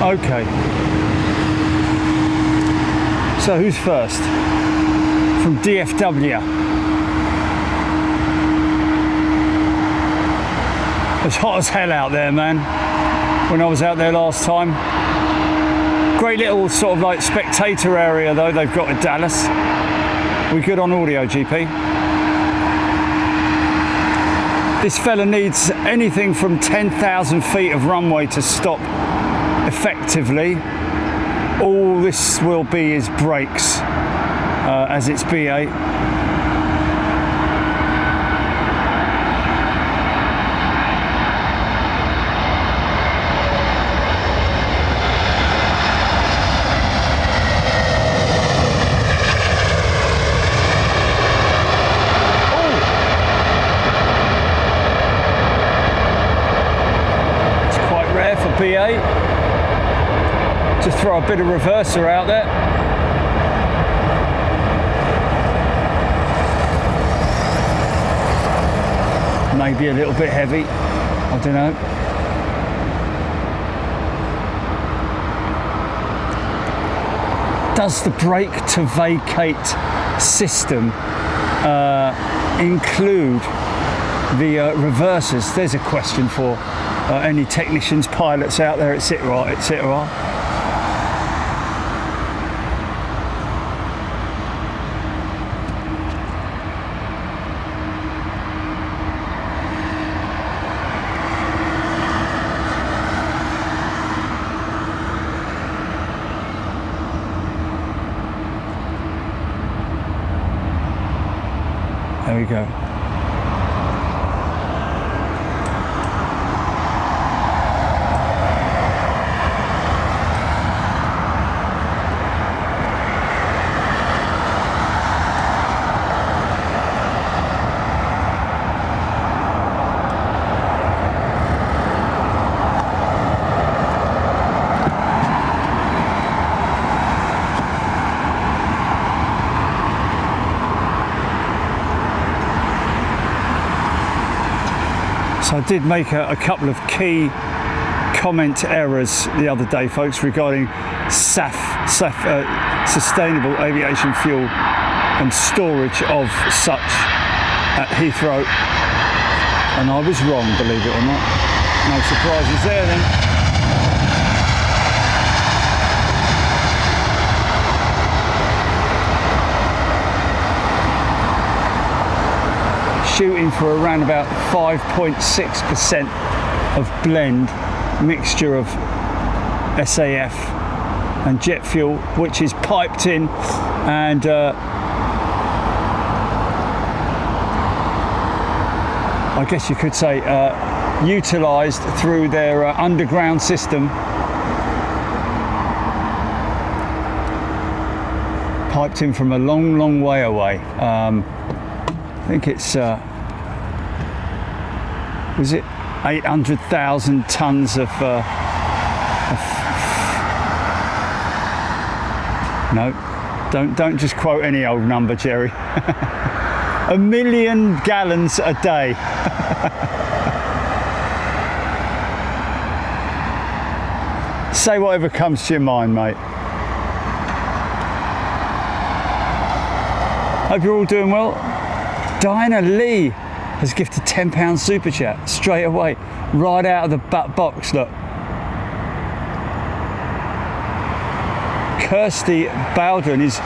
Okay. So who's first? From DFW. It's hot as hell out there, man. When I was out there last time. Great little sort of like spectator area though they've got at Dallas. We good on audio, GP? This fella needs anything from 10,000 feet of runway to stop effectively. All this will be is brakes, as it's BA. BA, just throw a bit of reverser out there. Maybe a little bit heavy, I don't know. Does the brake to vacate system include the reversers? There's a question for any technicians, pilots out there, etc., etc. There we go. So I did make a couple of key comment errors the other day, folks, regarding SAF, sustainable aviation fuel and storage of such at Heathrow. And I was wrong, believe it or not. No surprises there then. Shooting for around about 5.6% of blend mixture of SAF and jet fuel, which is piped in and I guess you could say utilised through their underground system. Piped in from a long, long way away. I think it's, was it 800,000 tonnes of no, don't just quote any old number, Jerry. 1 million gallons a day. Say whatever comes to your mind, mate. Hope you're all doing well. Diana Lee has gifted £10 super chat straight away, right out of the box. Look, Kirsty Bowden is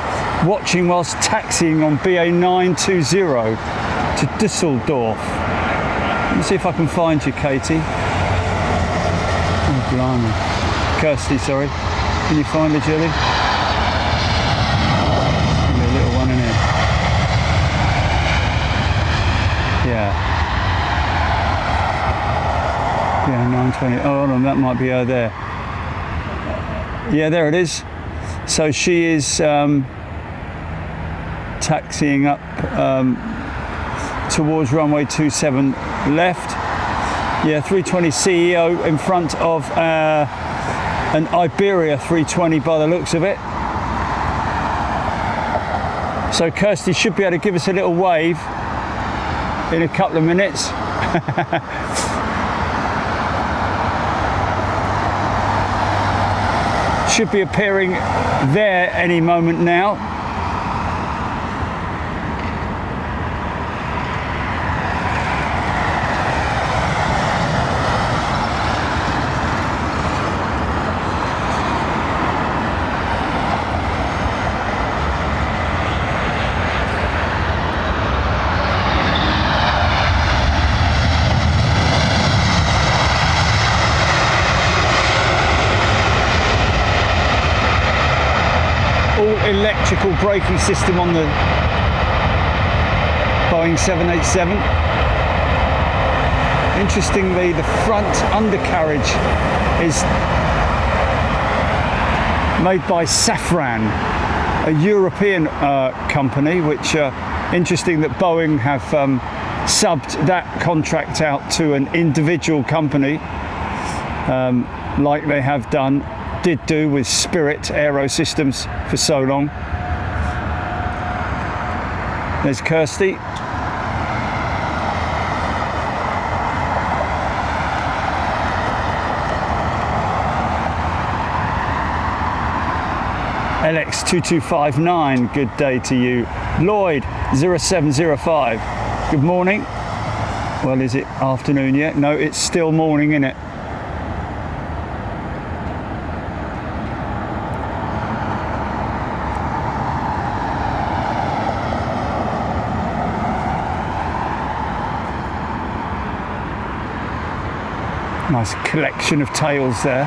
watching whilst taxiing on BA 920 to Düsseldorf. Let me see if I can find you, Katie. Oh, blimey. Kirsty, sorry. Can you find her, Julie? A little one in here. Yeah. Yeah, 920. Oh, hold on, that might be her there. Yeah, there it is. So she is taxiing up towards runway 27 left. Yeah, 320 CEO in front of an Iberia 320 by the looks of it. So Kirsty should be able to give us a little wave in a couple of minutes. should be appearing there any moment now. Electrical braking system on the Boeing 787. Interestingly, the front undercarriage is made by Safran, a European company, which interesting that Boeing have subbed that contract out to an individual company, like they have did do with Spirit Aerosystems for so long. There's Kirsty. LX2259, good day to you. Lloyd 0705, good morning. Well, is it afternoon yet? No, it's still morning, isn't it? Nice collection of tails there.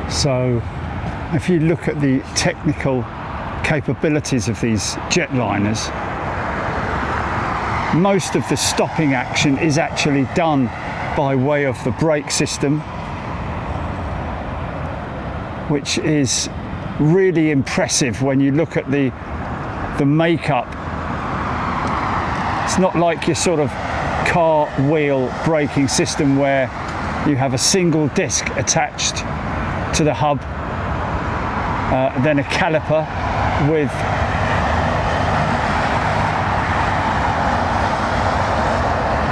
So if you look at the technical capabilities of these jetliners, most of the stopping action is actually done by way of the brake system, which is really impressive when you look at the makeup. It's not like your sort of car wheel braking system where you have a single disc attached to the hub, then a caliper with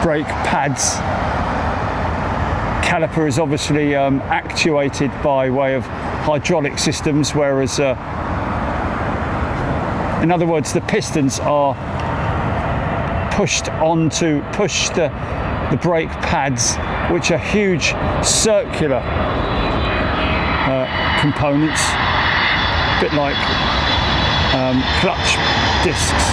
brake pads. Caliper is obviously actuated by way of hydraulic systems, whereas in other words the pistons are pushed onto the brake pads, which are huge circular components, a bit like clutch discs.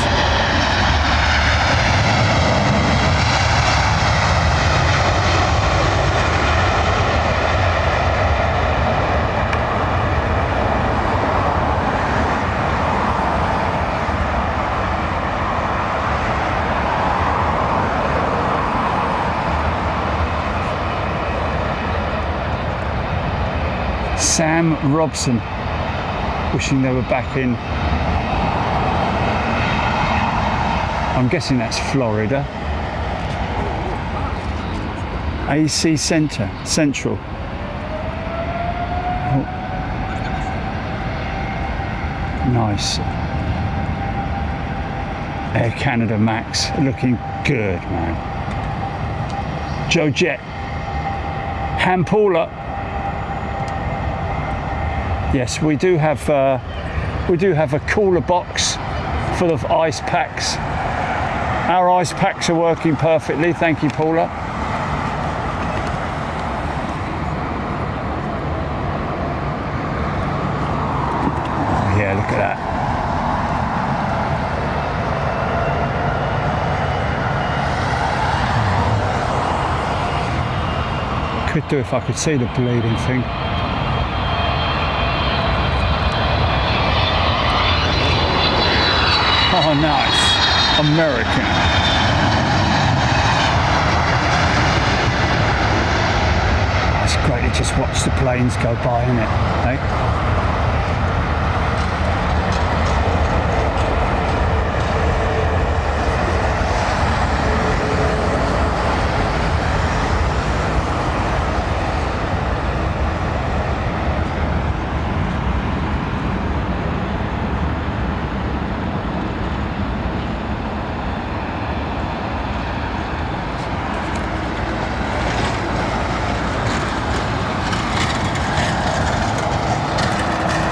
Sam Robson, wishing they were back in, I'm guessing that's Florida. AC Central. Oh. Nice. Air Canada Max, looking good, man. Joe Jet. Hampula. Yes, we do have a cooler box full of ice packs. Our ice packs are working perfectly, thank you, Paula. Oh, yeah, look at that. Could do if I could see the bleeding thing. Oh, nice. American. Just watch the planes go by, innit? Eh?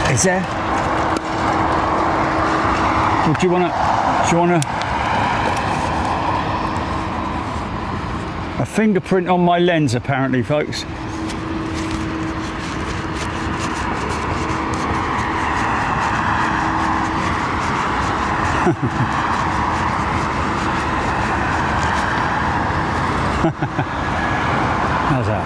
Is there? Would you wanna? Do you wanna? A fingerprint on my lens, apparently, folks. How's that?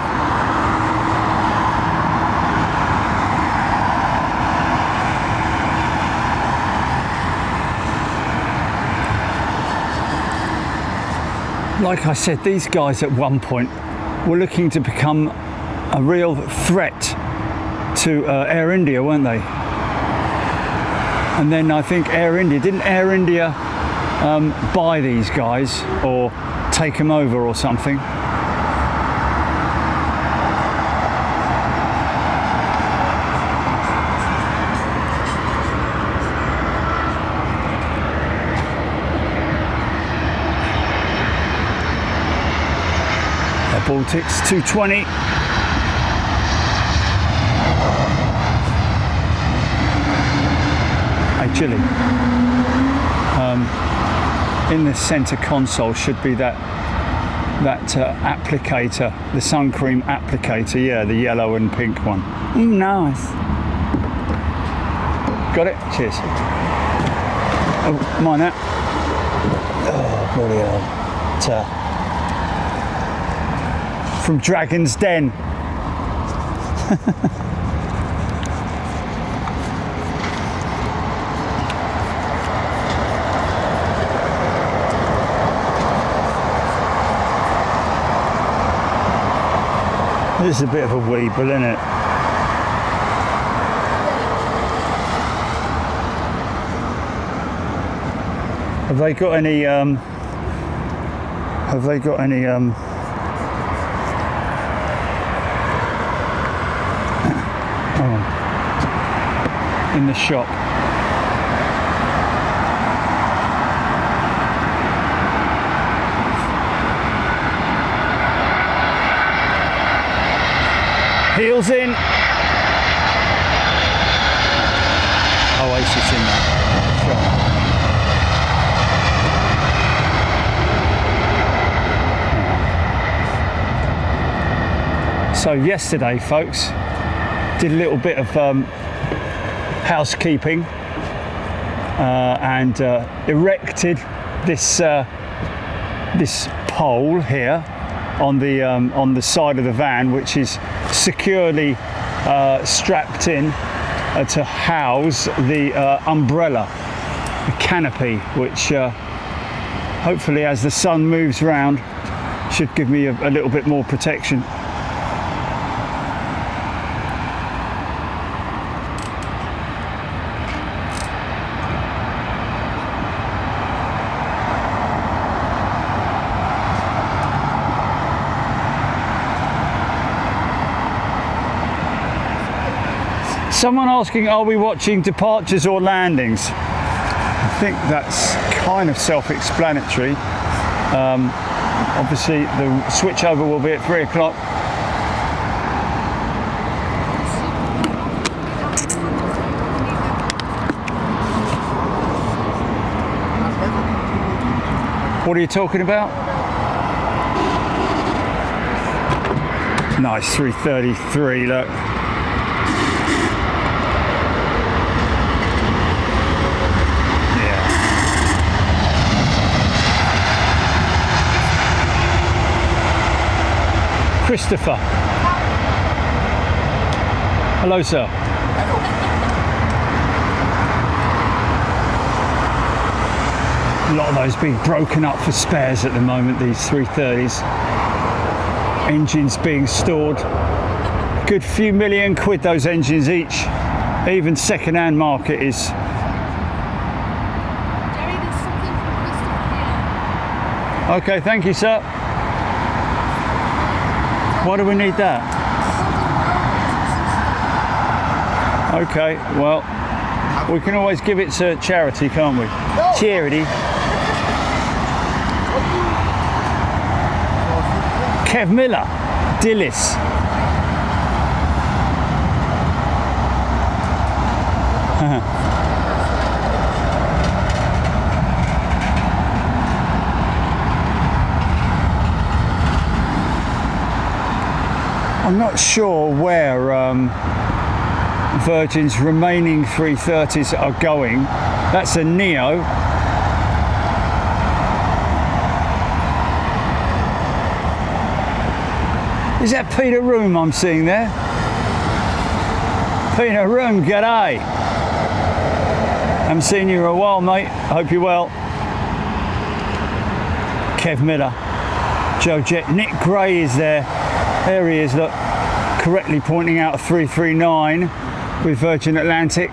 Like I said, these guys at one point were looking to become a real threat to Air India, weren't they? And then I think didn't Air India buy these guys or take them over or something? Baltics 220. Hey, Chile. In the center console should be that applicator, the sun cream applicator. Yeah, the yellow and pink one. Nice. Got it. Cheers. Oh, mine that. Oh, brilliant. From Dragon's Den. This is a bit of a weeble, isn't it? Have they got any in the shop? Heels in. Oasis in that shop. So yesterday, folks, did a little bit of housekeeping and erected this pole here on the side of the van, which is securely strapped in to house the umbrella, the canopy, which hopefully as the sun moves round should give me a little bit more protection. Someone asking, are we watching departures or landings? I think that's kind of self-explanatory. Obviously the switchover will be at 3 o'clock. What are you talking about? Nice 333, look. Christopher. Hello, sir. A lot of those being broken up for spares at the moment, these 330s. Engines being stored, good few million quid, those engines each. Even second-hand market is. Jerry, there's something from Christopher here. Okay, thank you, sir. Why do we need that? Okay, well, we can always give it to charity, can't we? No. Charity. Kev Miller, Dillis. I'm not sure where Virgin's remaining 330s are going. That's a Neo. Is that Peter Room I'm seeing there? Peter Room, g'day. Haven't seen you in a while, mate. Hope you're well. Kev Miller, Joe Jet, Nick Gray is there. There he is, look, correctly pointing out a 339 with Virgin Atlantic.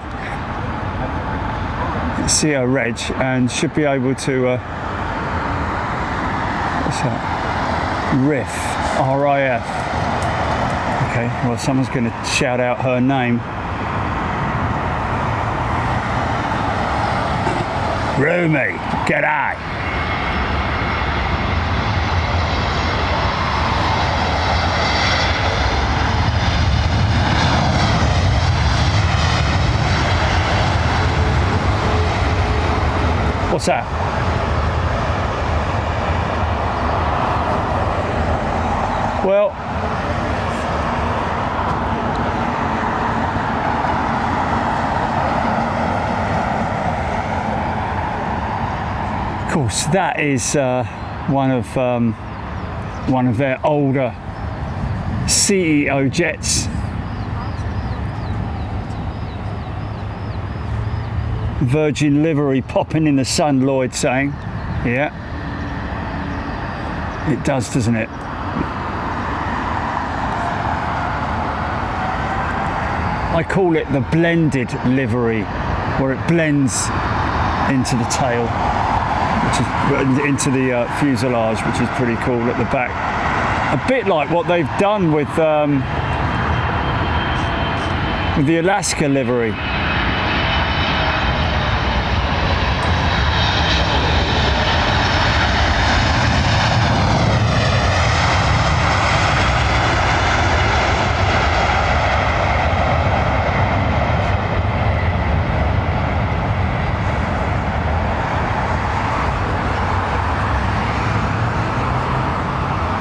CO Reg, and should be able to, what's that? RIF, RIF. Okay, well, someone's going to shout out her name. Roomy, g'day. What's that? Well, of course, that is one of their older CEO jets. Virgin livery popping in the sun, Lloyd saying. Yeah. It does, doesn't it? I call it the blended livery, where it blends into the tail, which is into the fuselage, which is pretty cool at the back. A bit like what they've done with the Alaska livery.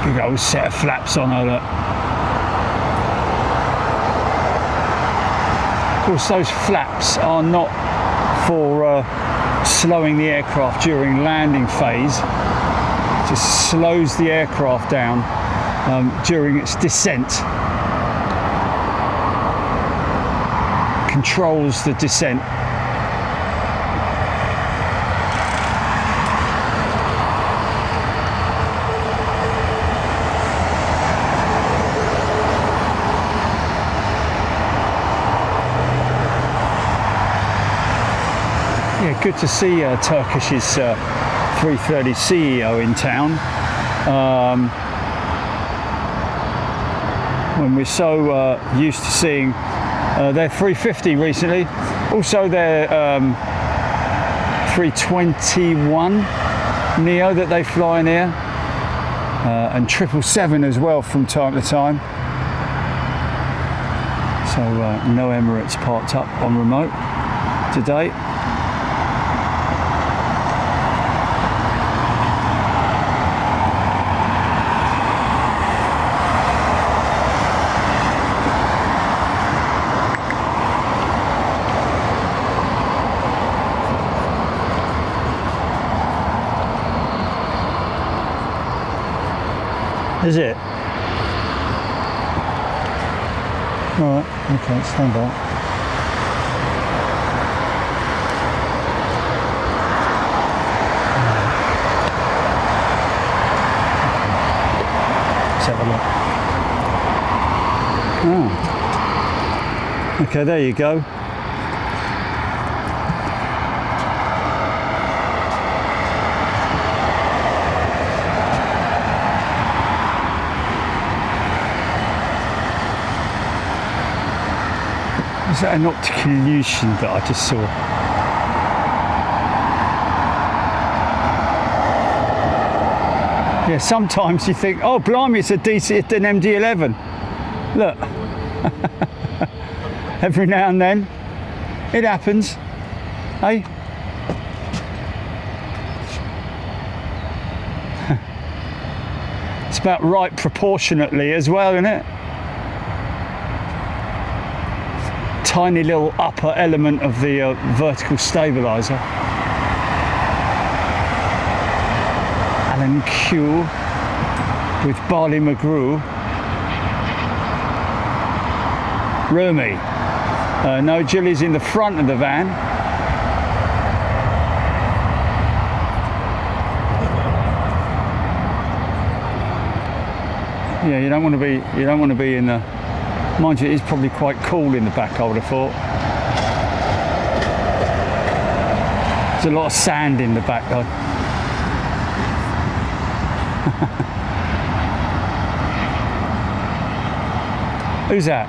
Big old set of flaps on her, look. Of course, those flaps are not for slowing the aircraft during landing phase. It just slows the aircraft down during its descent. Controls the descent. Yeah, good to see Turkish's 330 CEO in town. When we're so used to seeing their 350 recently, also their 321 neo that they fly in here, and 777 as well from time to time. So no Emirates parked up on remote today. Is it? Alright, okay, stand by. Let's have a look. Oh. Okay, there you go. Was that an optical illusion that I just saw? Yeah, sometimes you think, oh blimey, it's a DC, it's an MD-11. Look. Every now and then, it happens. Hey? It's about right proportionately as well, isn't it? Tiny little upper element of the vertical stabilizer. Alan Q with Barley McGrew. Roomy. No, Julie's in the front of the van. Yeah, you don't want to be in the. Mind you, it is probably quite cool in the back, I would have thought. There's a lot of sand in the back though. Who's that?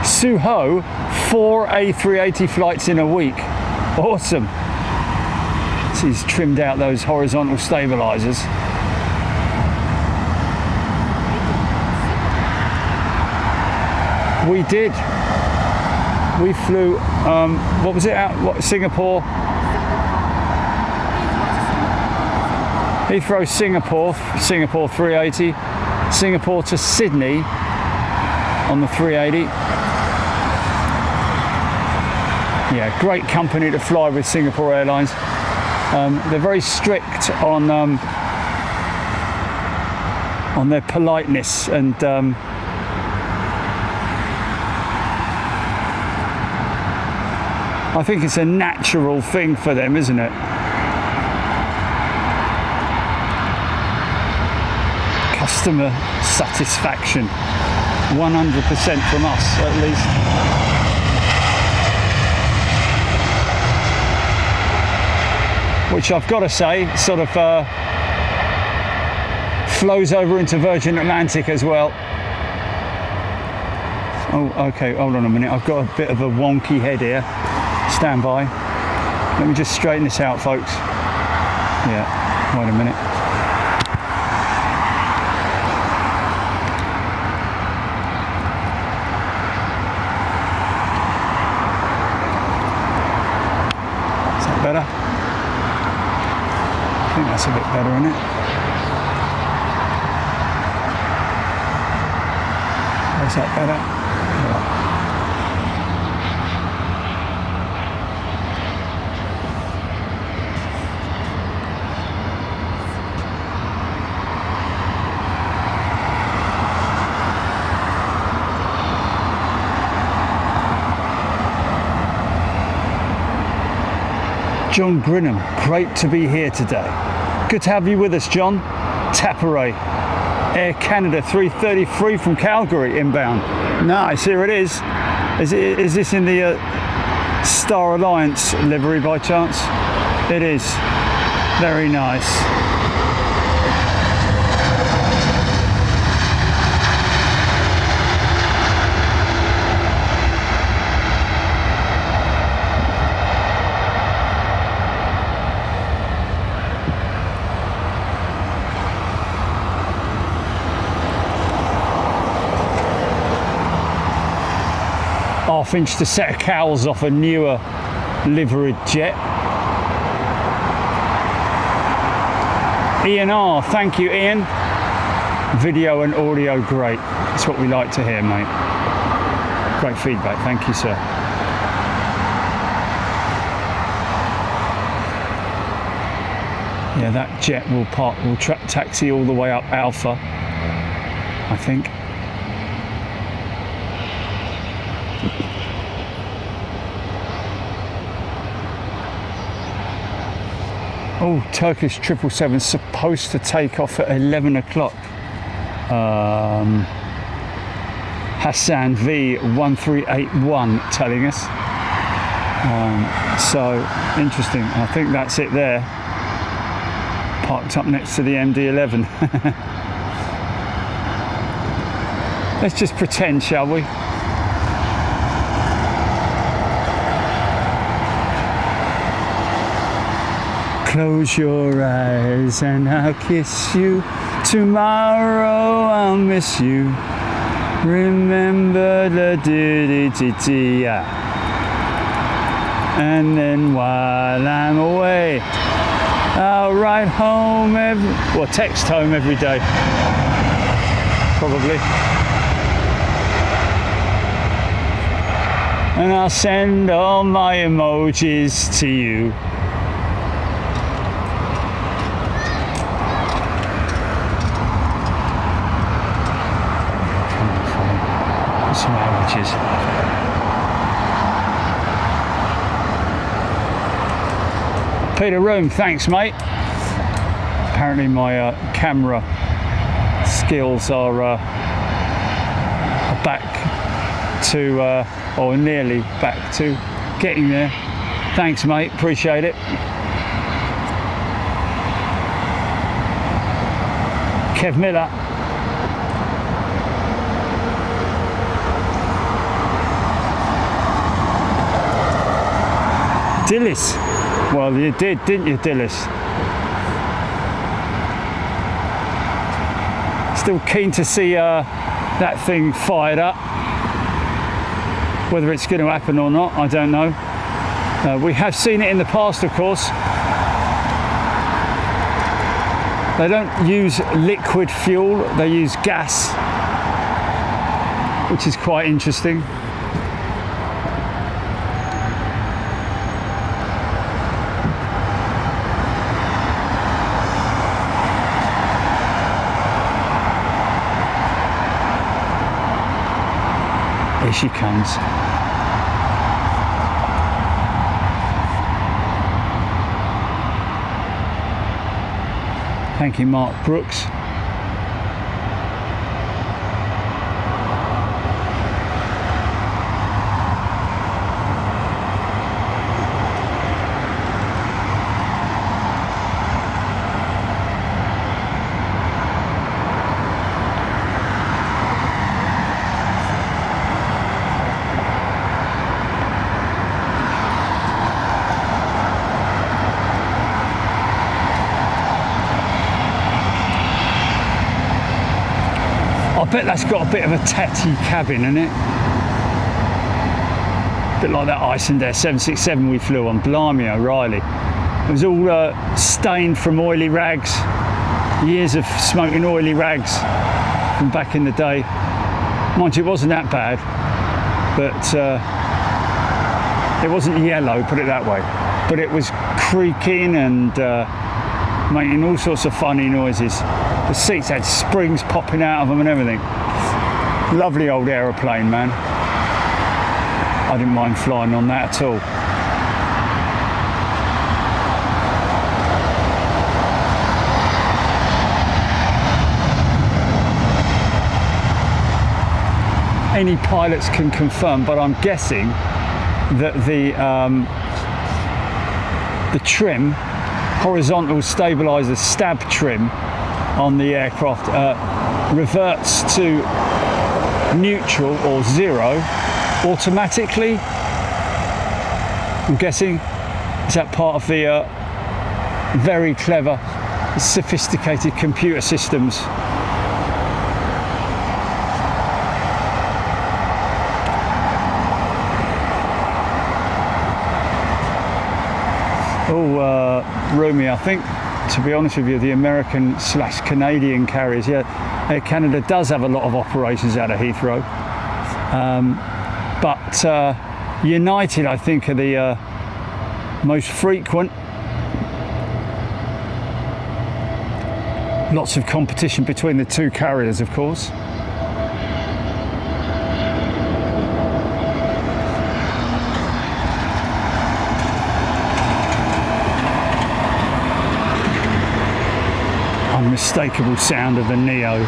Suho, 4 A380 flights in a week. Awesome. So he's trimmed out those horizontal stabilizers. We did. We flew, what was it out? What, Singapore? Heathrow, Singapore 380. Singapore to Sydney on the 380. Yeah, great company to fly with, Singapore Airlines. They're very strict on their politeness, and I think it's a natural thing for them, isn't it? Customer satisfaction, 100% from us at least. Which I've got to say, sort of flows over into Virgin Atlantic as well. Oh, okay, hold on a minute. I've got a bit of a wonky head here. Stand by. Let me just straighten this out, folks. Yeah, wait a minute. Is that better? I think that's a bit better, isn't it? Is that better? Yeah. John Grinham, great to be here today. Good to have you with us, John. Taparay, Air Canada 333 from Calgary inbound. Nice, here it is. Is this in the Star Alliance livery by chance? It is. Very nice. Half-inch to set of cowls off a newer liveried jet. Ian R, thank you Ian. Video and audio great. That's what we like to hear, mate. Great feedback, thank you, sir. Yeah, that jet will taxi all the way up Alpha, I think. Oh, Turkish 777 supposed to take off at 11 o'clock. Hassan V1381 telling us. So interesting. I think that's it there. Parked up next to the MD-11. Let's just pretend, shall we? Close your eyes and I'll kiss you. Tomorrow I'll miss you. Remember the di-di-di-di. And then while I'm away, I'll write home text home every day. Probably. And I'll send all my emojis to you. Sandwiches. Peter Room, thanks mate. Apparently my camera skills are back to, or nearly back to getting there. Thanks mate, appreciate it. Kev Miller. Dillis. Well, you did, didn't you, Dillis? Still keen to see that thing fired up. Whether it's going to happen or not, I don't know. We have seen it in the past, of course. They don't use liquid fuel, they use gas, which is quite interesting. Here she comes. Thank you, Mark Brooks. I bet that's got a bit of a tatty cabin in it. A bit like that Icelandair 767 we flew on, blimey O'Reilly. It was all stained from oily rags, years of smoking oily rags from back in the day. Mind you, it wasn't that bad, but it wasn't yellow, put it that way. But it was creaking and making all sorts of funny noises. The seats had springs popping out of them and everything. Lovely old aeroplane, man. I didn't mind flying on that at all. Any pilots can confirm, but I'm guessing that the trim, horizontal stabiliser stab trim on the aircraft reverts to neutral or zero automatically. I'm guessing, is that part of the very clever, sophisticated computer systems? Oh, Rumi, I think, to be honest with you, the American/Canadian carriers, yeah, Air Canada does have a lot of operations out of Heathrow. But United, I think, are the most frequent. Lots of competition between the two carriers, of course. unmistakable sound of the Neo.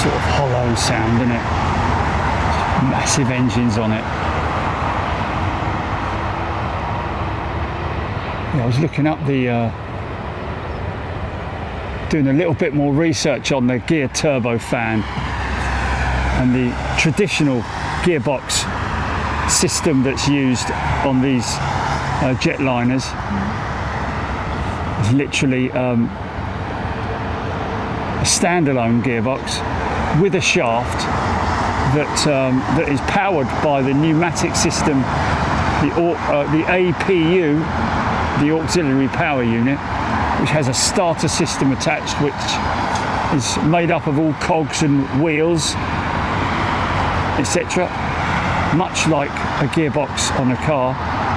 Sort of hollow sound, isn't it? Massive engines on it. Yeah, I was looking up the doing a little bit more research on the gear turbofan and the traditional gearbox system that's used on these jetliners. It's literally a standalone gearbox with a shaft that is powered by the pneumatic system, the APU, the auxiliary power unit, which has a starter system attached, which is made up of all cogs and wheels, etc. Much like a gearbox on a car,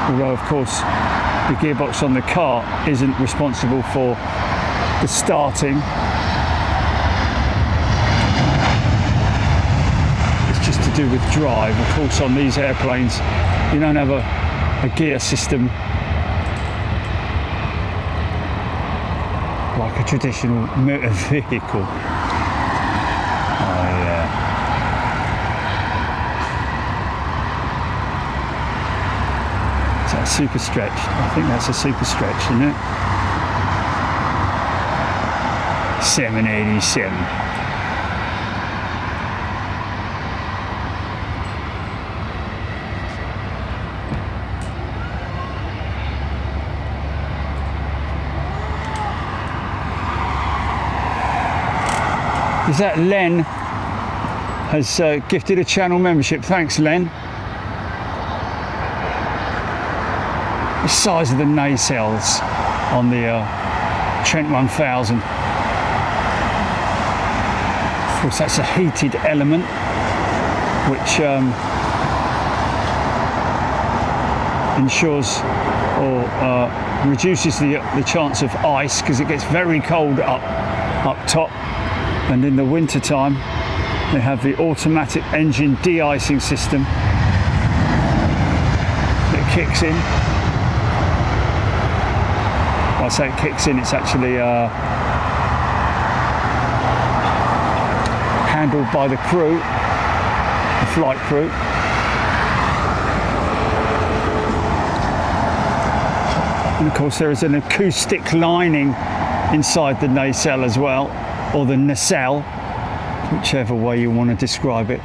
although of course the gearbox on the car isn't responsible for the starting. It's just to do with drive. Of course, on these airplanes you don't have a gear system like a traditional motor vehicle. Oh yeah. Is that a super stretch? I think that's a super stretch, isn't it? 787. Is that Len has gifted a channel membership? Thanks, Len. The size of the nacelles on the Trent 1000. Of course, that's a heated element, which ensures or reduces the chance of ice, because it gets very cold up top. And in the winter time, they have the automatic engine de-icing system that kicks in. When I say it kicks in, it's actually handled by the crew, the flight crew. And of course, there is an acoustic lining inside the nacelle as well, or the nacelle, whichever way you want to describe it.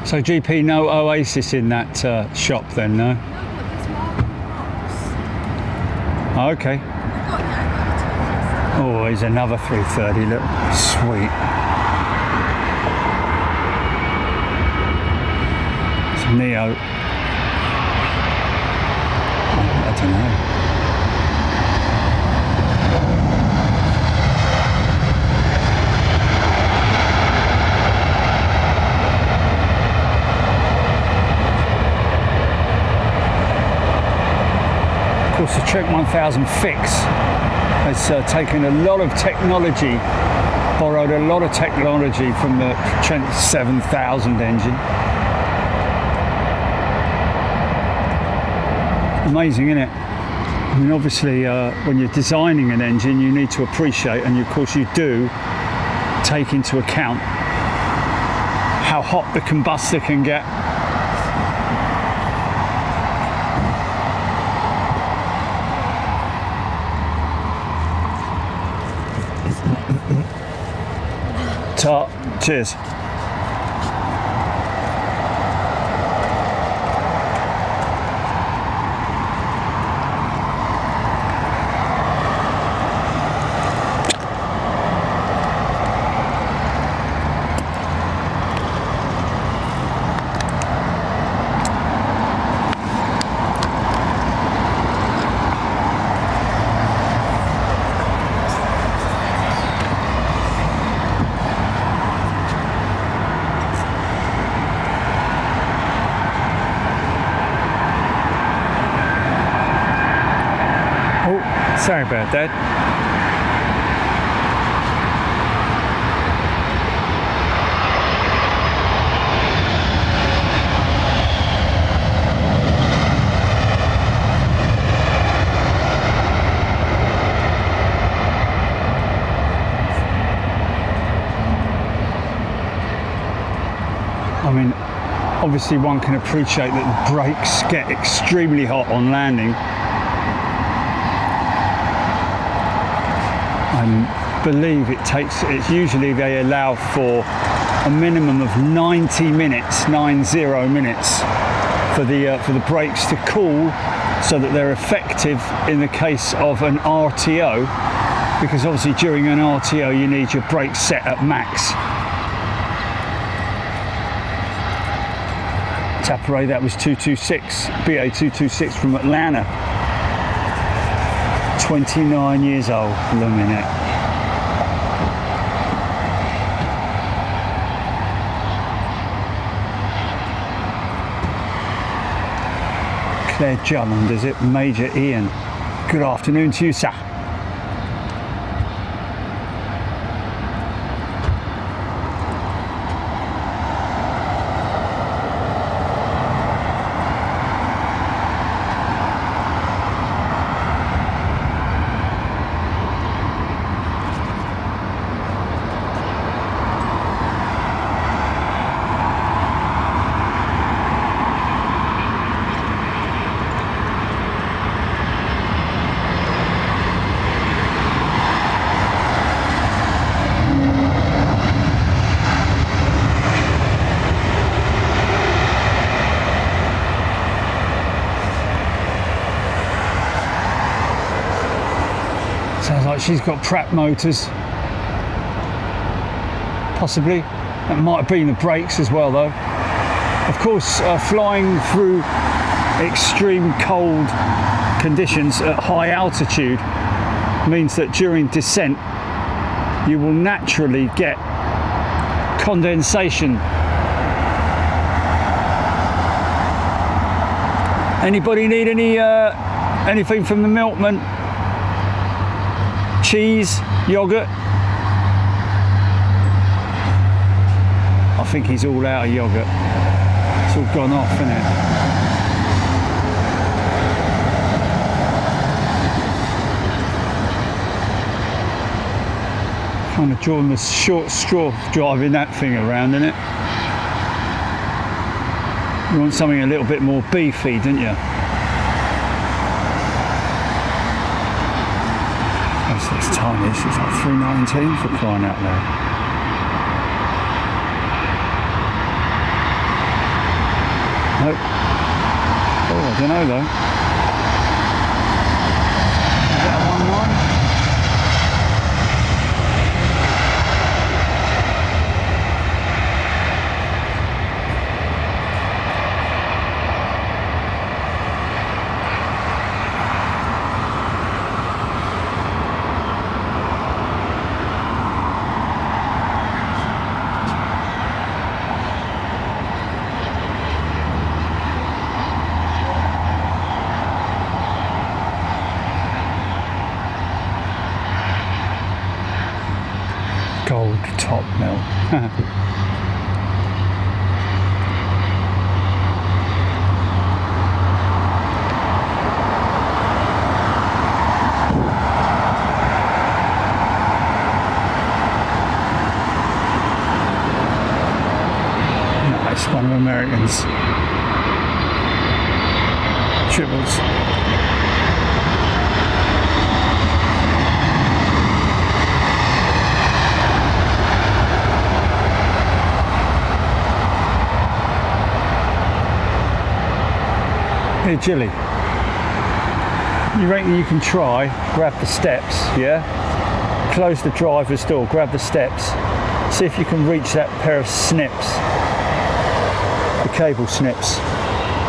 So GP, no Oasis in that shop then, no? No, but there's more box. Oh, okay. We've got the AVIATION. Oh, here's another 330, look, sweet. It's Neo. I don't know. Of course, the Trent 1000 fix has taken a lot of technology, borrowed a lot of technology from the Trent 7000 engine. Amazing, isn't it? I mean, obviously, when you're designing an engine, you need to appreciate, and of course you do, take into account how hot the combustor can get. Cheers. Sorry about that. I mean, obviously one can appreciate that the brakes get extremely hot on landing. I believe it's usually they allow for a minimum of 90 minutes, 90 minutes, for the brakes to cool so that they're effective in the case of an RTO, because obviously during an RTO you need your brakes set at max. Tapare, that was 226, BA 226 from Atlanta. 29 years old, luminate. Claire Julland, is it? Major Ian. Good afternoon to you, sir. Sounds like she's got Pratt motors. Possibly. That might have been the brakes as well though. Of course, flying through extreme cold conditions at high altitude means that during descent you will naturally get condensation. Anybody need anything from the milkman? Cheese, yogurt? I think he's all out of yogurt. It's all gone off, isn't it? Trying to draw him a short straw driving that thing around, isn't it? You want something a little bit more beefy, don't you? It's tiny, it's like 319 for crying out loud. Nope. Oh, I don't know though. Is that a 1-1? Gold top mill. Nice, one of Americans. Triples. Here, Jilly, you reckon you can try, grab the steps, yeah? Close the driver's door, grab the steps, see if you can reach that pair of snips, the cable snips,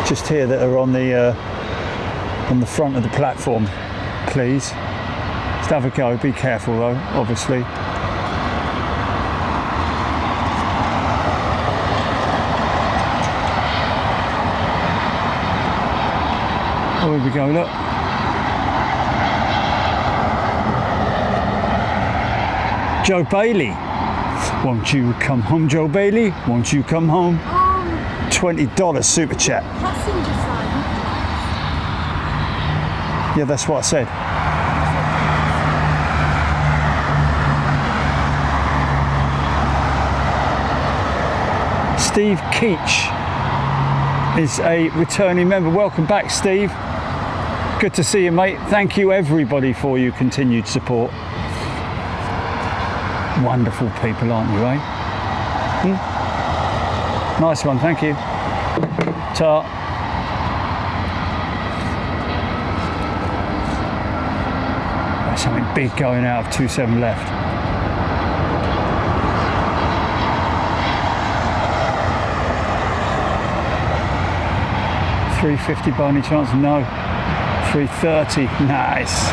just here that are on the front of the platform, please. Just have a go, be careful though, obviously. Oh, here we go, look. Joe Bailey. Won't you come home, Joe Bailey? Won't you come home? $20 super chat. Passenger side. Yeah, that's what I said. Steve Keach is a returning member. Welcome back, Steve. Good to see you, mate. Thank you, everybody, for your continued support. Wonderful people, aren't you, eh? Nice one, thank you. Ta. There's something big going out of 27 left. $350 by any chance? No. $330. Nice.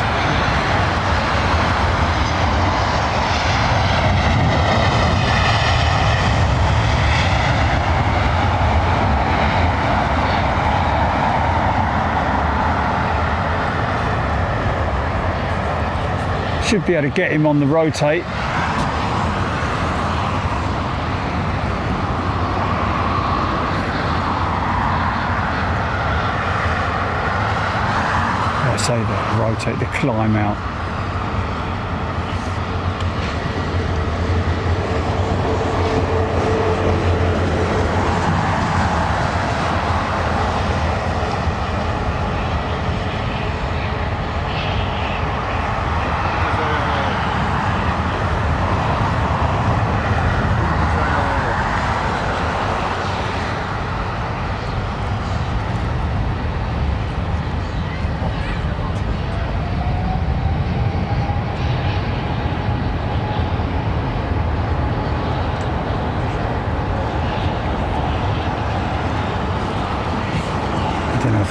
Should be able to get him on the rotate. I say the rotate, the climb out.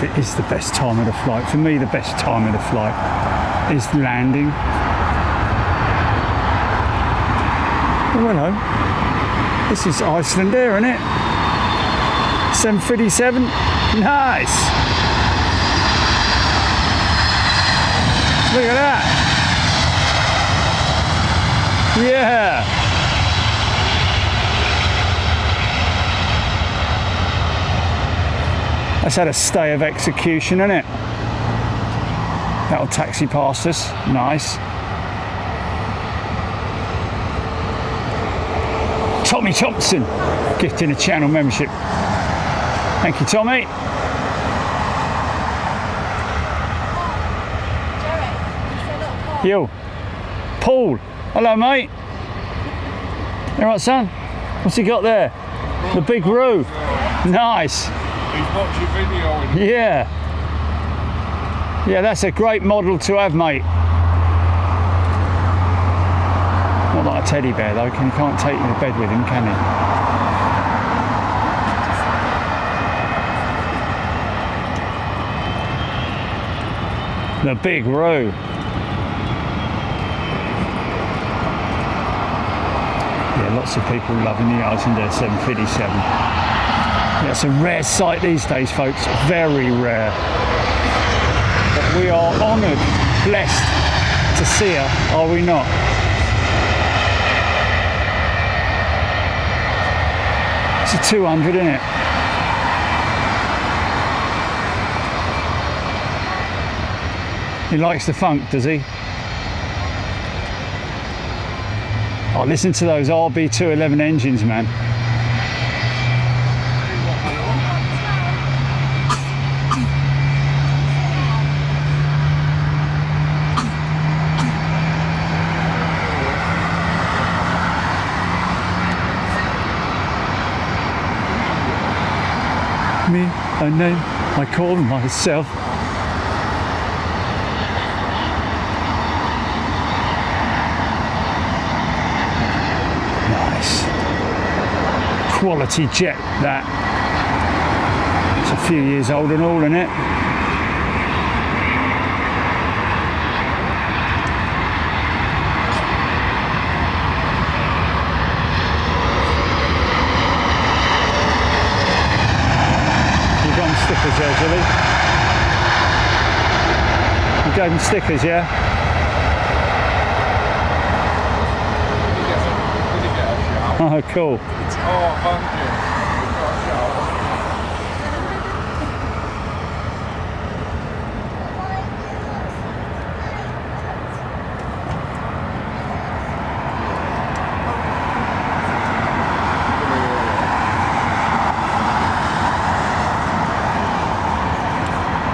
It is the best time of the flight. For me, the best time of the flight is landing. Oh, hello. This is Icelandair, isn't it? 757. Nice. Look at that. Yeah. That's had a stay of execution, isn't it? That'll taxi past us. Nice. Tommy Thompson gifting a channel membership. Thank you, Tommy. Jerry, Yo. Paul. Hello, mate. You all right, son? What's he got there? The big roo. Nice. He's watching video. Yeah. Yeah, that's a great model to have, mate. Not like a teddy bear, though. You can't take him to bed with him, can he? The big roo. Yeah, lots of people loving the Icelandair 757. Yeah, it's a rare sight these days, folks. Very rare. But we are honoured, blessed to see her, are we not? It's a 200, isn't it? He likes the funk, does he? Oh, listen to those RB211 engines, man. Me, a name I call myself. Nice. Quality jet, that. It's a few years old and all, isn't it? Stickers there, Jilly. You gave them stickers, yeah? Oh, cool. Oh, thank you.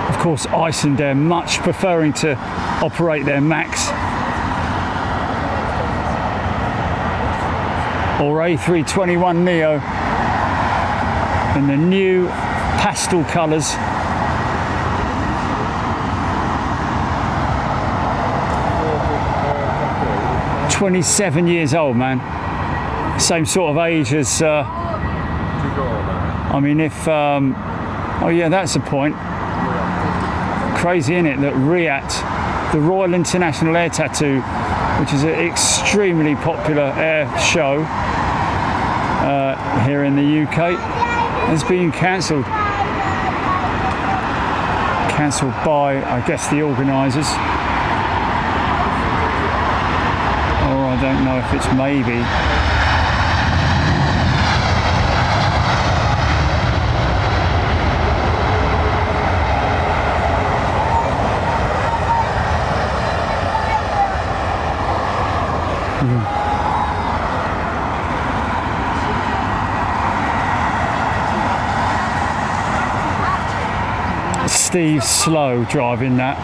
Of course, Icelandair much preferring to operate their MAX or A321neo in the new pastel colours. Oh, 27 years old, man. Same sort of age as, I mean, if, oh yeah, that's the point. Crazy, isn't it, that RIAT, the Royal International Air Tattoo, which is an extremely popular air show here in the UK, has been cancelled. Cancelled by, I guess, the organisers. Or I don't know if it's maybe. Steve's slow driving that.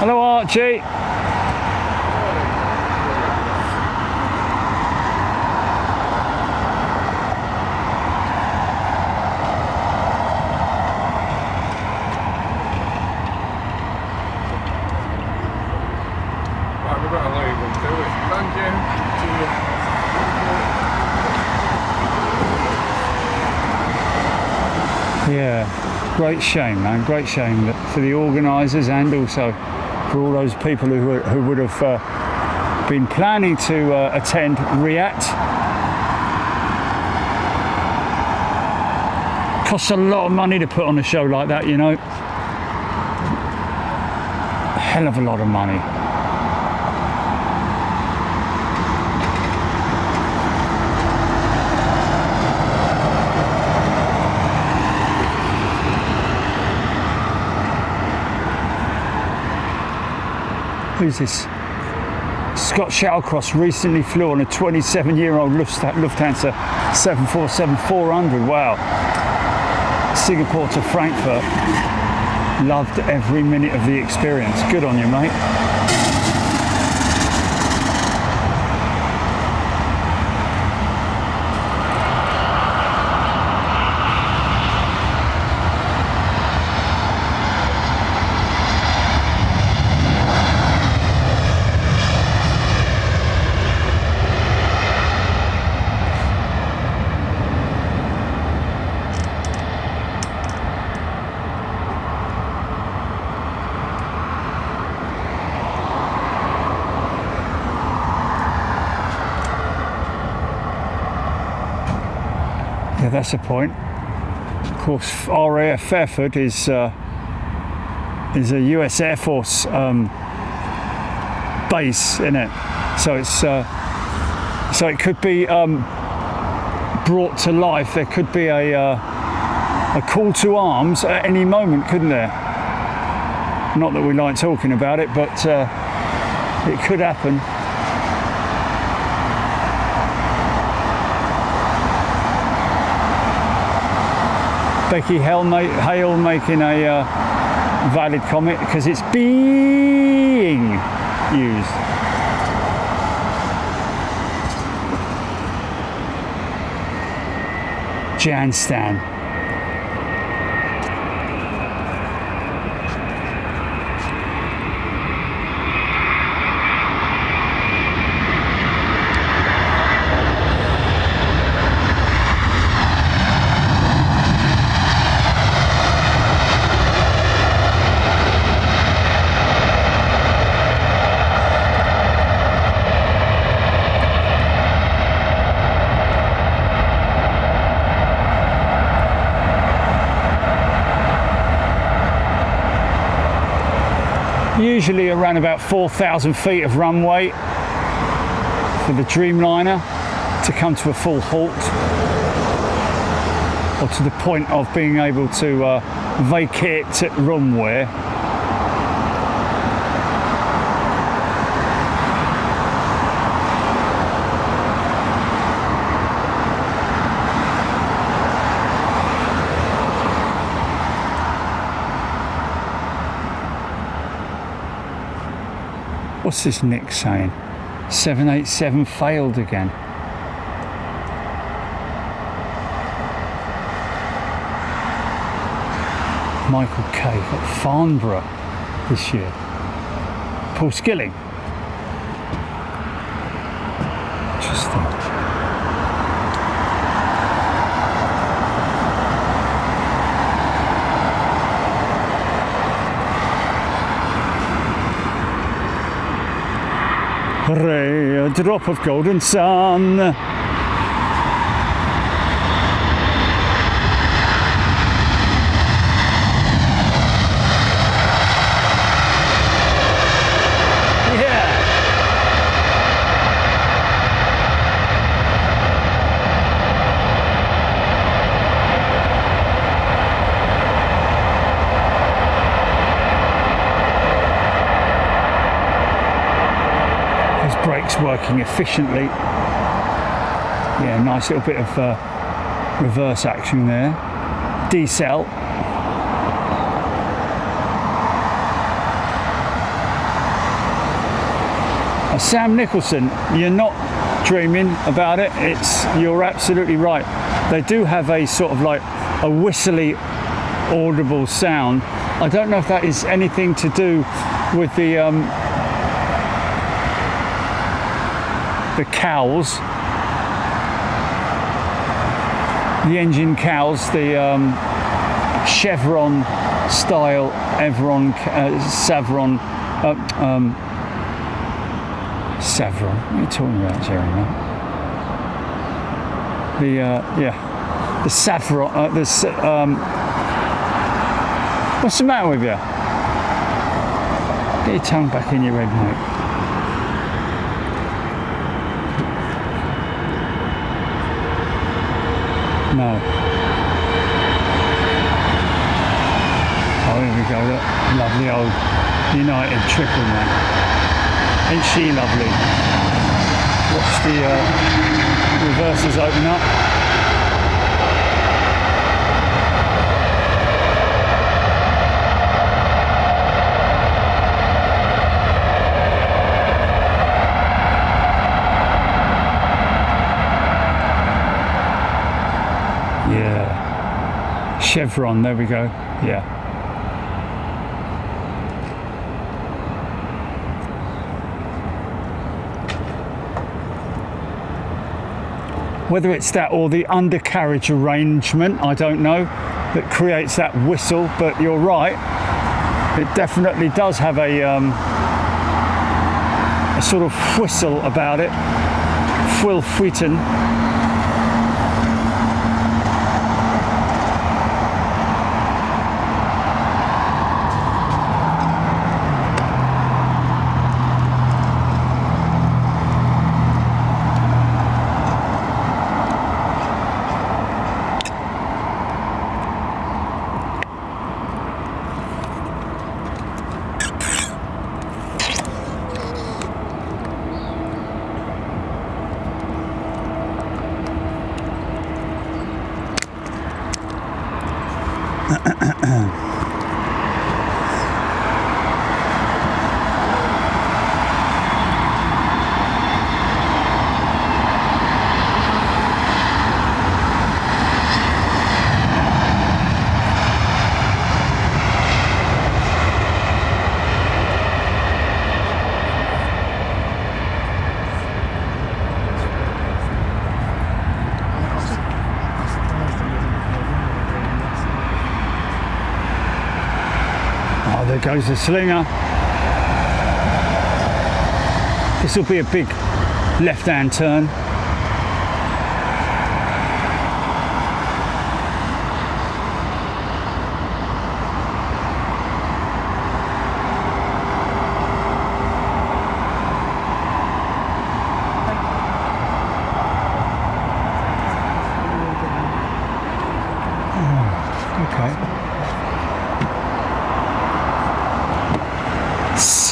Hello, Archie. Right, we've got to leave them to it. Thank you. Yeah, great shame, man. Great shame that for the organisers and also for all those people who would have been planning to attend RIAT. Costs a lot of money to put on a show like that, you know. A hell of a lot of money. Who's this? Scott Shallcross recently flew on a 27-year-old Lufthansa 747-400. Wow. Singapore to Frankfurt. Loved every minute of the experience. Good on you, mate. Yeah, that's the point. Of course, RAF Fairford is a US Air Force base, isn't it? So it's so it could be brought to life. There could be a call to arms at any moment, couldn't there? Not that we like talking about it, but it could happen. Becky Hale making a valid comment because it's being used. Jan Stan. Usually around about 4,000 feet of runway. for the Dreamliner to come to a full halt, or to the point of being able to vacate runway. What's this Nick saying? 787 failed again. Michael K at Farnborough this year. Paul Skilling. Interesting. Hooray, a drop of golden sun. Brakes working efficiently. Yeah, nice little bit of reverse action there. Decel. Sam Nicholson, you're not dreaming about it. You're absolutely right. They do have a sort of like a whistly, audible sound. I don't know if that is anything to do with the cowls, the engine cowls, the chevron style Savron. Savron. What are you talking about, Jerry? The Savron. What's the matter with you? Get your tongue back in your head, mate. No. Oh, here we go, look. Lovely old United triple, man. Ain't she lovely? Watch the reversers open up. Yeah, chevron, there we go. Yeah. Whether it's that or the undercarriage arrangement, I don't know, that creates that whistle, but you're right. It definitely does have a sort of whistle about it. Fuiten. There goes the slinger. This will be a big left-hand turn.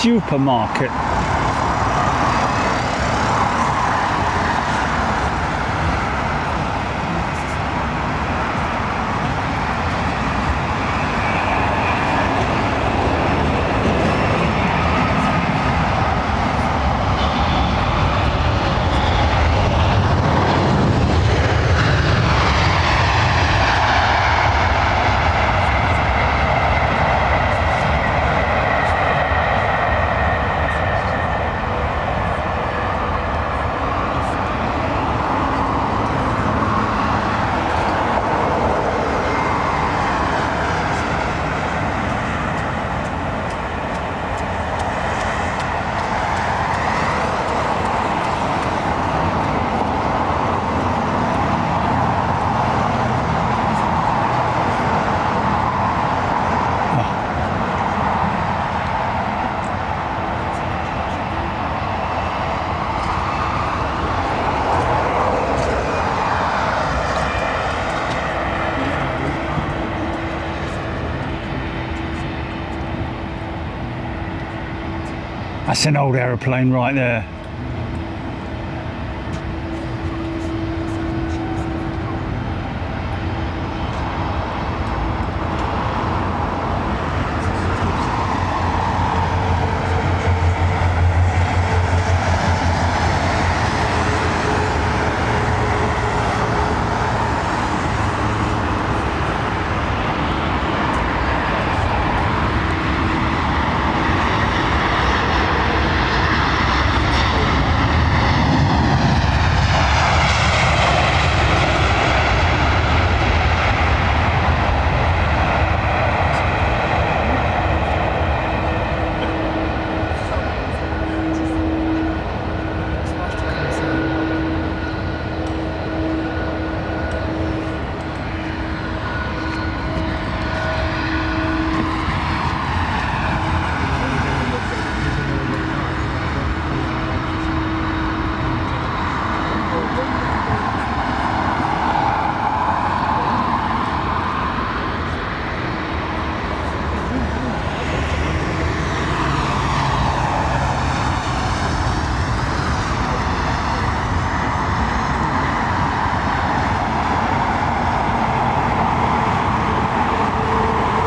supermarket. That's an old aeroplane right there.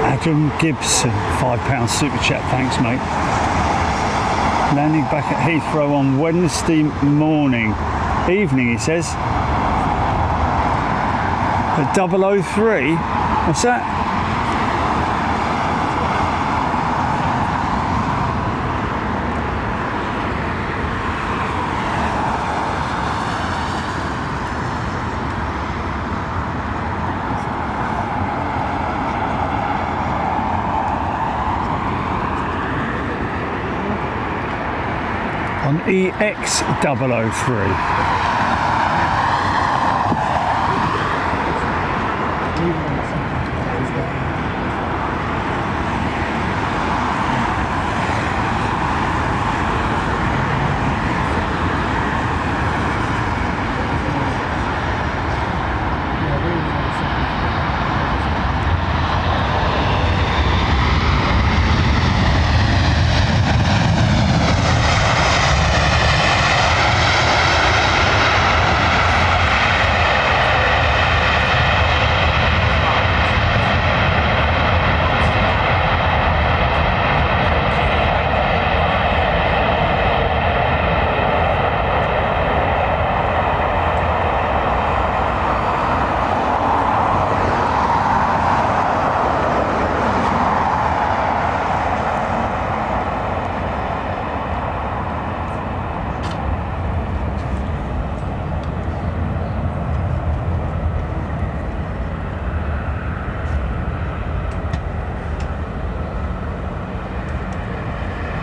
Adam Gibson, £5 super chat, thanks mate. Landing back at Heathrow on Wednesday evening, he says. At 003, what's that? On EX003.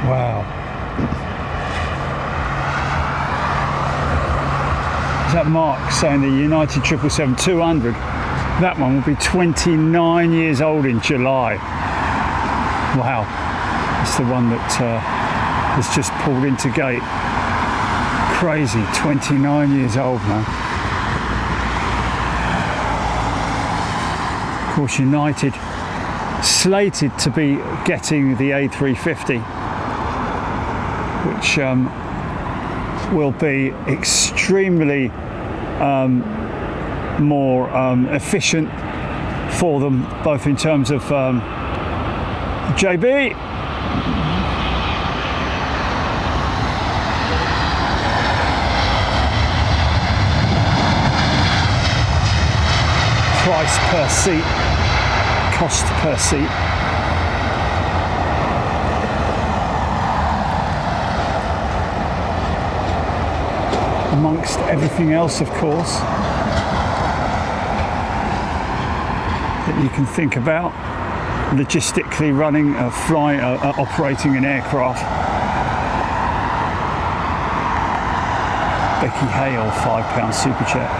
Wow. Is that Mark saying the United 777-200? That one will be 29 years old in July. Wow. It's the one that has just pulled into gate. Crazy, 29 years old, man. Of course, United slated to be getting the A350 which will be extremely more efficient for them, both in terms of JB. Price per seat, cost per seat. Amongst everything else, of course, that you can think about logistically running a operating an aircraft. Becky Hale, £5 super chat.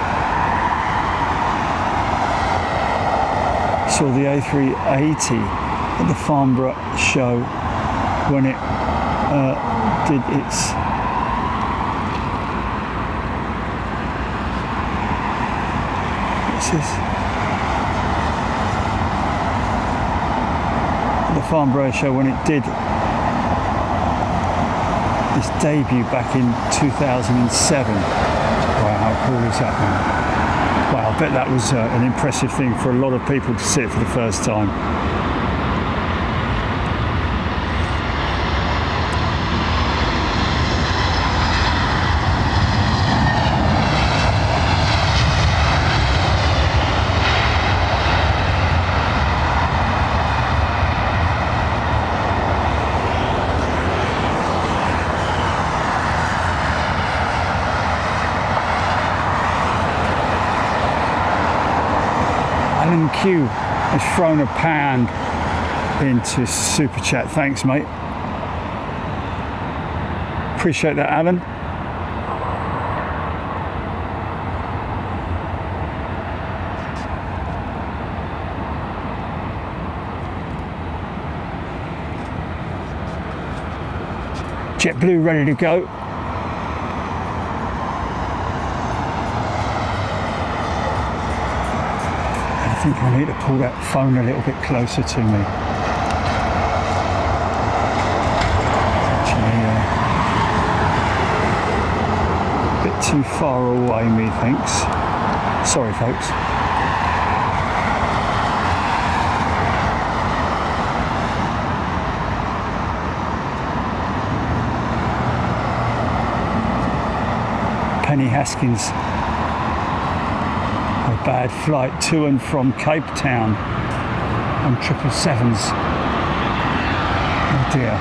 Saw the A380 at the Farnborough show when it did its the Farnborough show when it did its debut back in 2007. Wow, how cool is that, man? Wow, I bet that was an impressive thing for a lot of people to see it for the first time. Q has thrown a pound into super chat. Thanks, mate. Appreciate that, Alan. JetBlue ready to go. I think I need to pull that phone a little bit closer to me. Actually, a bit too far away, methinks. Sorry, folks. Penny Haskins. A bad flight to and from Cape Town on 777s. Oh dear.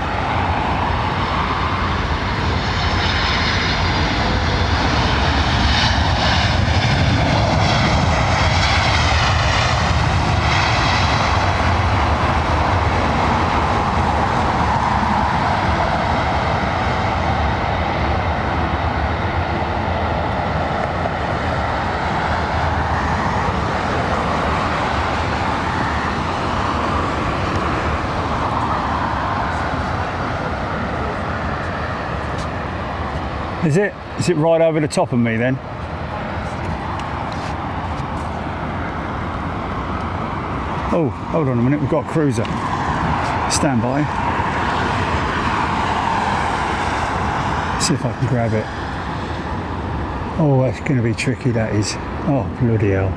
Is it? Is it right over the top of me then? Oh, hold on a minute, we've got a cruiser. Stand by. See if I can grab it. Oh, that's going to be tricky, that is. Oh, bloody hell.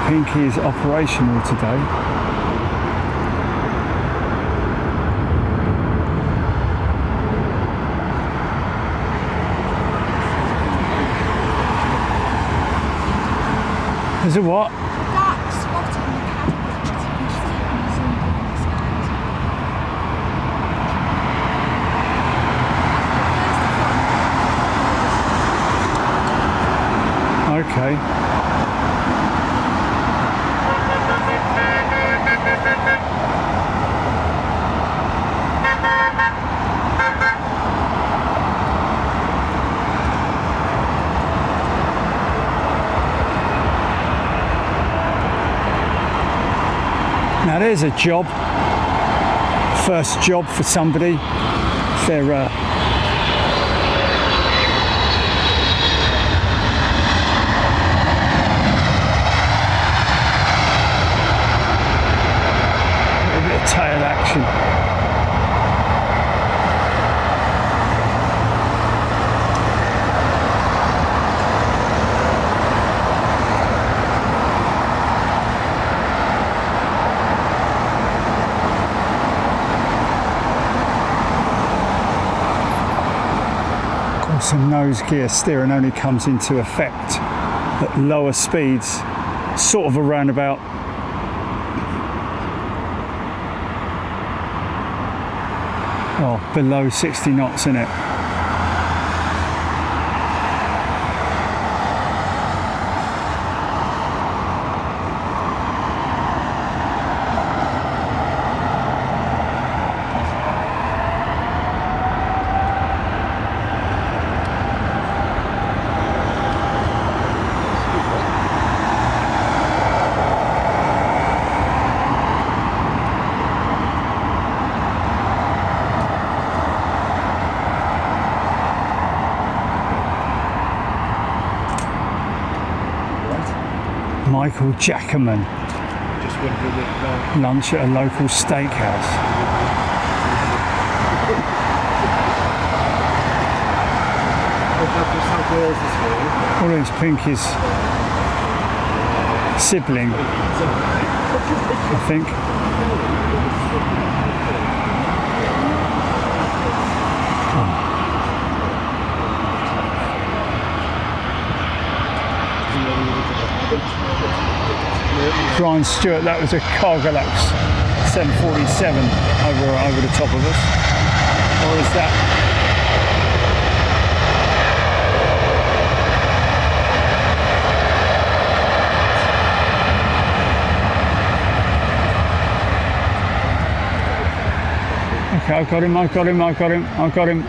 Pinky is operational today. Is it what? Dark spot on the camera, as you can see when you zoom in on the skies. Now there's a job, first job for somebody. If they're a bit of tail action. Some nose gear steering only comes into effect at lower speeds, sort of around about below 60 knots in it. Michael Jackerman. Just wondering if Lunch at a local steakhouse. Well, it's Pinky's sibling, I think. Brian Stewart, that was a Cargolux 747 over the top of us. Or is that? Okay, I got him.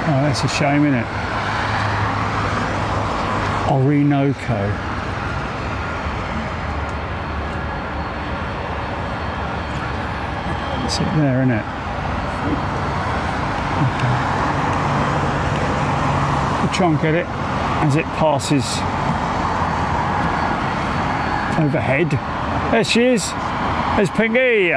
Oh, that's a shame, isn't it? Orinoco. That's it there, isn't it? Okay. We'll try and get it as it passes overhead. There she is. There's Pinky.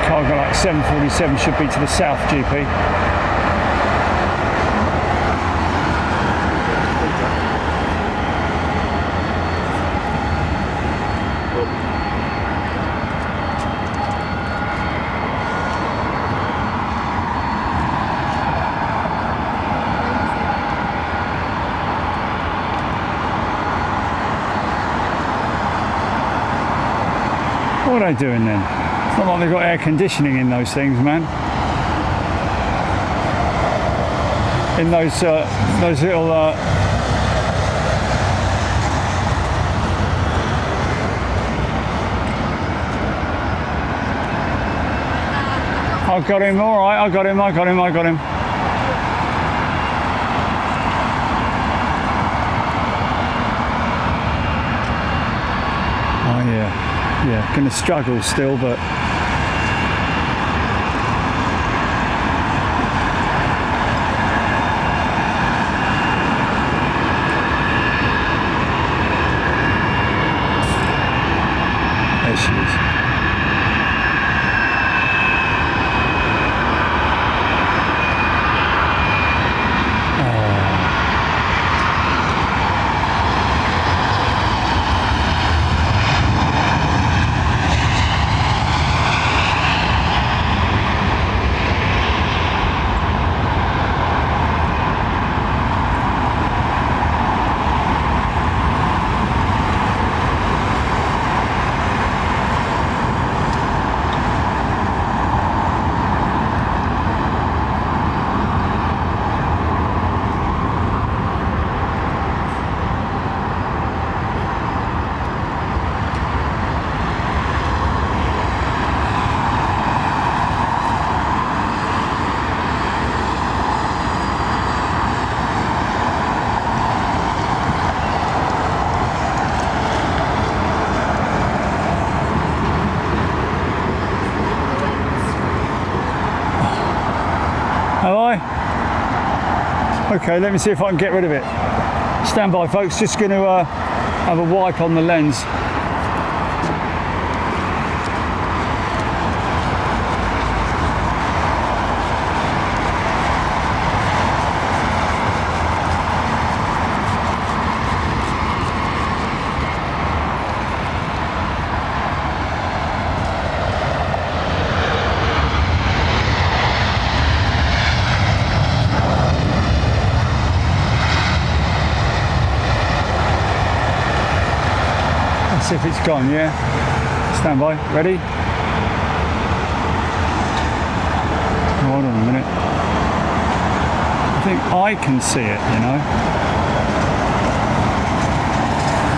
Cargolux 747 should be to the south, GP. What are they doing then? It's not like they've got air conditioning in those things, man. In those little I got him, all right, I got him. Oh yeah, gonna struggle still, but there she is. Okay, let me see if I can get rid of it. Stand by, folks. Just going to have a wipe on the lens. See if it's gone, yeah? Stand by, ready? Hold on a minute. I think I can see it, you know?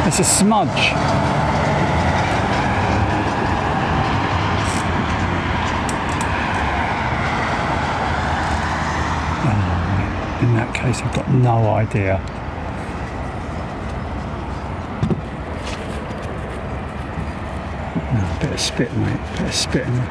It's a smudge. Oh, in that case, I've got no idea. Bit of spit, mate. Bit of spit in there.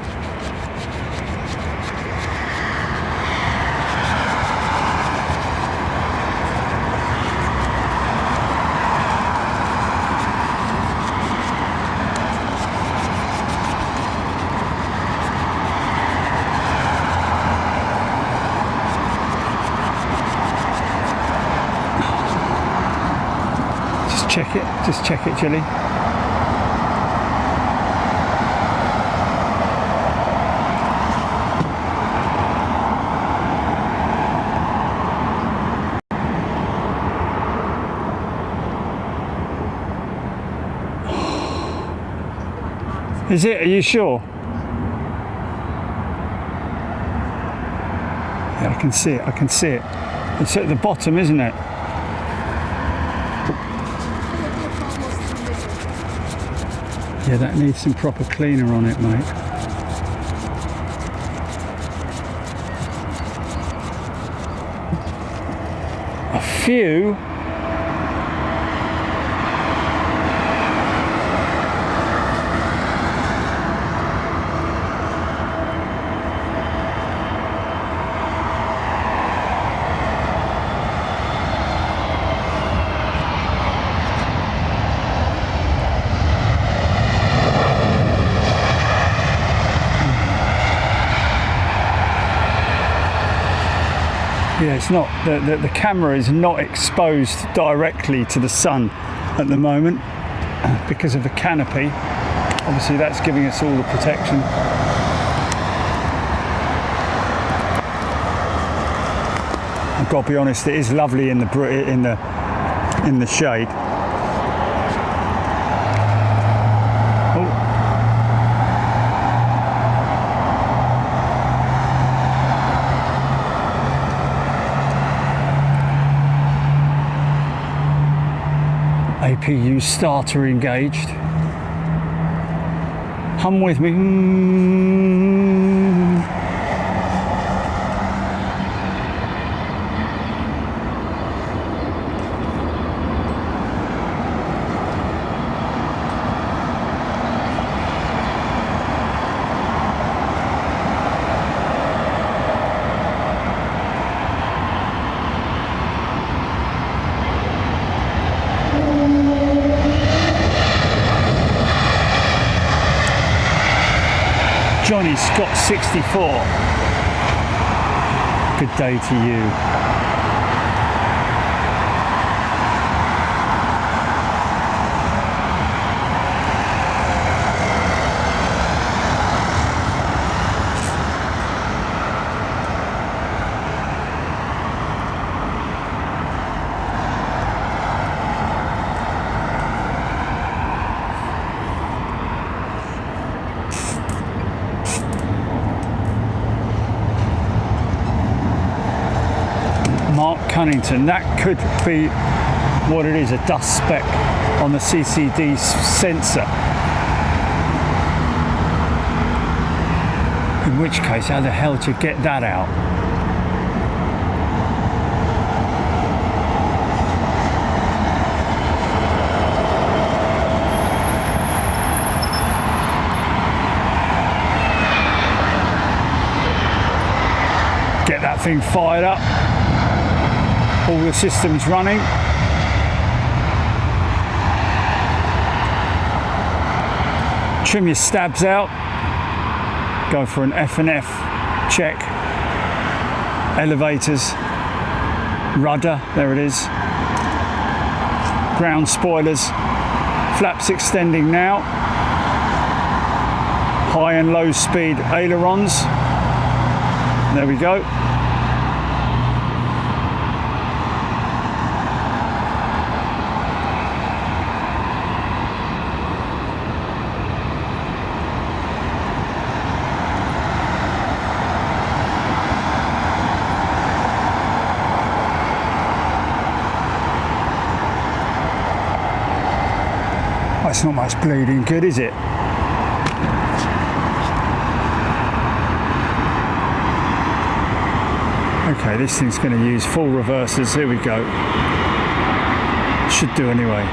Just check it. Just check it, Jilly. Is it? Are you sure? Yeah, I can see it. I can see it. It's at the bottom, isn't it? Yeah, that needs some proper cleaner on it, mate. A few. Yeah, it's not, the camera is not exposed directly to the sun at the moment because of the canopy. Obviously that's giving us all the protection. I've got to be honest, it is lovely in the shade. APU starter engaged. Hum with me. Johnny Scott 64. Good day to you. Cunnington, that could be what it is, a dust speck on the CCD sensor. In which case, how the hell do you get that out? Get that thing fired up. All the systems running. Trim your stabs out. Go for an F&F check. Elevators. Rudder, there it is. Ground spoilers. Flaps extending now. High and low speed ailerons. There we go. That's not much bleeding good, is it? Okay, this thing's going to use full reversers. Here we go. Should do anyway.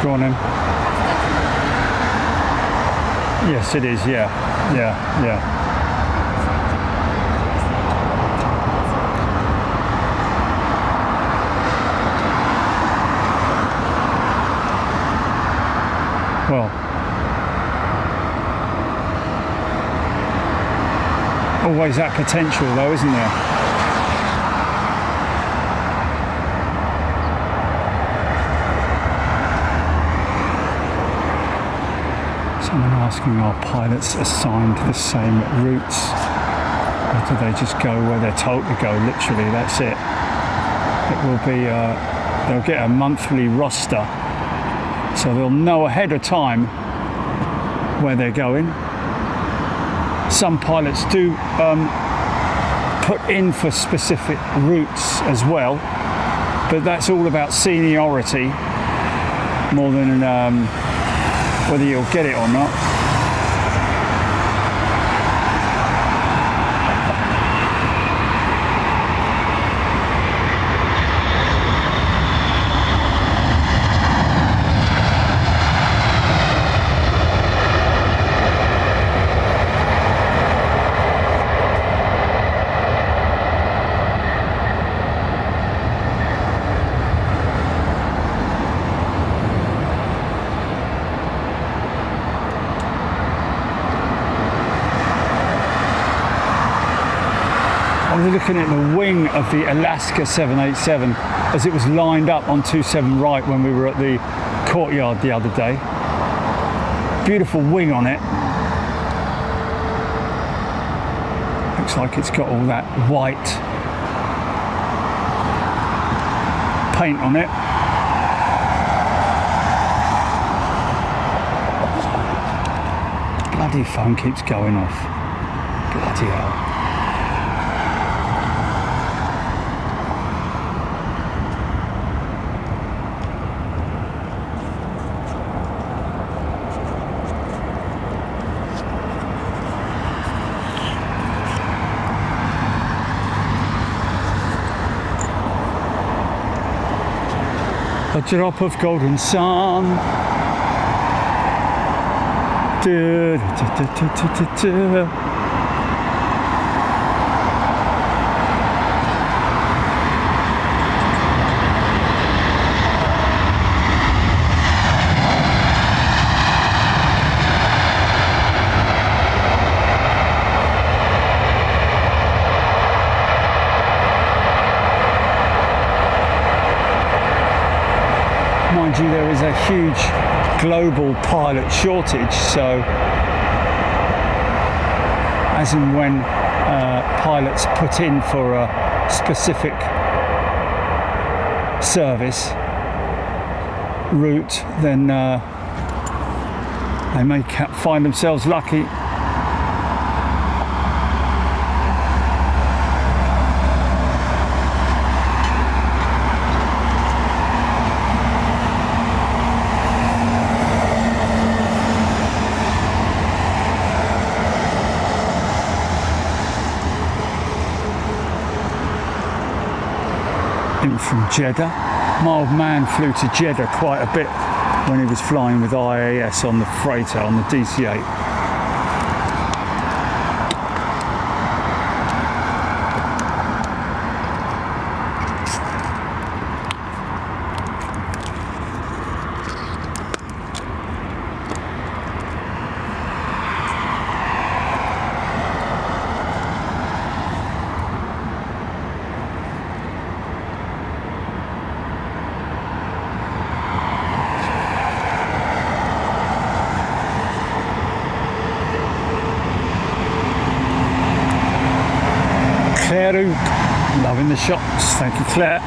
Go on in. Yes, it is. Yeah. Well, always that potential though, isn't there? Someone asking, are pilots assigned the same routes, or do they just go where they're told to go? Literally, that's it. It will be, they'll get a monthly roster, so they'll know ahead of time where they're going. Some pilots do put in for specific routes as well, but that's all about seniority more than whether you'll get it or not. I was looking at the wing of the Alaska 787 as it was lined up on 27 right when we were at the courtyard the other day. Beautiful wing on it. Looks like it's got all that white paint on it. Bloody phone keeps going off. Bloody hell. A drop of golden sun. Mind you, there is a huge global pilot shortage, so as and when pilots put in for a specific service route, then They may find themselves lucky. In from Jeddah. My old man flew to Jeddah quite a bit when he was flying with IAS on the freighter, on the DC-8. Loving the shots, thank you, Claire.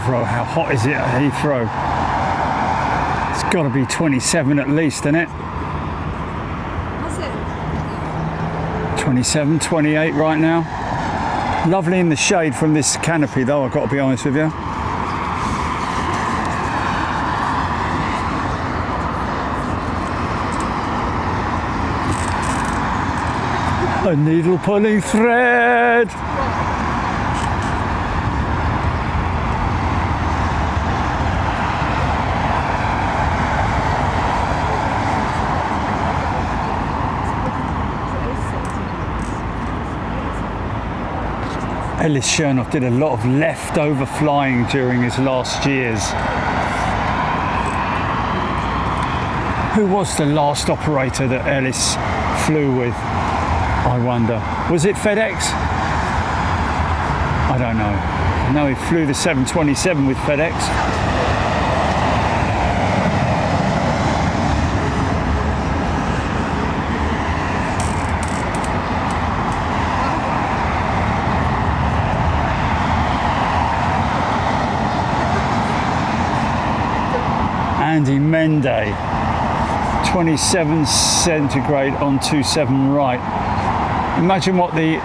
Heathrow, how hot is it at Heathrow? It's got to be 27 at least, isn't it? Has it? 27, 28 right now. Lovely in the shade from this canopy though, I've got to be honest with you. A needle pulling thread. Ellis Chernoff did a lot of leftover flying during his last years. Who was the last operator that Ellis flew with, I wonder? Was it FedEx? I don't know. I know he flew the 727 with FedEx. Andy Mende, 27 centigrade on 27 right. Imagine what the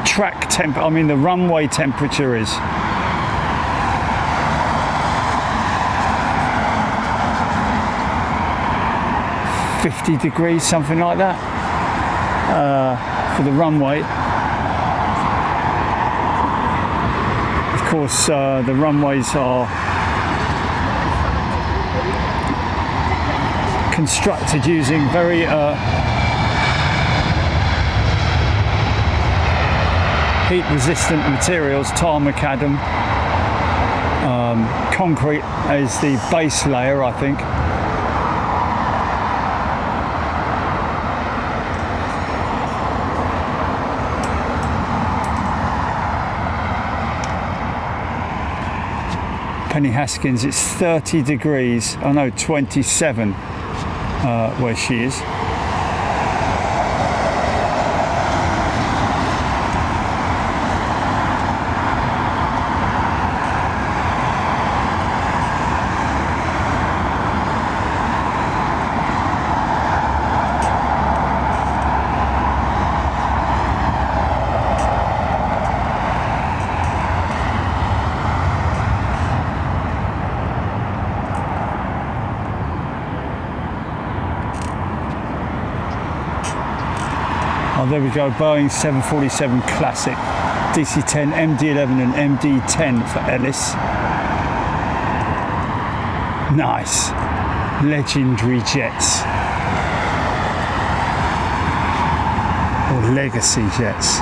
the runway temperature is. $50 degrees, something like that, for the runway. Of course, the runways are constructed using very heat resistant materials, tar macadam. Concrete is the base layer, I think. Penny Haskins, it's 30 degrees, oh no, 27 where she is. Oh, there we go, Boeing 747 Classic, DC-10, MD-11 and MD-10 for Ellis. Nice, legendary jets. Or legacy jets.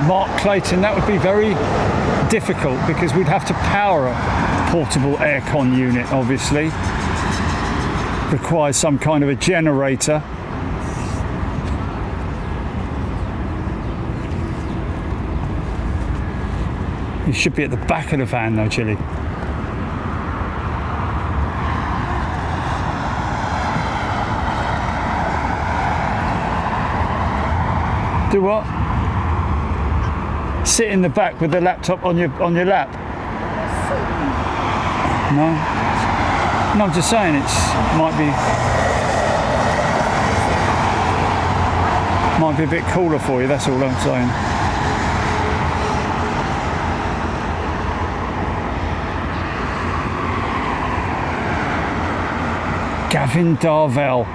Mark Clayton, that would be very difficult because we'd have to power a portable aircon unit, obviously. Requires some kind of a generator. You should be at the back of the van though, Chilly. Do what? Sit in the back with the laptop on your lap. No, no, I'm just saying might be a bit cooler for you. That's all I'm saying. Gavin Darvell.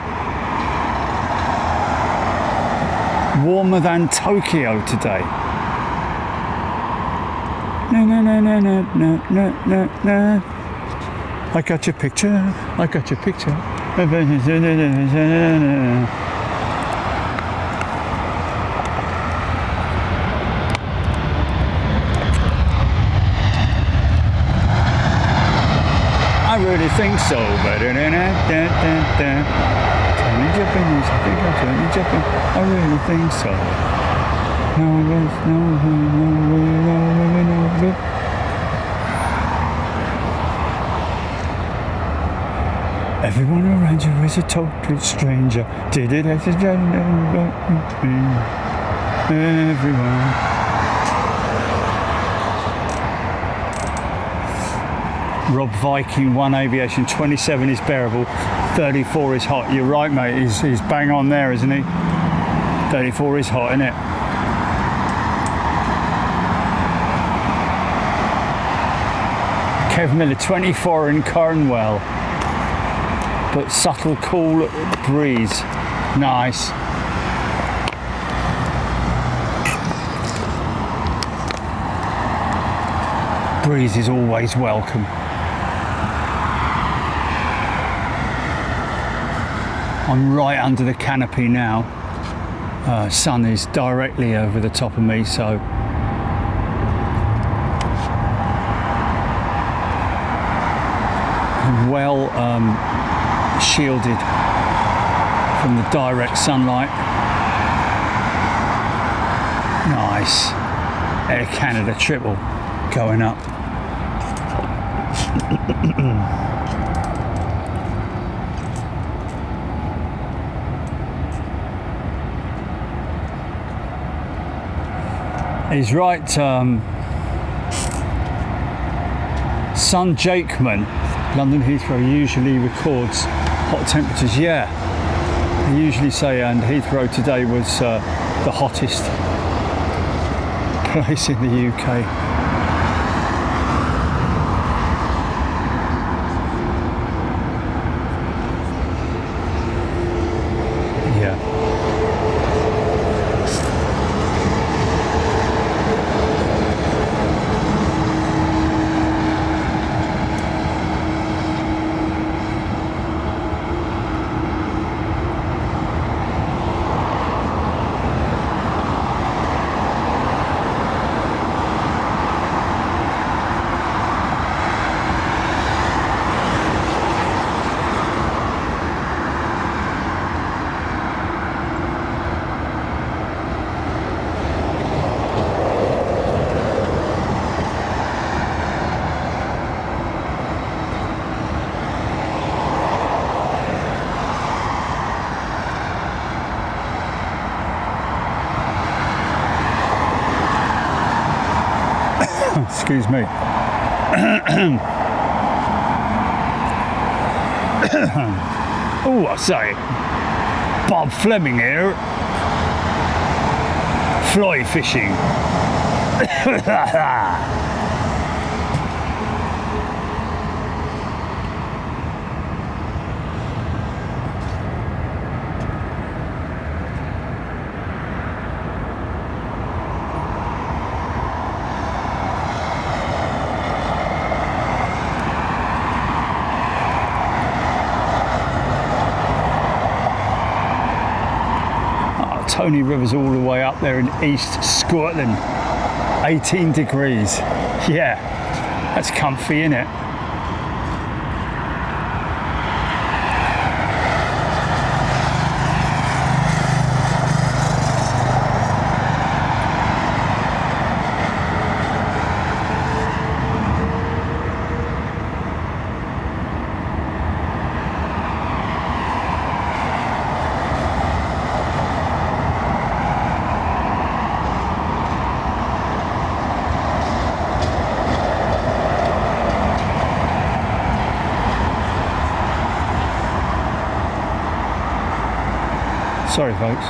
Warmer than Tokyo today. No, no, no, no, no, no, no, no, no. I got your picture. I got your picture. I really think so. Tony Japanese, I think I'm Tony Japan. I really think so. Everyone around you is a total stranger. Did it as a everyone. Rob Viking, 1 Aviation, 27 is bearable, 34 is hot. You're right, mate, he's bang on there, isn't he? 34 is hot, isn't it? Kev Miller, 24 in Cornwall, but subtle cool breeze. Nice. Breeze is always welcome. I'm right under the canopy now. Sun is directly over the top of me, so well shielded from the direct sunlight. Nice. Air Canada triple going up. He's right. Son Jakeman, London Heathrow usually records hot temperatures. Yeah, they usually say, and Heathrow today was the hottest place in the UK. Excuse me. Oh, I say, Bob Fleming here, fly fishing. Tony River's all the way up there in East Scotland. 18 degrees. Yeah, that's comfy, isn't it? Sorry, folks.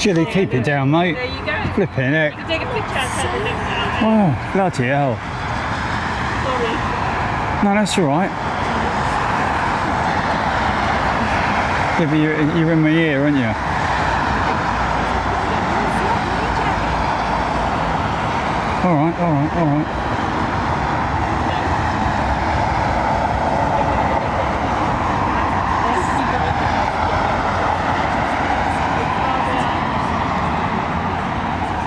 Jilly, keep it down, mate. There you go. Flipping heck. You can take a picture outside the next hour. Oh, bloody hell. Sorry. No, that's all right. Yeah, but you're in my ear, aren't you? All right, all right, all right.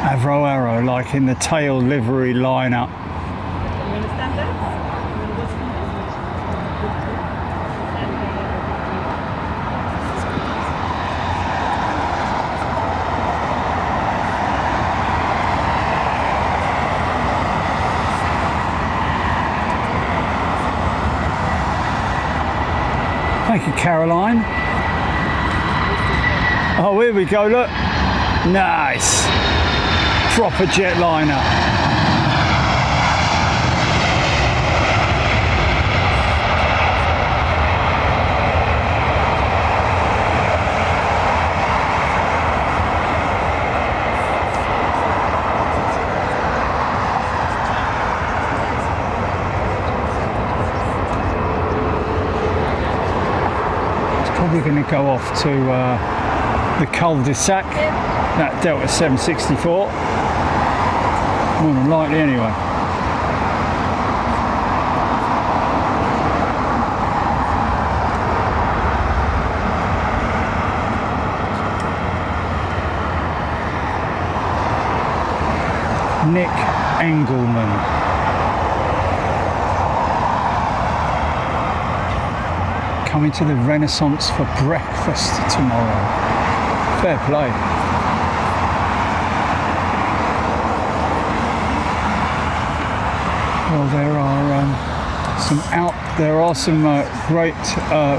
Avro Arrow, like in the tail livery lineup. You understand that? Thank you, Caroline. Oh, here we go, look. Nice. Proper jetliner. Probably going to go off to the cul-de-sac, that Delta 764, more than likely anyway. Nick Engelman. Coming to the Renaissance for breakfast tomorrow. Fair play. Well, there are some great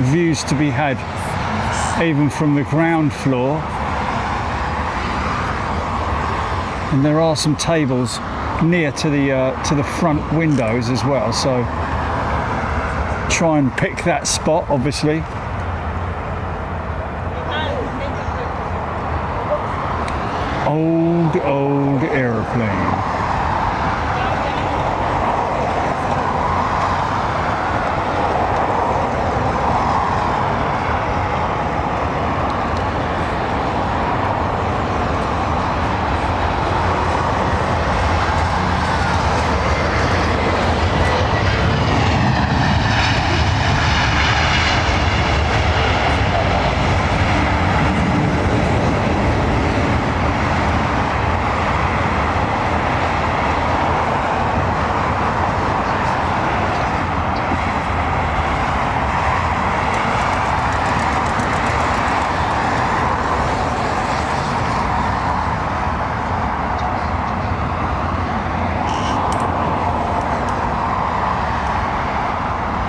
views to be had, even from the ground floor. And there are some tables near to the front windows as well. So try and pick that spot, obviously. Old aeroplane.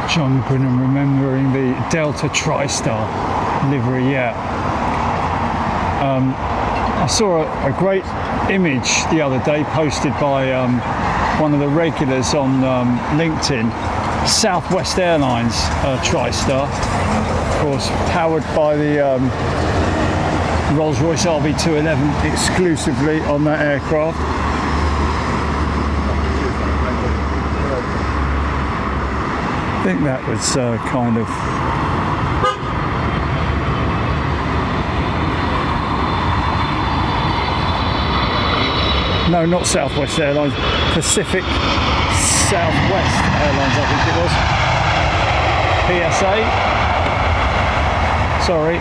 Jumping and remembering the Delta TriStar livery, yeah. I saw a great image the other day posted by one of the regulars on LinkedIn. Southwest Airlines TriStar, of course, powered by the Rolls-Royce RB211 exclusively on that aircraft. I think that was kind of no, not Southwest Airlines, Pacific Southwest Airlines, I think it was. PSA. Sorry.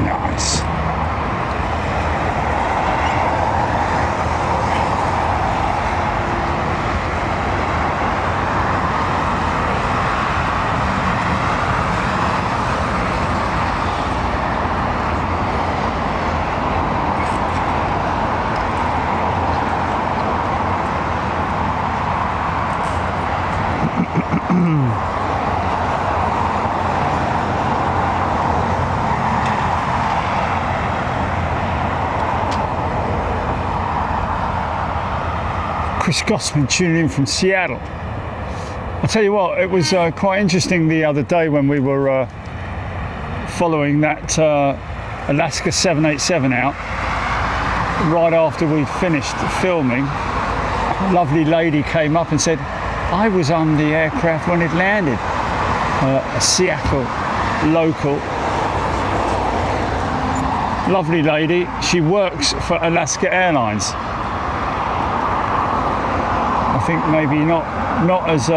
Nice. Chris Gossman tuning in from Seattle. I'll tell you what, it was quite interesting the other day when we were following that Alaska 787 out. Right after we'd finished filming, a lovely lady came up and said, I was on the aircraft when it landed. A Seattle local. Lovely lady. She works for Alaska I think maybe not as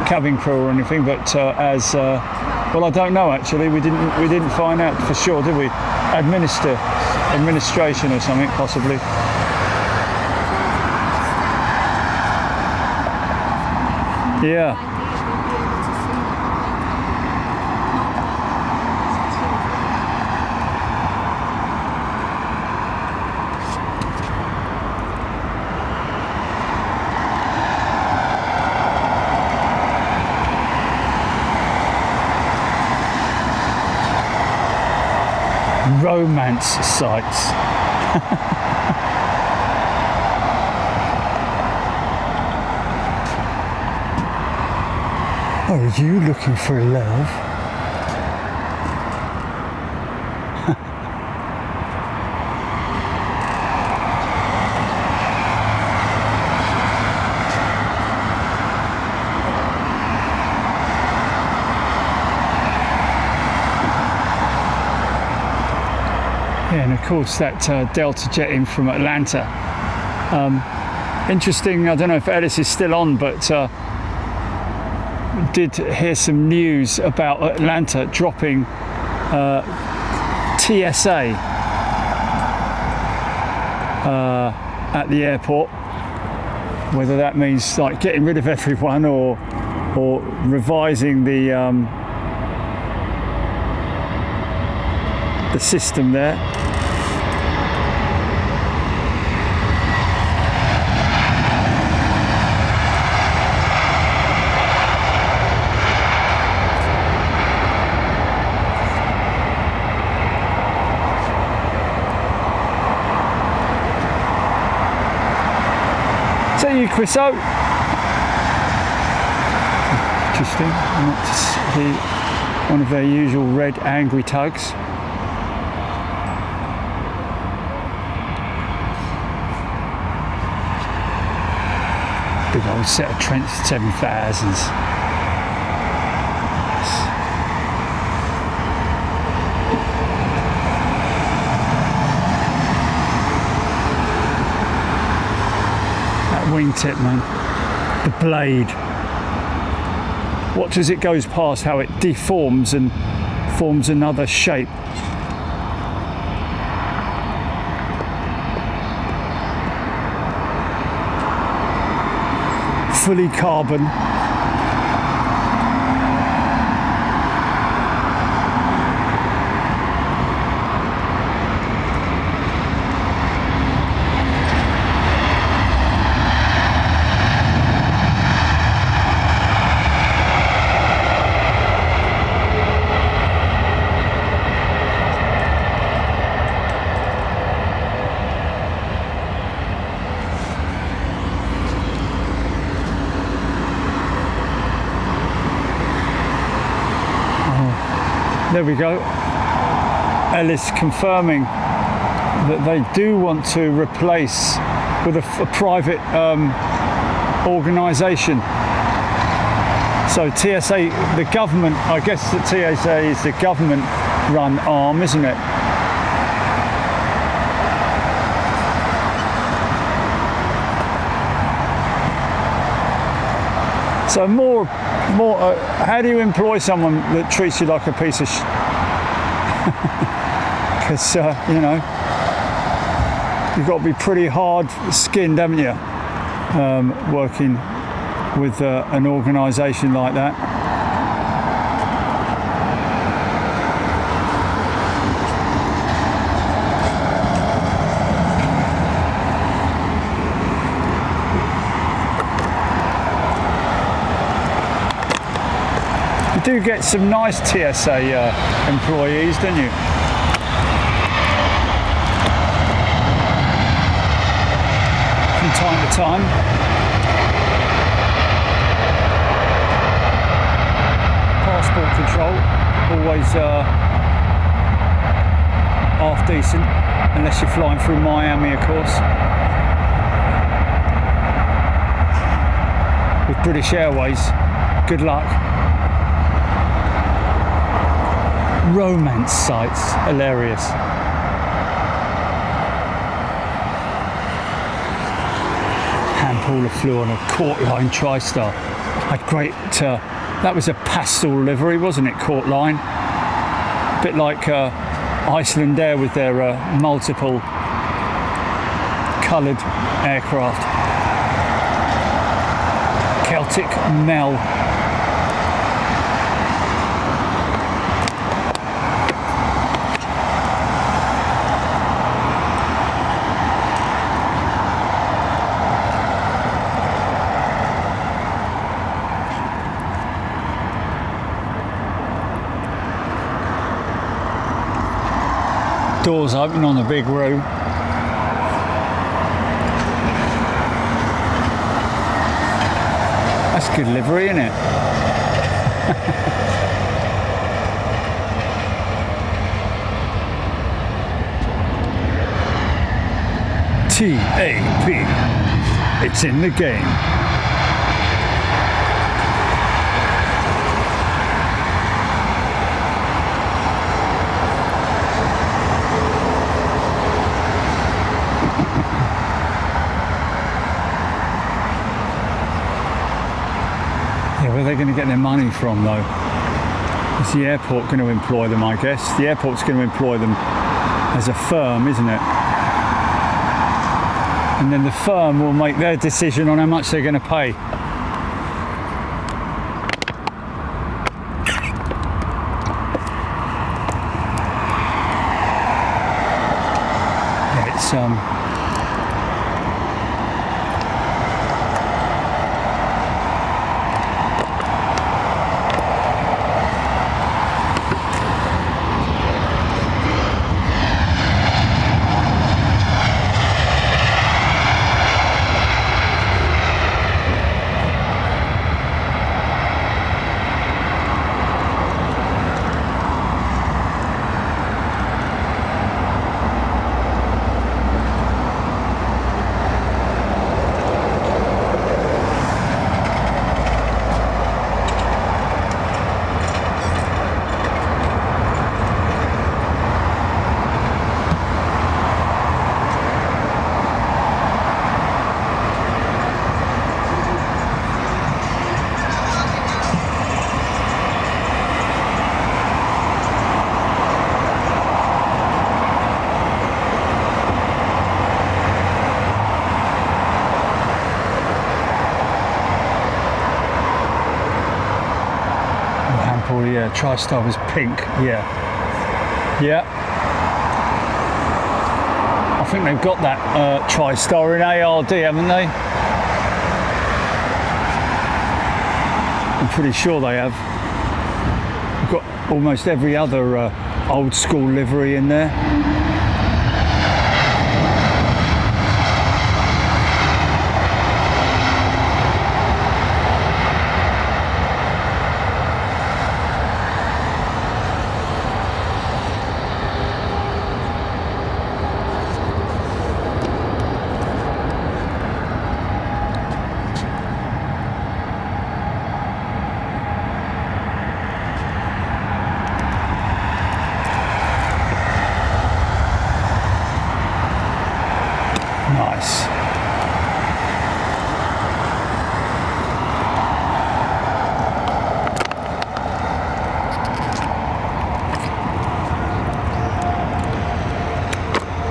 cabin crew or anything, but as well, I don't know actually. We didn't find out for sure, did we? Administration or something possibly. Yeah. Romance sites. Are you looking for love? Yeah, and of course that Delta jet in from Atlanta. Interesting, I don't know if Ellis is still on, but did hear some news about Atlanta dropping TSA at the airport. Whether that means like getting rid of everyone or revising the system there. See you, Chriso. Interesting. Not to see one of their usual red angry tugs. Big old set of Trent 7000s. That wingtip, man. The blade. Watch as it goes past, how it deforms and forms another shape. Fully carbon. There we go. Ellis confirming that they do want to replace with a private organisation. So TSA, the government, I guess that TSA is the government-run arm, isn't it? So more. How do you employ someone that treats you like a piece of because you know, you've got to be pretty hard-skinned, haven't you, working with an organisation like that. You do get some nice TSA employees, don't you? From time to time. Passport control, always half decent, unless you're flying through Miami, of course. With British Airways, good luck. Romance sites, hilarious. Hand Paula flew on a Courtline TriStar. Had great, that was a pastel livery, wasn't it, Court Line? A bit like Icelandair with their multiple coloured aircraft. Celtic Mel. Doors open on the big room. That's good livery, isn't it? TAP. It's in the game. Where are they going to get their money from, though? Is the airport going to employ them, I guess? The airport's going to employ them as a firm, isn't it? And then the firm will make their decision on how much they're going to pay. Yeah, it's yeah, TriStar was pink, yeah. Yeah. I think they've got that TriStar in ARD, haven't they? I'm pretty sure they have. We've got almost every other old school livery in there. Nice.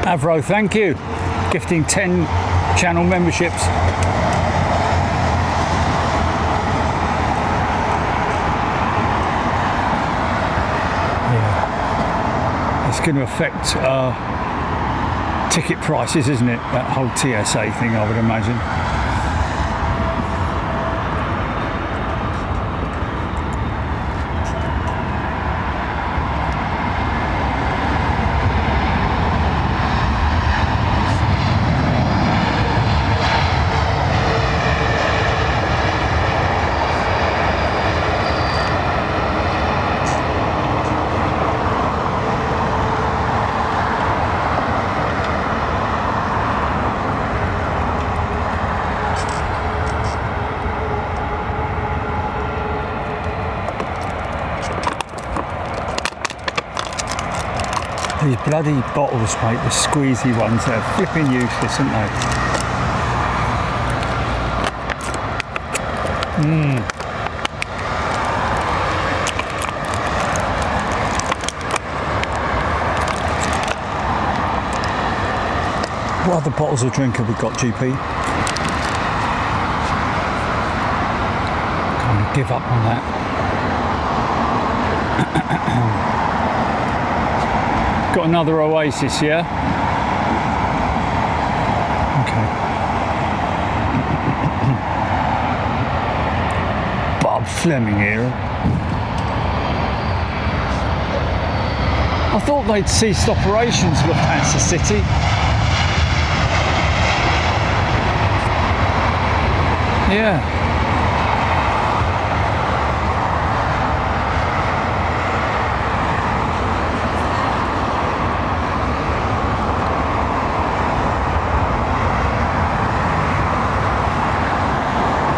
Avro, thank you. Gifting 10 channel memberships. Yeah. It's going to affect ticket prices, isn't it? That whole TSA thing, I would imagine. These bloody bottles, mate, the squeezy ones, they're flipping useless, aren't they? What other bottles of drink have we got, GP? Kind of give up on that. Got another Oasis, yeah? Okay. Bob Fleming here. I thought they'd ceased operations, Lufthansa City. Yeah.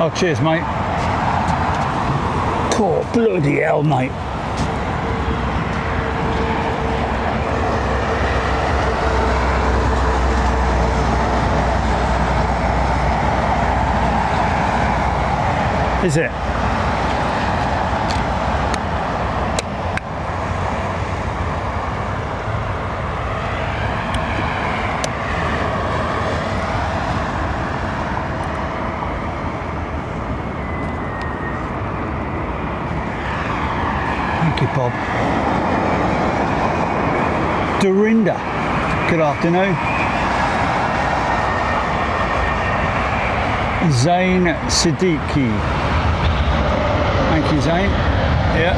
Oh, cheers, mate. Oh, bloody hell, mate. Is it? Thank you, Bob. Dorinda, good afternoon. Zain Siddiqui. Thank you, Zane. Yeah.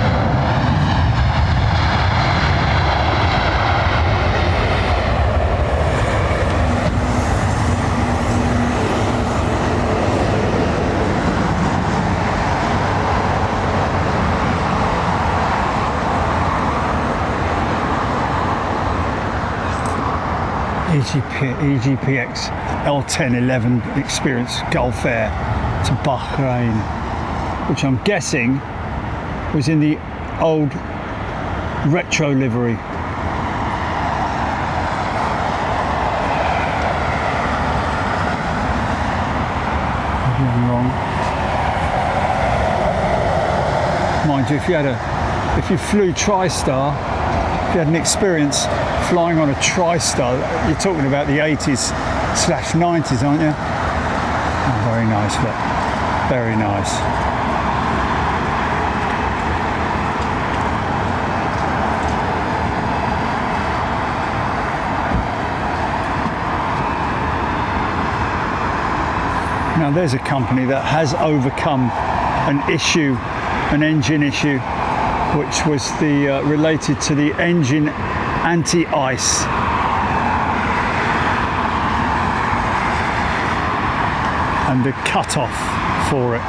EGPX L1011 experience Gulf Air to Bahrain, which I'm guessing was in the old retro livery. Maybe I'm wrong. Mind you, if you flew TriStar, if you had an experience flying on a TriStar, you're talking about the 80s/90s, aren't you? Oh, very nice, look. Very nice. Now there's a company that has overcome an engine issue, which was related to the engine anti-ice. And the cut-off for it.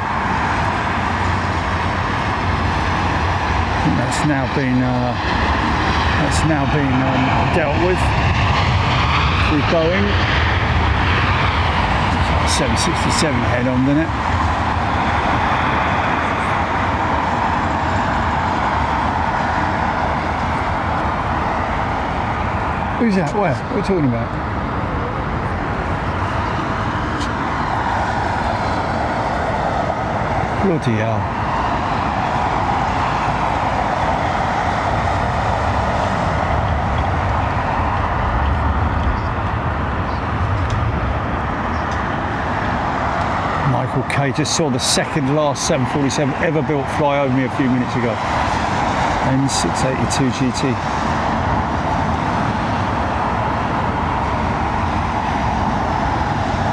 I think that's now been dealt with through Boeing. 767 head on, didn't it? Who's that? Where? What are we talking about? Bloody hell. Michael K just saw the second last 747 ever built fly over me a few minutes ago. N682 GT.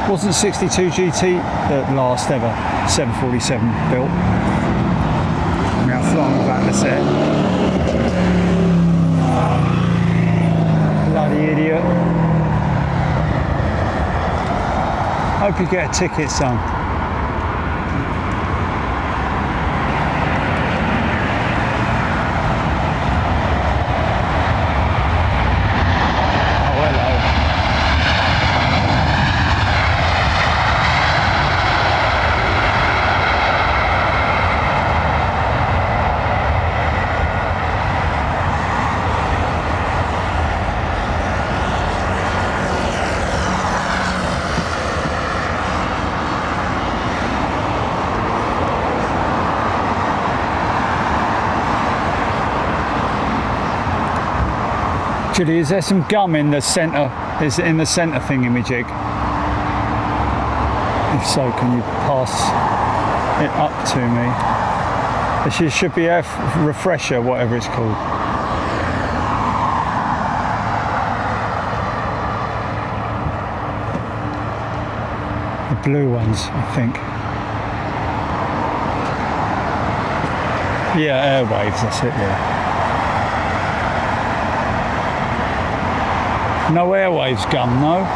Wasn't 62 GT the last ever 747 built. I'm now flying with Atlas Air. Bloody idiot. Hope you get a ticket, son. Julie, is there some gum in the centre Is it in the centre thingamajig? If so, can you pass it up to me? It should be air refresher, whatever it's called. The blue ones, I think. Yeah, Airwaves, that's it, yeah. No Airwaves gum, no?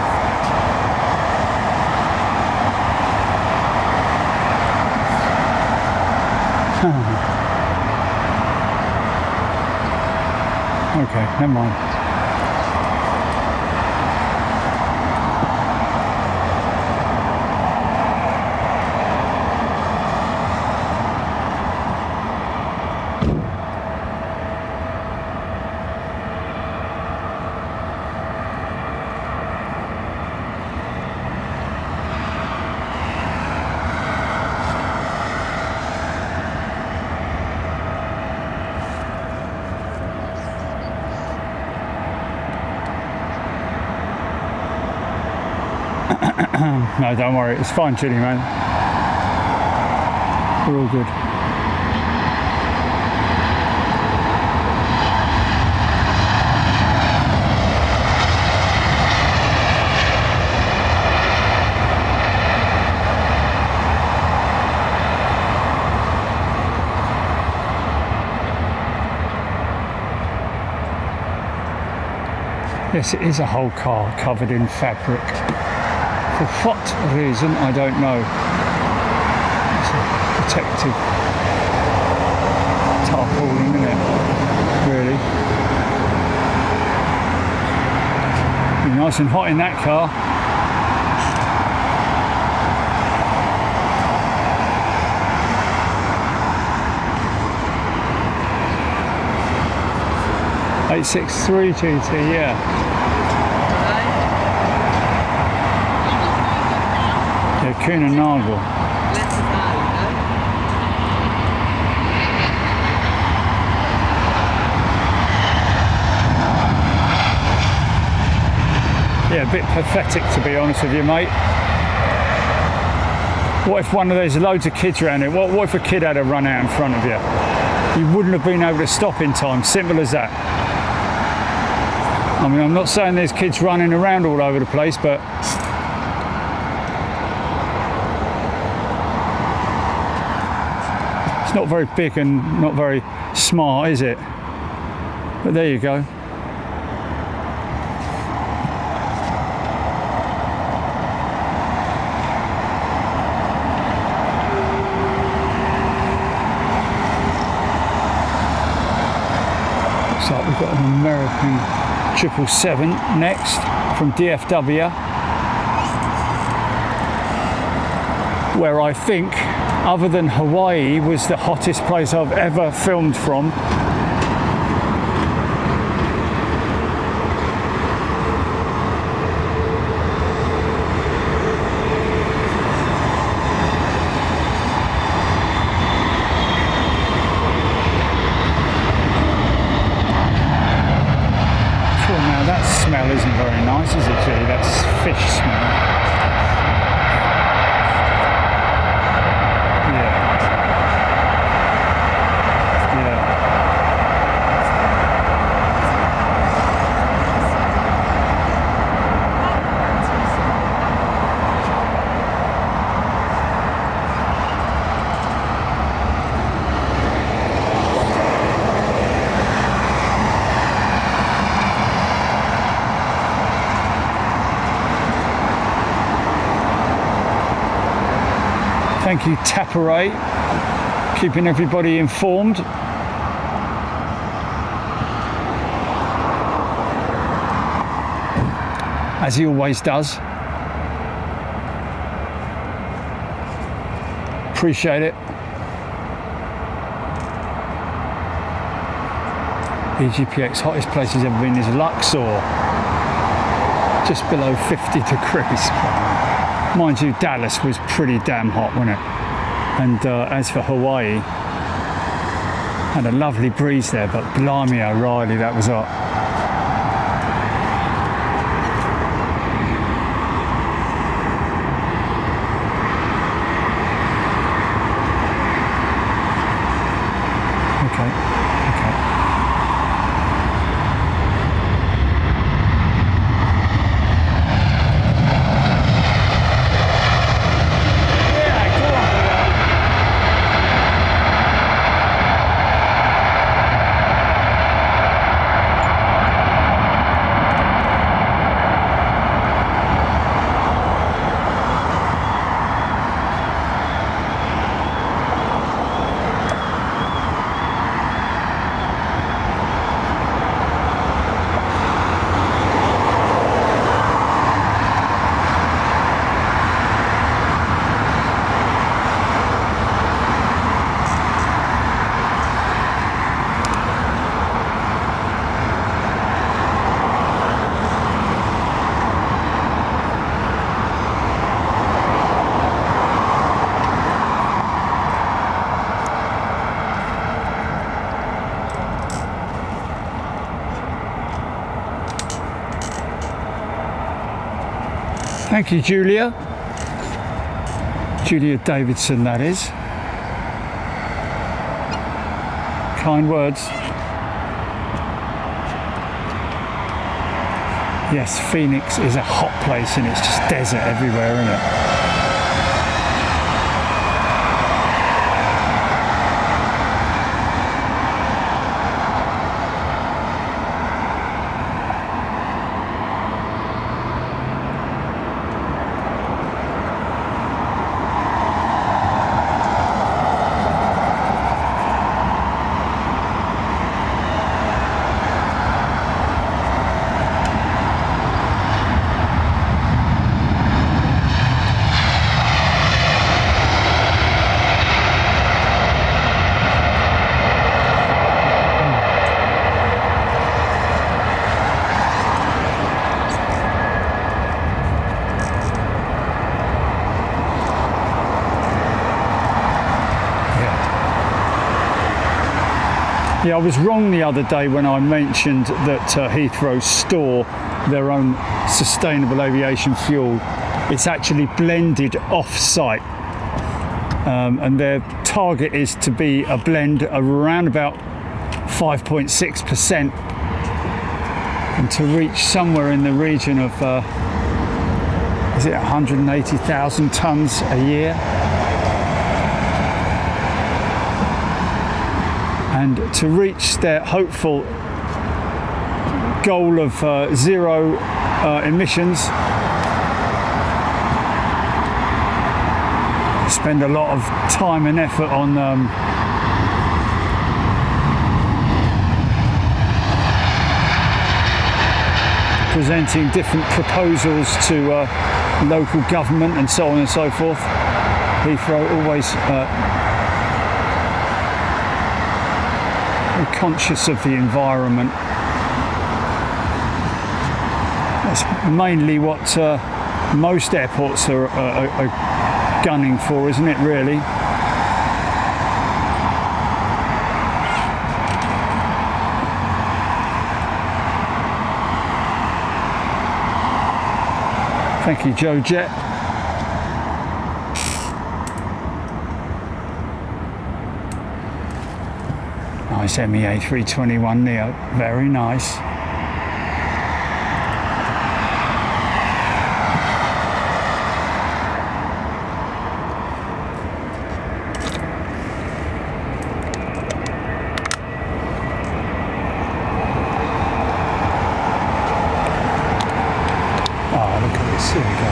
Okay, never mind. No, don't worry, it's fine, Chilly, man. We're all good. Yes, it is a whole car covered in fabric. For what reason, I don't know. It's a protective tarpaulin, isn't it? Really. Be nice and hot in that car. A380 GT, yeah. Kuna Nagel. Yeah, a bit pathetic, to be honest with you, mate. What if one of those loads of kids around it? What if a kid had a run out in front of you? You wouldn't have been able to stop in time. Simple as that. I mean, I'm not saying there's kids running around all over the place, but it's not very big and not very smart, is it? But there you go. Looks like we've got an American 777 next from DFW, where I think, other than Hawaii, was the hottest place I've ever filmed from. Cool, now that smell isn't very nice, is it, Julie? That's fish smell. Thank you, Taparay, keeping everybody informed. As he always does. Appreciate it. EGPX, hottest place he's ever been is Luxor. Just below 50 degrees. Mind you, Dallas was pretty damn hot, wasn't it? And as for Hawaii, had a lovely breeze there, but blimey O'Reilly, that was hot. Okay. Thank you, Julia. Julia Davidson, that is. Kind words. Yes, Phoenix is a hot place and it's just desert everywhere, isn't it? Yeah, I was wrong the other day when I mentioned that Heathrow store their own sustainable aviation fuel. It's actually blended off-site, and their target is to be a blend of around about 5.6%, and to reach somewhere in the region of is it 180,000 tonnes a year? And to reach their hopeful goal of zero emissions, spend a lot of time and effort on presenting different proposals to local government and so on and so forth. Heathrow always conscious of the environment. That's mainly what most airports are gunning for, isn't it, really? Thank you, Joe Jet. Nice BEA A321neo, very nice. Oh, look at this, here we go.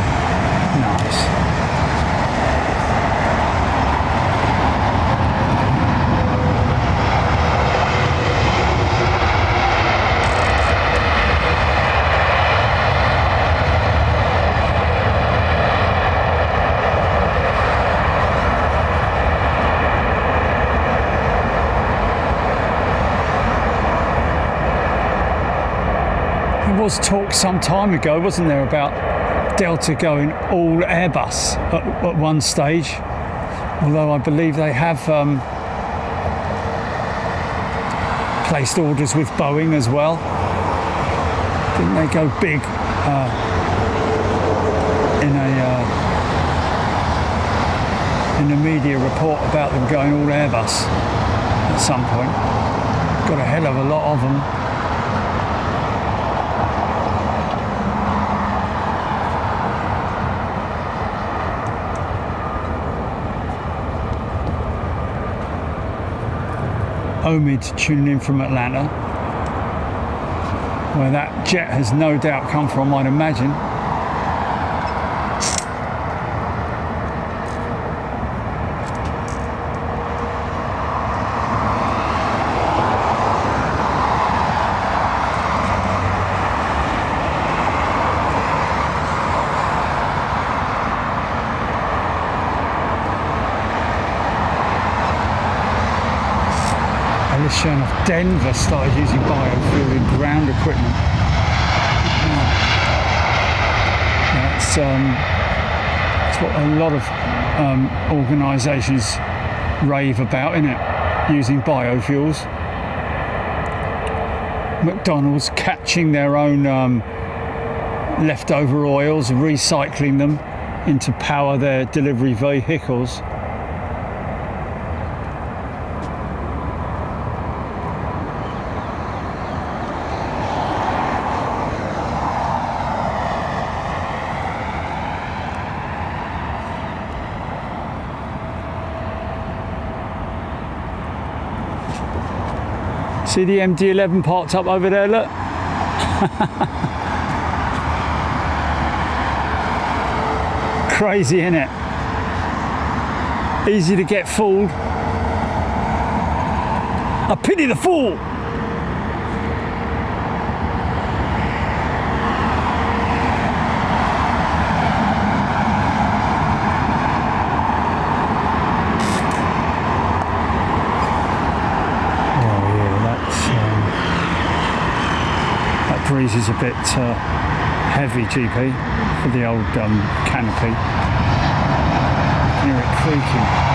Nice. There was talk some time ago, wasn't there, about Delta going all Airbus at one stage, although I believe they have placed orders with Boeing as well. Didn't they go big in a media report about them going all Airbus? at some point. Got a hell of a lot of them. Omid tuning in from Atlanta, where that jet has no doubt come from, I'd imagine. Alicia of Denver started using biofuel in ground equipment. That's what a lot of organisations rave about, isn't it? Using biofuels. McDonald's catching their own leftover oils, recycling them into power their delivery vehicles. See the MD-11 parked up over there, look. Crazy, isn't it? Easy to get fooled. I pity the fool. Breeze is a bit heavy, GP, for the old canopy. Hear it creaking.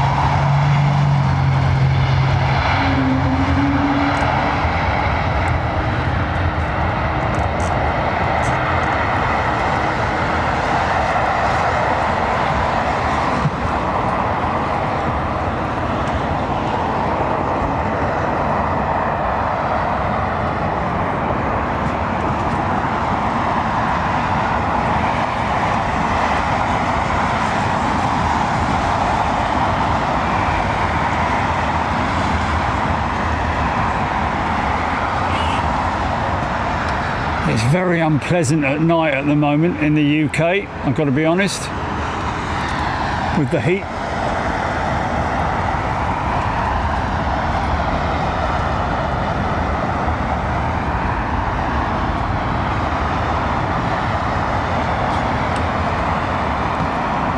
It's very unpleasant at night at the moment in the UK, I've got to be honest, with the heat.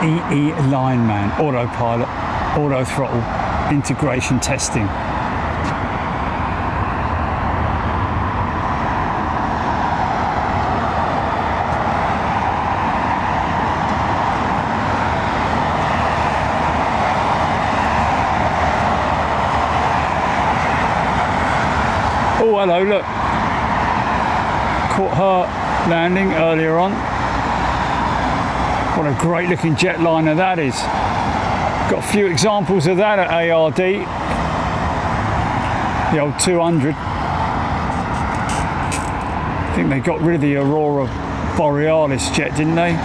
EE Lineman, autopilot, auto throttle, integration testing. Oh, hello, look. Caught her landing earlier on. What a great looking jetliner that is. Got a few examples of that at ARD. The old 200. I think they got rid of the Aurora Borealis jet, didn't they?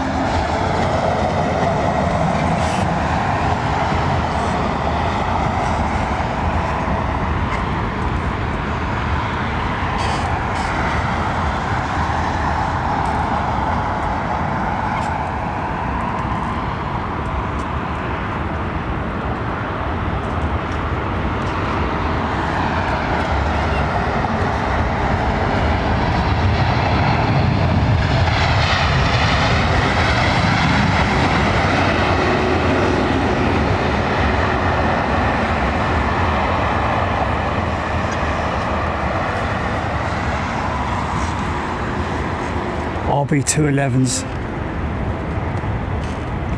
RB211s.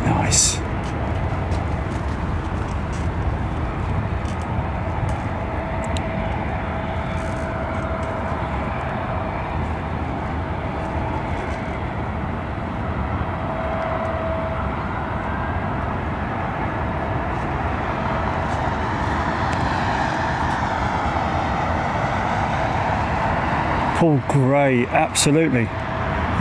Nice. Paul Gray, absolutely.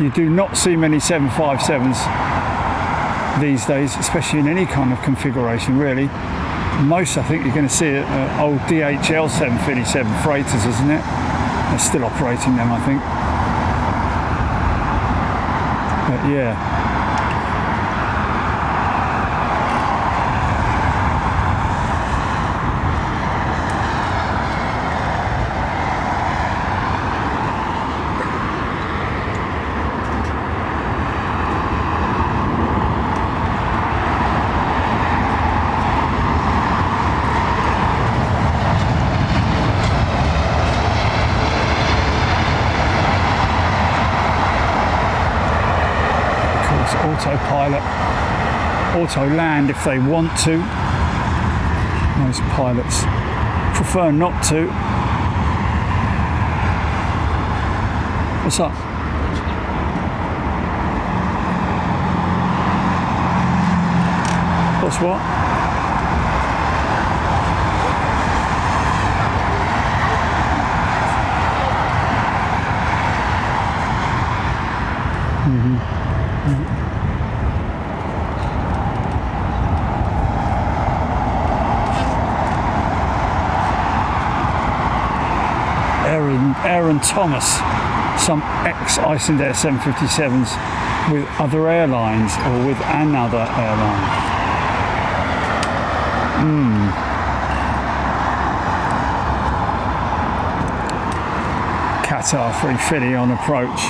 You do not see many 757s these days, especially in any kind of configuration, really. Most, I think, you're going to see old DHL 757 freighters, isn't it? They're still operating them, I think. But yeah. Autopilot, auto land if they want to. Most pilots prefer not to. What's up? What's what? Aaron Thomas, some ex-Icelandair 757s with other airlines or with another airline. Qatar A350 on approach.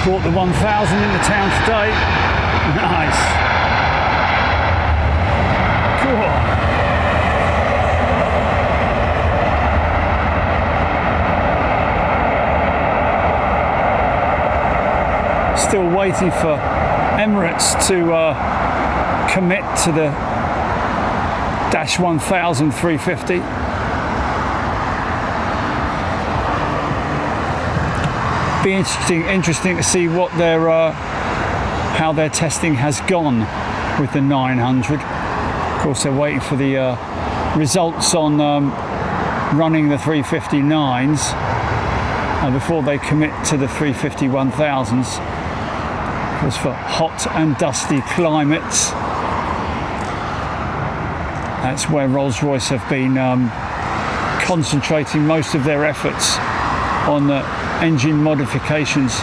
Brought the 1000 into town today. Nice. Cool. Still waiting for Emirates to commit to the Dash 1000 350. Be interesting to see what their how their testing has gone with the 900. Of course, they're waiting for the results on running the 350-9s before they commit to the 350-1000s. Of course, for hot and dusty climates, that's where Rolls-Royce have been concentrating most of their efforts on the engine modifications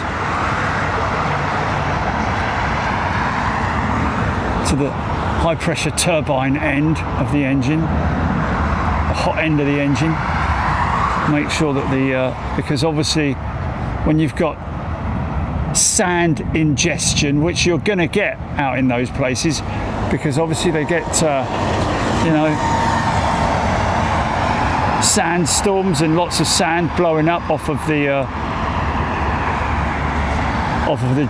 to the high pressure turbine end of the engine, the hot end of the engine. Make sure that because obviously when you've got sand ingestion, which you're going to get out in those places, because obviously they get sandstorms and lots of sand blowing up off of the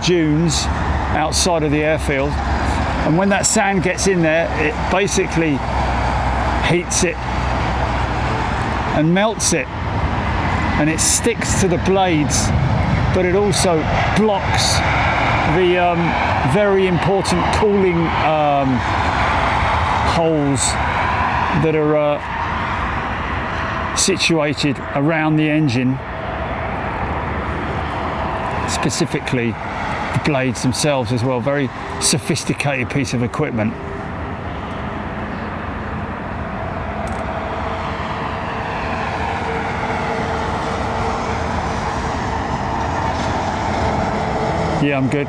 dunes outside of the airfield, and when that sand gets in there, it basically heats it and melts it, and it sticks to the blades, but it also blocks the very important cooling holes that are situated around the engine, specifically the blades themselves as well. Very sophisticated piece of equipment. Yeah, I'm good.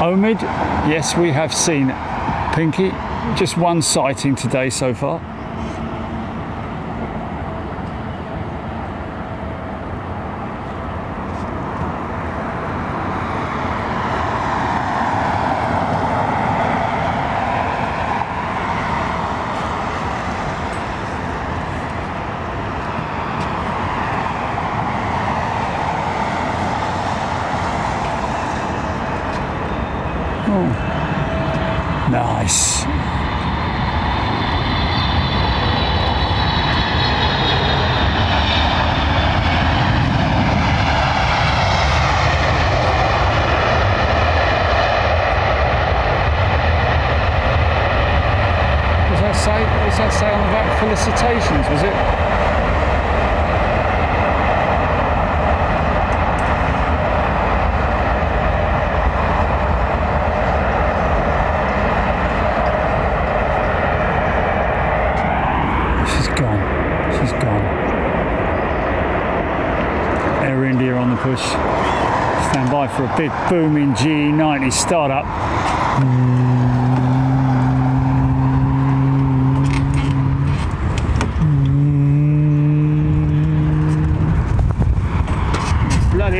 Omid, yes, we have seen Pinky. Just one sighting today so far. Nice. What does that say on the back? Felicitations, was it? She's gone. She's gone. Air India on the push. Stand by for a big booming G90 startup.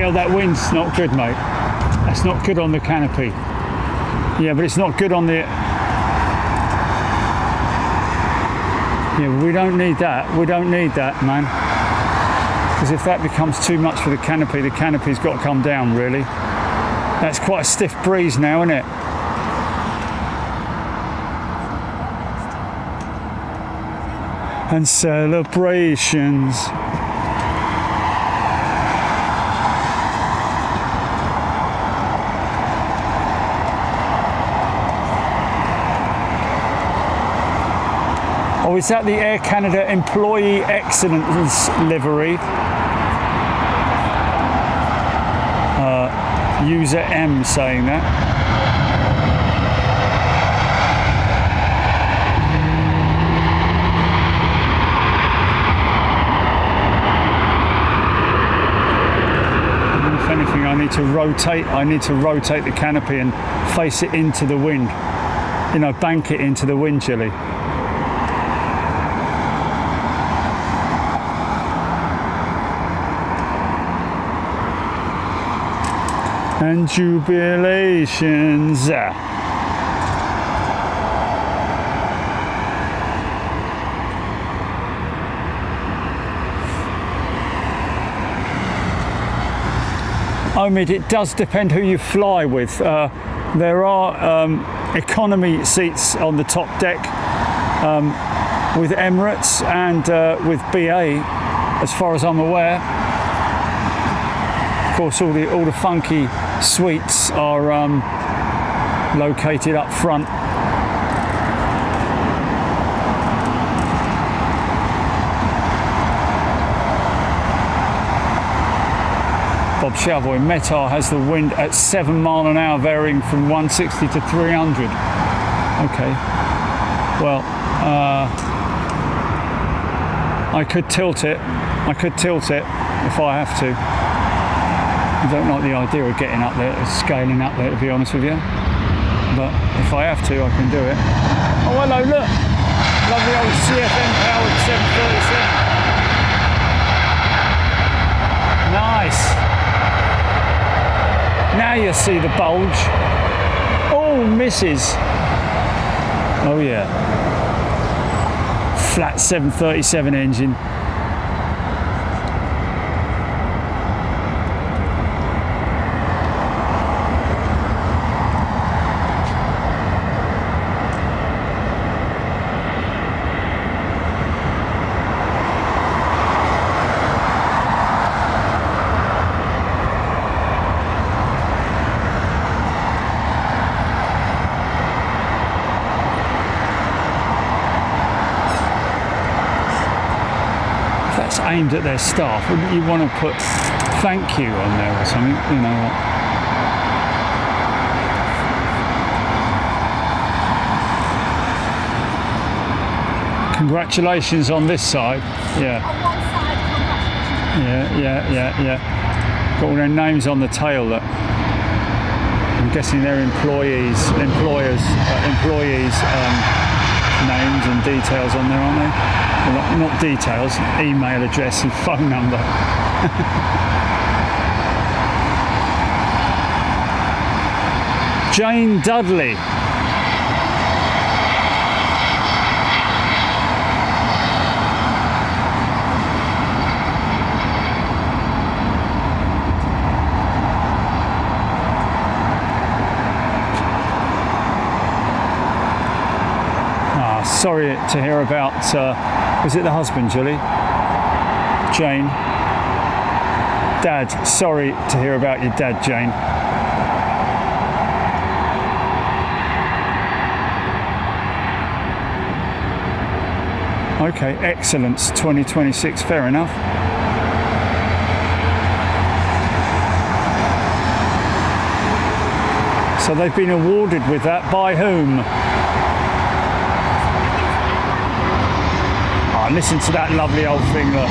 That wind's not good, mate. That's not good on the canopy. Yeah, but it's not good on the... Yeah, we don't need that. We don't need that, man. Because if that becomes too much for the canopy's got to come down, really. That's quite a stiff breeze now, isn't it? And celebrations. Oh, is that the Air Canada Employee Excellence livery? User M saying that. If anything, I need to rotate the canopy and face it into the wind. You know, bank it into the wind, Chile. And jubilations. Omid, it does depend who you fly with. There are economy seats on the top deck with Emirates and with BA, as far as I'm aware. Of course, all the funky suites are located up front. Bob Chavoy, Metar has the wind at 7 miles an hour, varying from 160 to 300. Okay. Well, I could tilt it. I could tilt it if I have to. I don't like the idea of getting up there, scaling up there, to be honest with you. But if I have to, I can do it. Oh, hello, look! Lovely old CFM powered 737. Nice! Now you see the bulge. Oh, misses. Oh, yeah. Flat 737 engine. Aimed at their staff, wouldn't you want to put thank you on there or something, you know? Congratulations on this side. Yeah. On one side, congratulations. Yeah. Got all their names on the tail. That I'm guessing they're employees' names and details on there, aren't they? Well, not details, email address and phone number. Jane Dudley. sorry to hear about, was it the husband, Julie? Jane? Dad, sorry to hear about your dad, Jane. Okay, excellence 2026, fair enough. So they've been awarded with that, by whom? Oh, listen to that lovely old thing, look.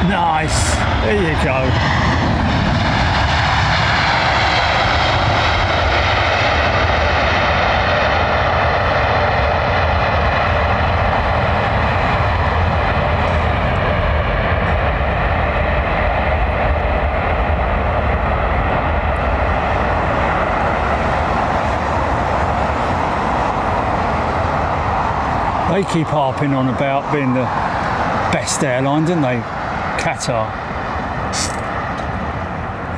Nice. There you go. They keep harping on about being the best airline, don't they? Qatar.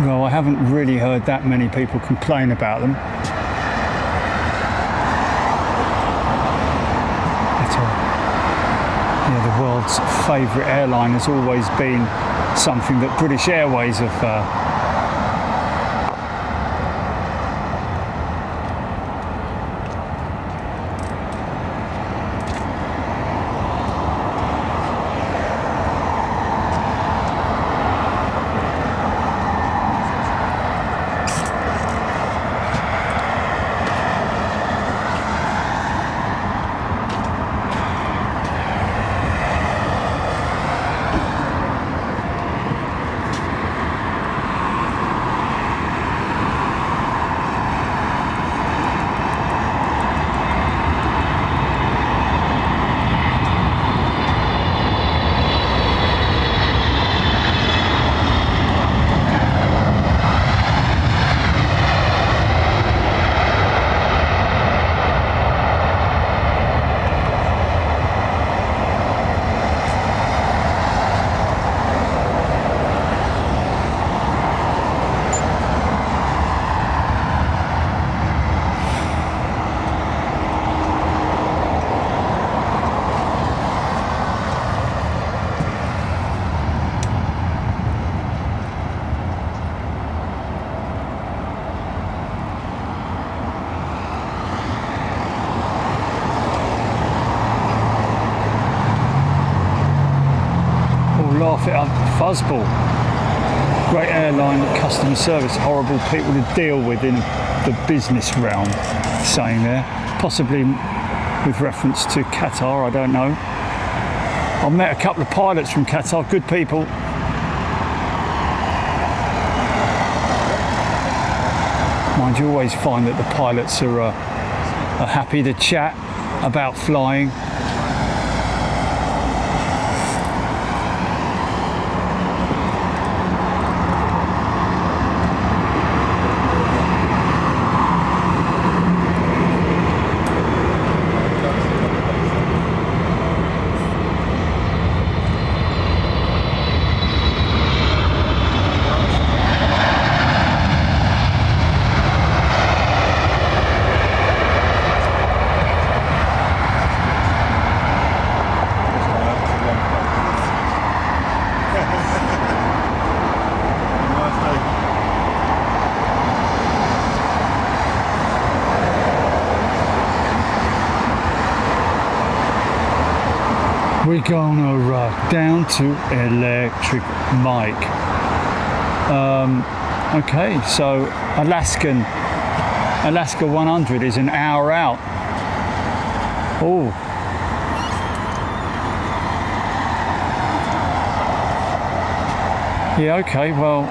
Well, I haven't really heard that many people complain about them. Yeah, the world's favourite airline has always been something that British Airways have laugh it up. Fuzzball. Great airline, customer service, horrible people to deal with in the business realm, saying there. Possibly with reference to Qatar, I don't know. I've met a couple of pilots from Qatar, good people. Mind you, always find that the pilots are happy to chat about flying. We're gonna down to Electric Mike. Okay, so Alaska 100 is an hour out. Oh. Yeah, okay, well.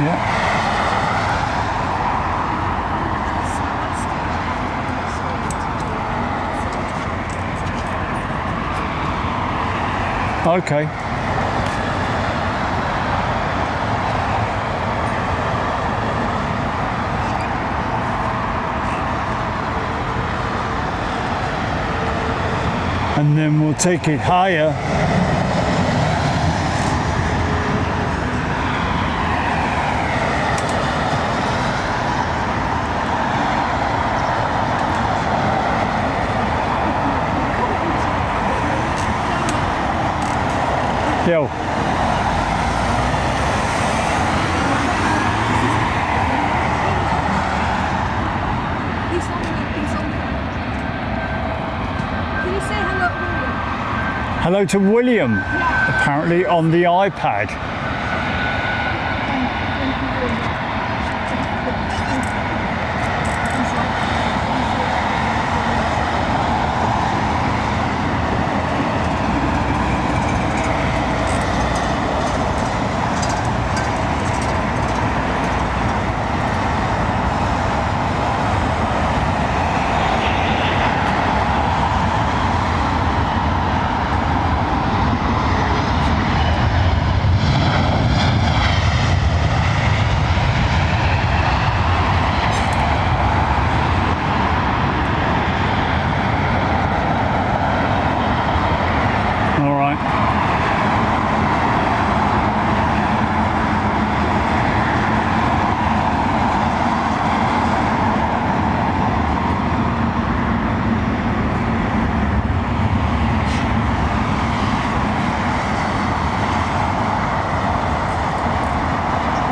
Yeah. Okay. And then we'll take it higher. Yo. Can you say hello, William? Hello to William, apparently on the iPad.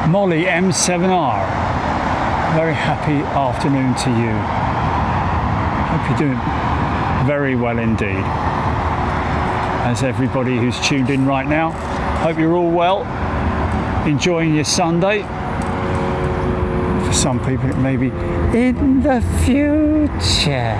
Molly M7R, very happy afternoon to you. Hope you're doing very well indeed. As everybody who's tuned in right now, hope you're all well, enjoying your Sunday. For some people it may be in the future.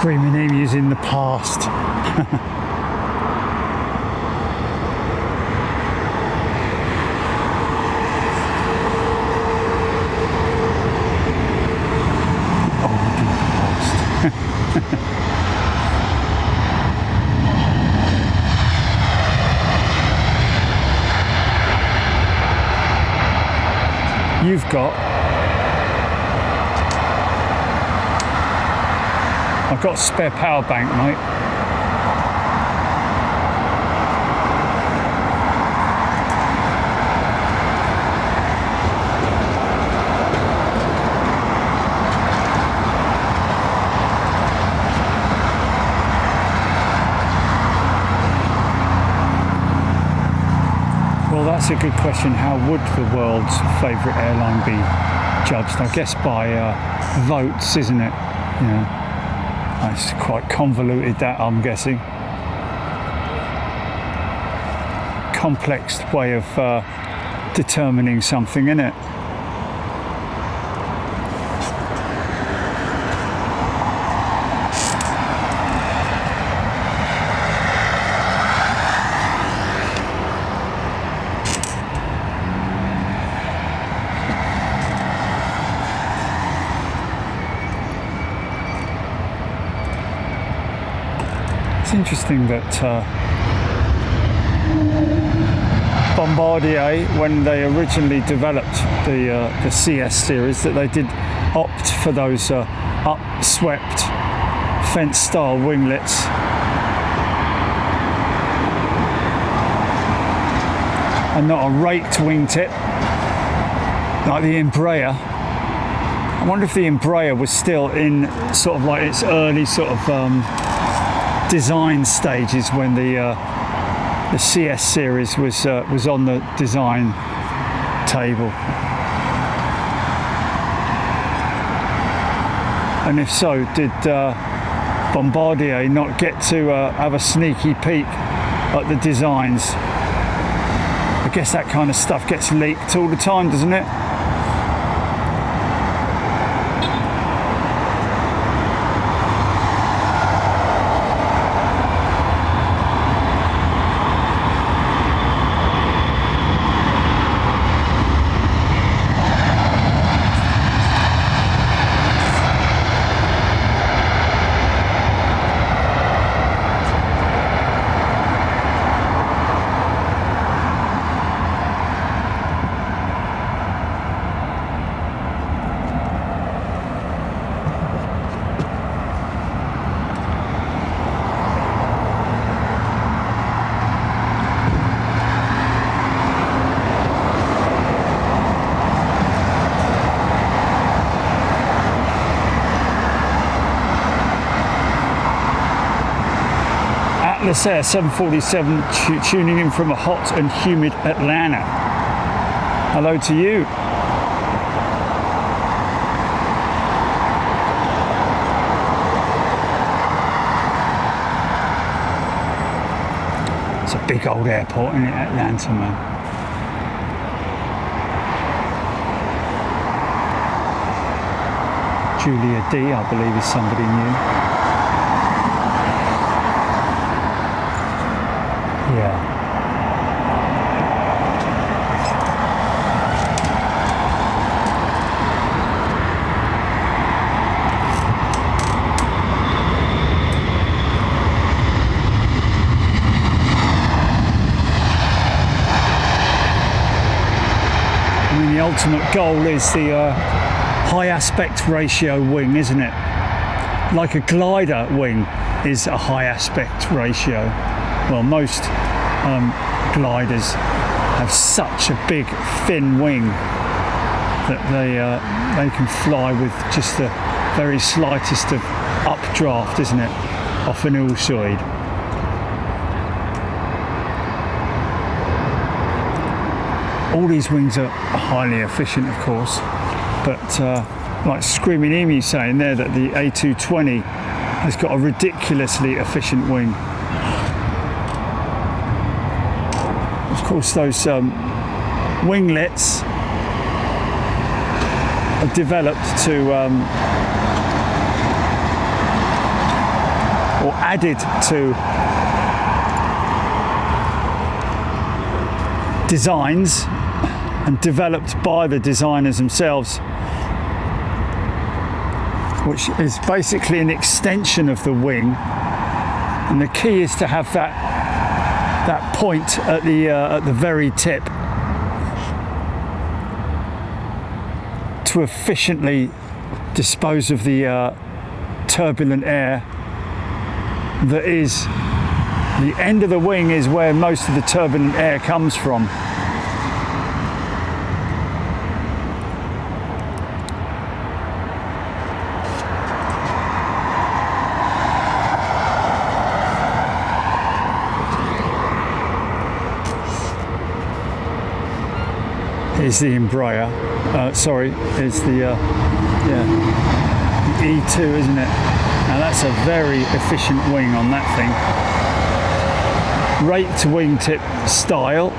Screaming emus in the past. You've got, I've got a spare power bank, mate. Well, that's a good question. How would the world's favourite airline be judged? I guess by votes, isn't it? You know, it's quite convoluted, that, I'm guessing. Complex way of determining something, isn't it? It's interesting that Bombardier, when they originally developed the CS series, that they did opt for those upswept fence-style winglets. And not a raked wingtip like the Embraer. I wonder if the Embraer was still in sort of like its early sort of design stages when the CS series was on the design table, and if so, did Bombardier not get to have a sneaky peek at the designs? I guess that kind of stuff gets leaked all the time, doesn't it? Air 747 tuning in from a hot and humid Atlanta. Hello to you. It's a big old airport, isn't it, Atlanta, man? Julia D, I believe, is somebody new. Yeah. I mean, the ultimate goal is the high aspect ratio wing, isn't it? Like a glider wing is a high aspect ratio. Well, most gliders have such a big, thin wing that they can fly with just the very slightest of updraft, isn't it, off an hillside. All these wings are highly efficient, of course, but like Screaming Emu saying there that the A220 has got a ridiculously efficient wing. Of course, those winglets are developed to or added to designs and developed by the designers themselves, which is basically an extension of the wing. And the key is to have that point at the very tip to efficiently dispose of the turbulent air that is the end of the wing, is where most of the turbulent air comes from. Is the Embraer, sorry, is the E2, isn't it? Now that's a very efficient wing on that thing. Raked wingtip style.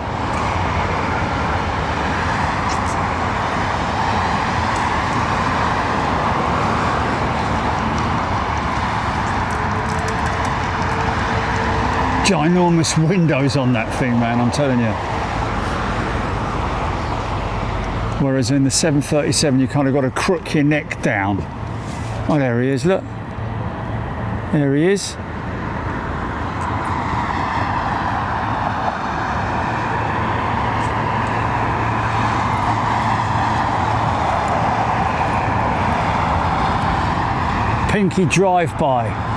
Ginormous windows on that thing, man, I'm telling you. Whereas in the 737 you kind of got to crook your neck down. Oh, there he is, look. There he is. Pinky drive-by.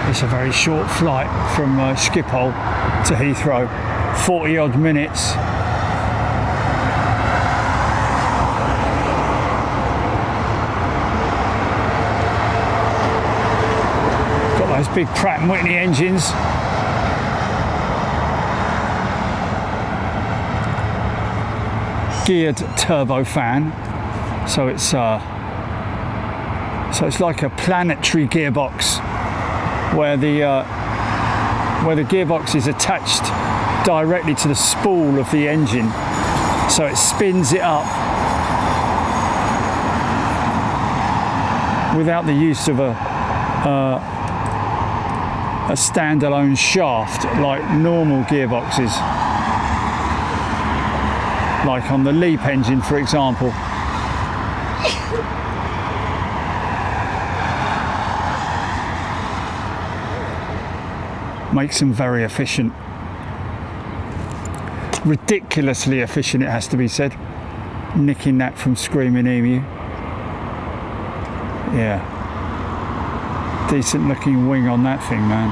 It's a very short flight from Schiphol to Heathrow, 40 odd minutes. Got those big Pratt & Whitney engines. Geared turbofan, so it's like a planetary gearbox, where the gearbox is attached directly to the spool of the engine, so it spins it up without the use of a standalone shaft like normal gearboxes, like on the LEAP engine, for example. Makes them very efficient. Ridiculously efficient, it has to be said. Nicking that from Screaming Emu. Yeah. Decent looking wing on that thing, man.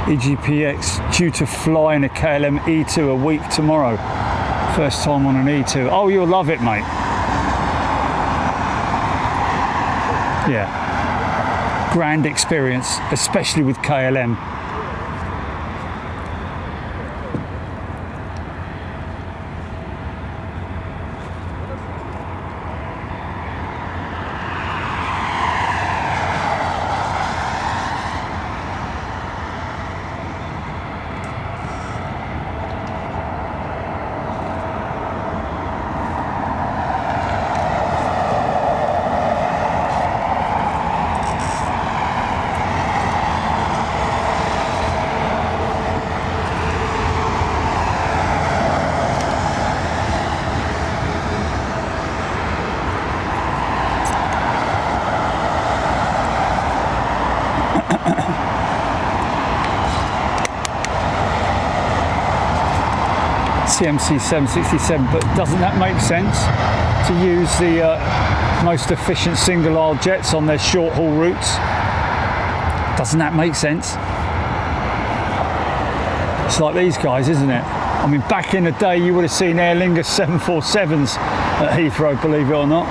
EGPX due to fly in a KLM E2 a week tomorrow. First time on an E2. Oh, you'll love it, mate. Yeah. Grand experience, especially with KLM. CMC 767, but doesn't that make sense to use the most efficient single aisle jets on their short haul routes? Doesn't that make sense? It's like these guys, isn't it? I mean, back in the day you would have seen Aer Lingus 747s at Heathrow, believe it or not.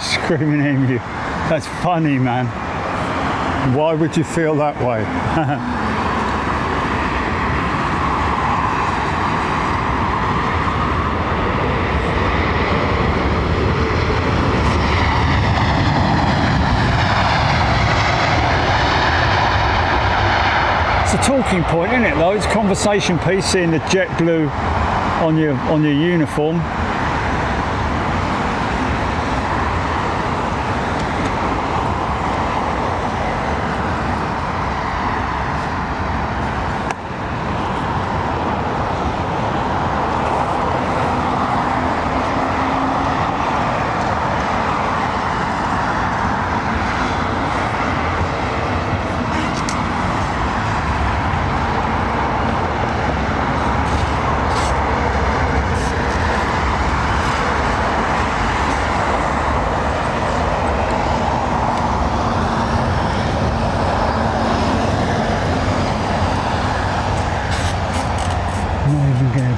Screaming at you. That's funny, man. Why would you feel that way? It's a talking point, isn't it, though? It's a conversation piece, seeing the jet blue on your uniform.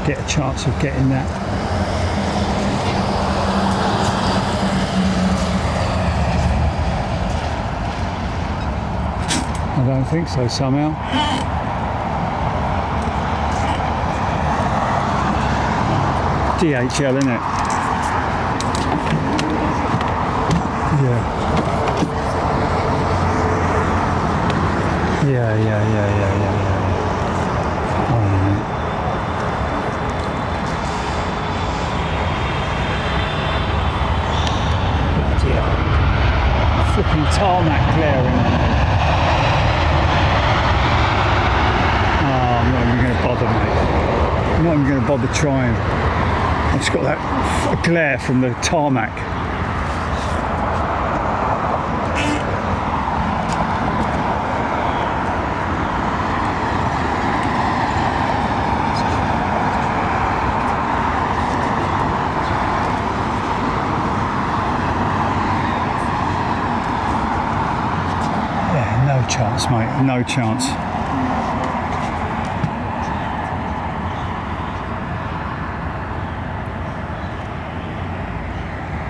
Get a chance of getting that. I don't think so somehow. DHL, innit? Yeah. Yeah. Flipping tarmac glaring. Oh, I'm not even going to bother, mate. I'm not even going to bother trying. I've just got that glare from the tarmac. No chance, mate, no chance.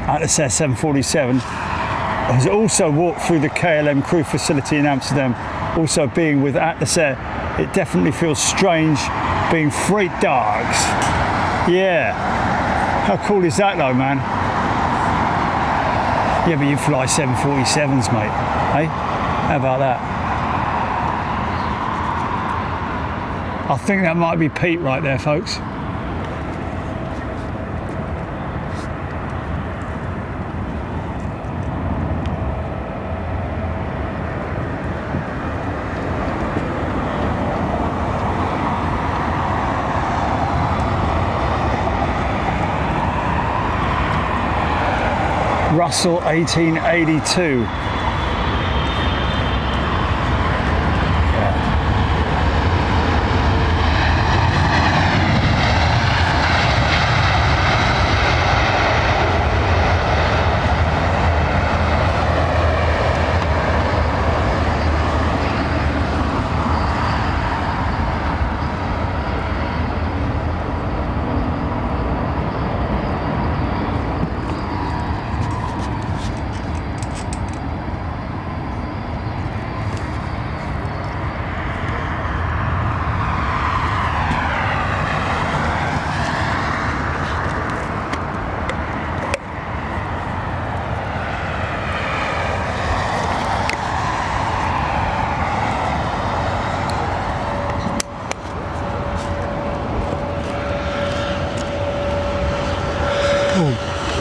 Atlantic 747 has also walked through the KLM crew facility in Amsterdam. Also being with Atlas Air, it definitely feels strange being freight dogs. Yeah, how cool is that though, man? Yeah, but you fly 747s, mate, hey? How about that? I think that might be Pete right there, folks. Russell 1882.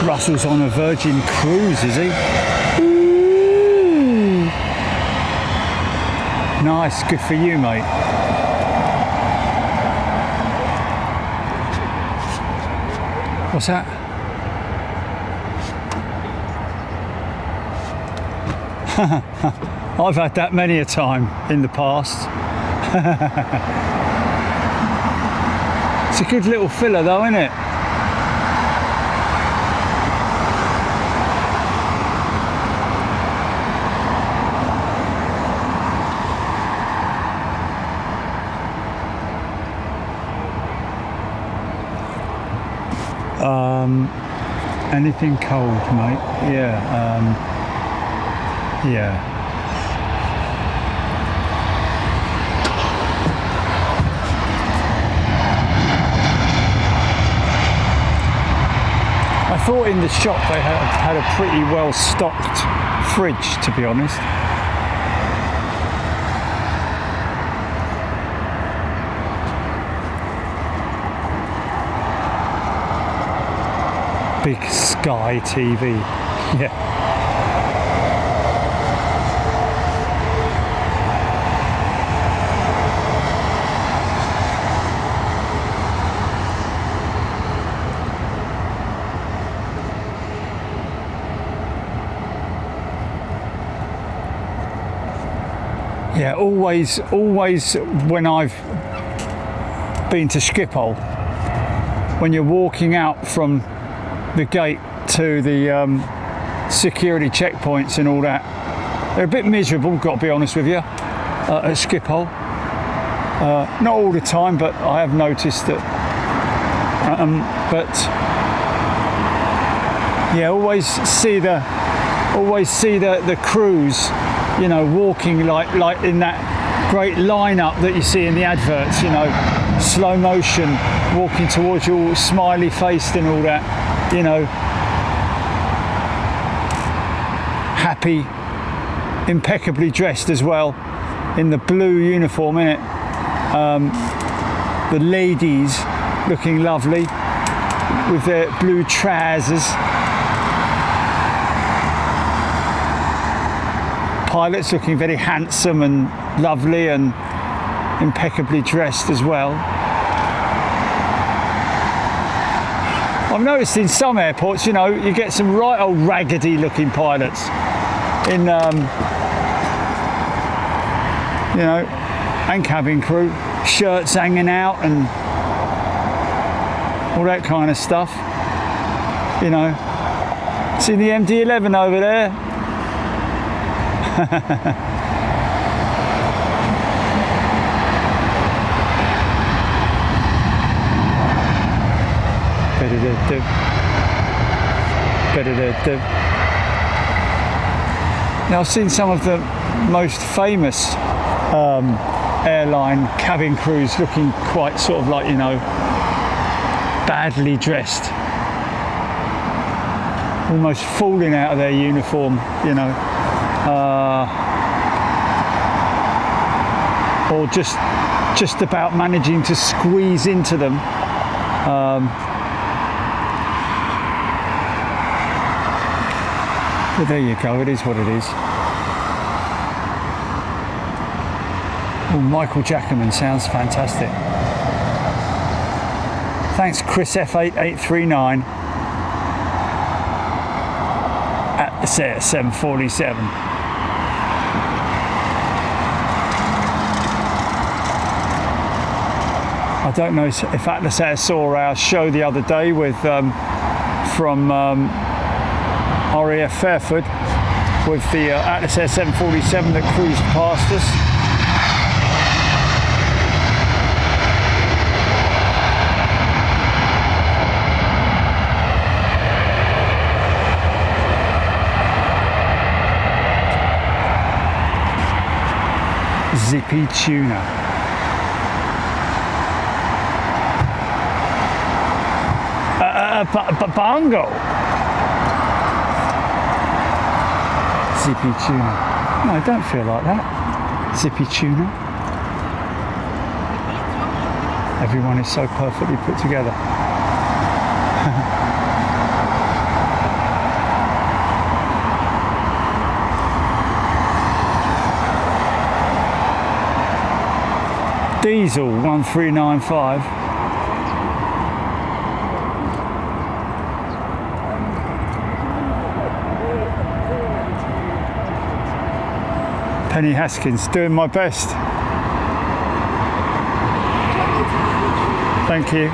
Russell's on a Virgin cruise, is he? Ooh. Nice, good for you, mate. What's that? I've had that many a time in the past. It's a good little filler though, isn't it? Anything cold, mate? Yeah. Yeah. I thought in the shop they had a pretty well stocked fridge, to be honest. Big Sky TV, yeah. Yeah, always when I've been to Schiphol, when you're walking out from the gate to the security checkpoints and all that, they're a bit miserable, got to be honest with you, at Schiphol. Not all the time, but I have noticed that. But yeah, always see the crews, you know, walking like in that great lineup that you see in the adverts, you know, slow motion, walking towards you, all smiley faced and all that, you know, happy, impeccably dressed as well, in the blue uniform, innit? The ladies looking lovely with their blue trousers. Pilots looking very handsome and lovely and impeccably dressed as well. I've noticed in some airports, you know, you get some right old raggedy looking pilots in, you know, and cabin crew, shirts hanging out and all that kind of stuff, you know. See the MD-11 over there? Now I've seen some of the most famous airline cabin crews looking quite sort of like, you know, badly dressed, almost falling out of their uniform, you know, or just about managing to squeeze into them. But there you go, it is what it is. Oh, Michael Jackerman sounds fantastic. Thanks, Chris F8839 at the Air 747. I don't know if Atlas Air saw our show the other day with from RAF Fairford with the Atlas Air 747 that cruised past us. Zippy tuna. Bongo. Zippy tuna. No, I don't feel like that. Zippy tuna. Everyone is so perfectly put together. Diesel 1395. Penny Haskins, doing my best. Thank you.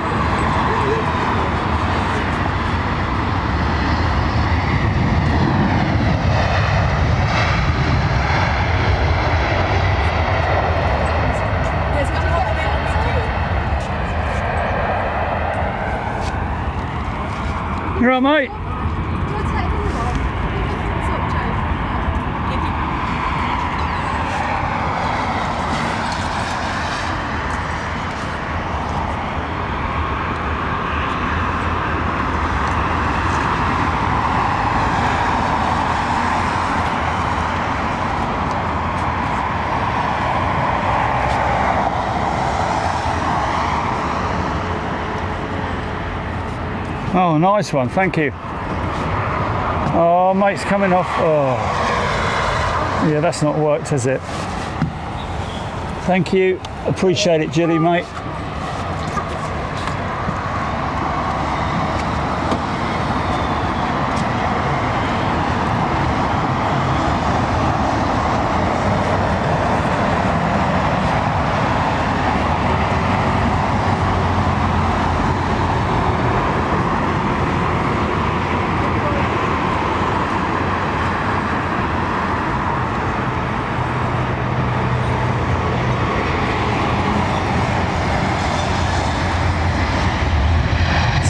You all right, mate? Oh, nice one, thank you. Oh, mate's coming off. Oh, yeah, that's not worked, has it? Thank you, appreciate it, Jilly, mate.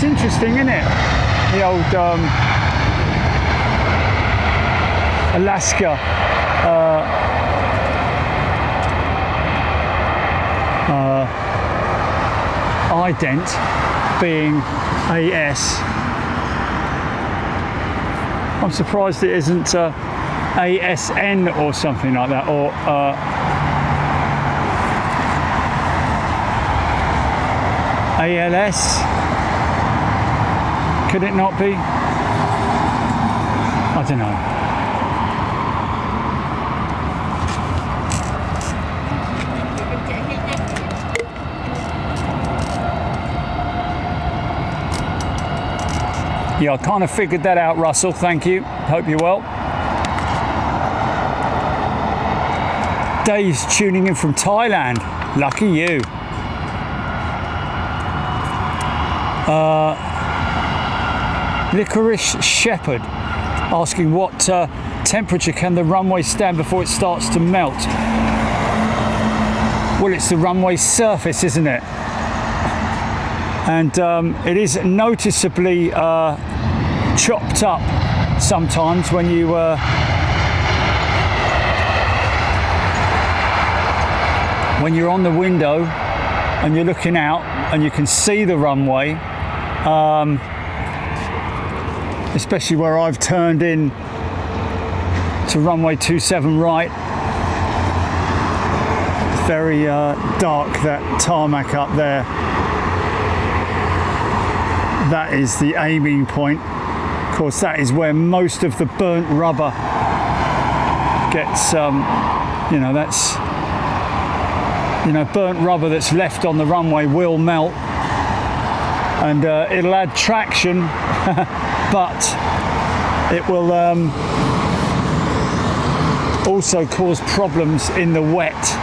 Interesting, isn't it? The old Alaska ident being AS. I'm surprised it isn't ASN or something like that, or ALS. Could it not be? I don't know. Yeah, I kind of figured that out, Russell. Thank you. Hope you're well. Dave's tuning in from Thailand. Lucky you. Licorice Shepherd asking what temperature can the runway stand before it starts to melt? Well, it's the runway surface, isn't it? And it is noticeably chopped up sometimes when you when you're on the window and you're looking out and you can see the runway. Especially where I've turned in to runway 27 right. It's very dark, that tarmac up there. That is the aiming point. Of course, that is where most of the burnt rubber gets, you know, that's, you know, burnt rubber that's left on the runway will melt, and it'll add traction. But it will also cause problems in the wet.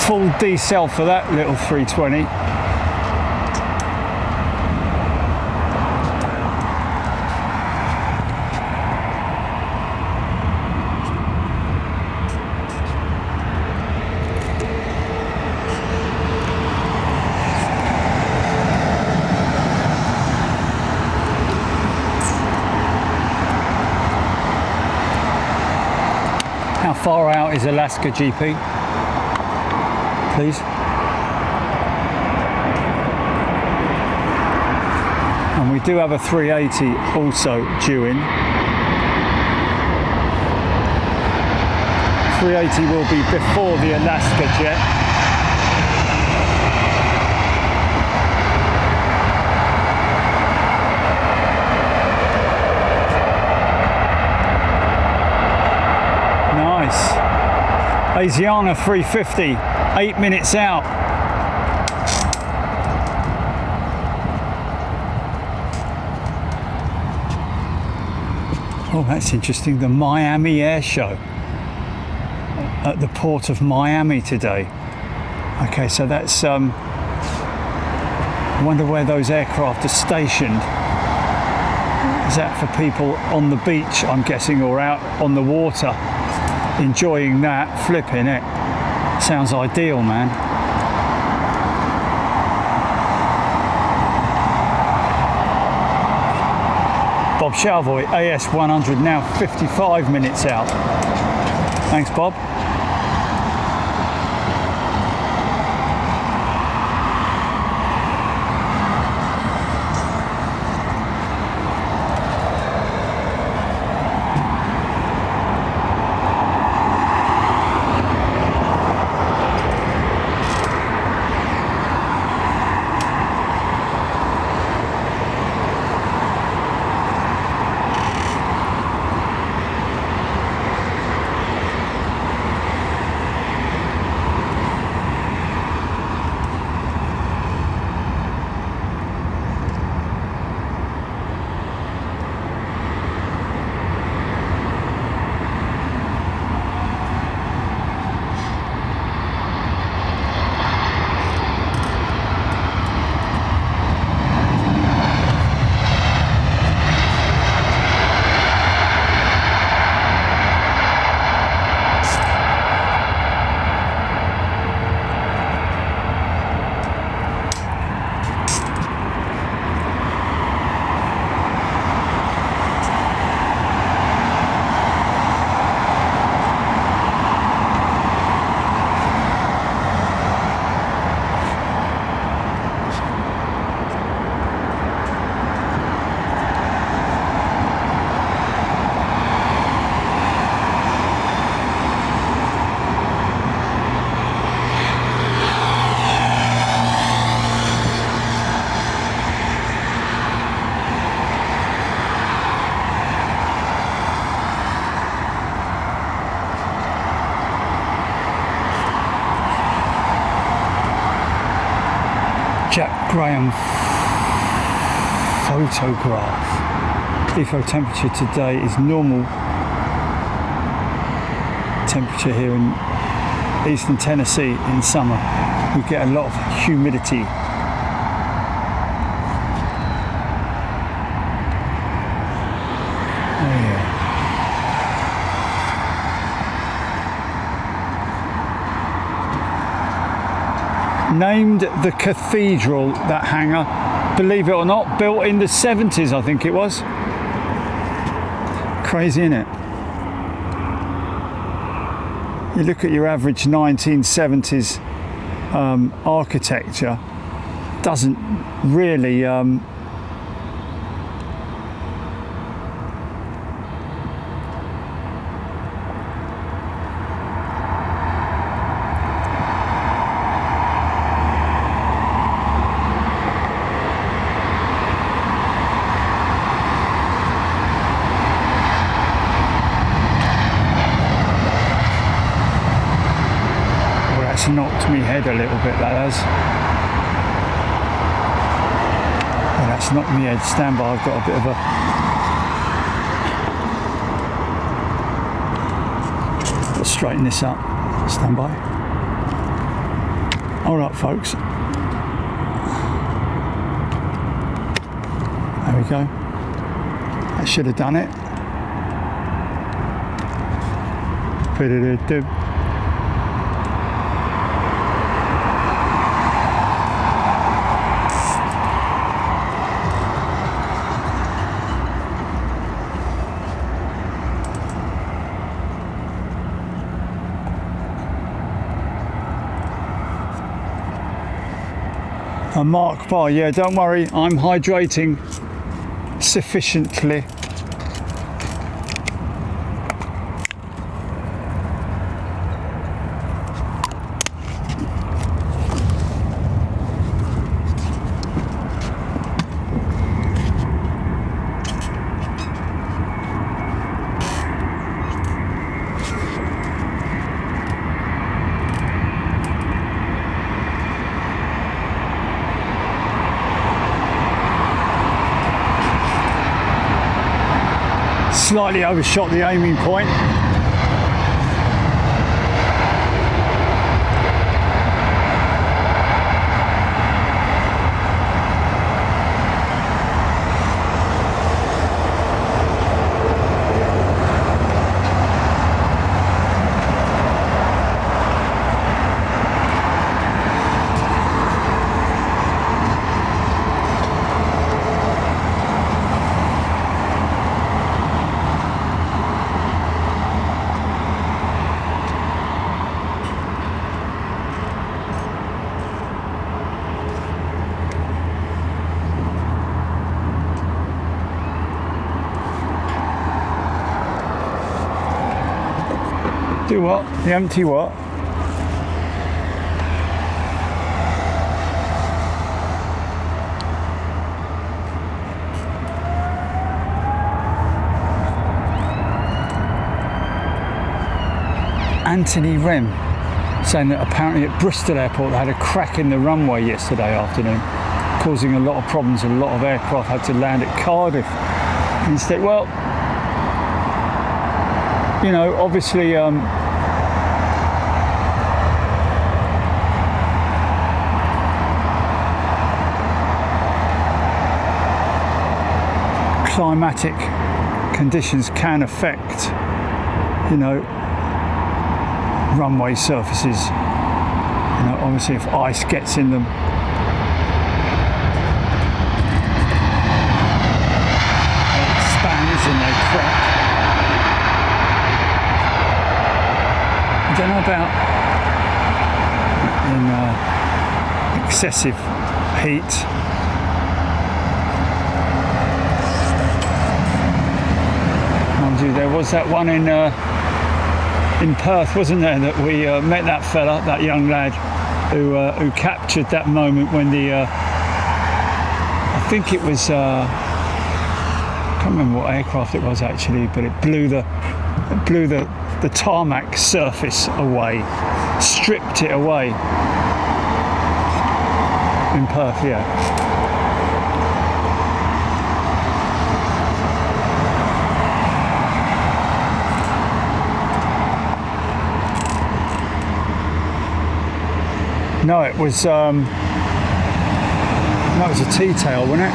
Full decel for that little 320. How far out is Alaska, GP? Please. And we do have a 380 also due in. 380 will be before the Alaska jet. Nice. Asiana 350. 8 minutes out. Oh, that's interesting. The Miami Air Show at the port of Miami today. Okay, so that's I wonder where those aircraft are stationed. Is that for people on the beach, I'm guessing, or out on the water enjoying that? Flipping it. Sounds ideal, man. Bob Shalvoy, AS100 now 55 minutes out. Thanks, Bob. Jack Graham photograph. Heathrow temperature today is normal temperature here in eastern Tennessee in summer. We get a lot of humidity. Oh yeah. Named the cathedral, that hangar, believe it or not, built in the 70s, I think it was. Crazy, isn't it? You look at your average 1970s architecture, doesn't really knocked me head a little bit, that has. Well, that's knocked me head. Stand by, I've got a bit of a... Let's straighten this up. Stand by. Alright folks. There we go. That should have done it. A Mark bar, yeah, don't worry, I'm hydrating sufficiently. Slightly overshot the aiming point. Do what? The empty what? Anthony Rem saying that apparently at Bristol Airport they had a crack in the runway yesterday afternoon, causing a lot of problems. A lot of aircraft had to land at Cardiff instead. Well, you know, obviously climatic conditions can affect, you know, runway surfaces. You know, obviously if ice gets in them, it expands and they crack. I don't know about in excessive heat. Mind you, there was that one in Perth, wasn't there, that we met that fella, that young lad, who captured that moment when the I think it was I can't remember what aircraft it was actually, but it blew the tarmac surface away, stripped it away in Perth, yeah. No, it was a T-tail, wasn't it?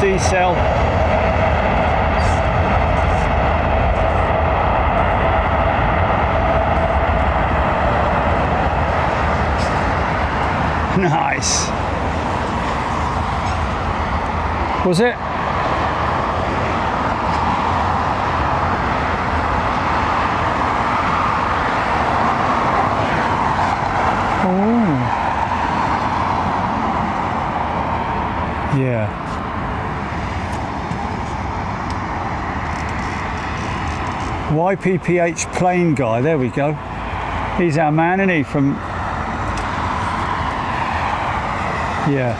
D-cell. Nice. Was it? Oh. Yeah. YPPH plane guy, there we go. He's our man, isn't he? From, yeah.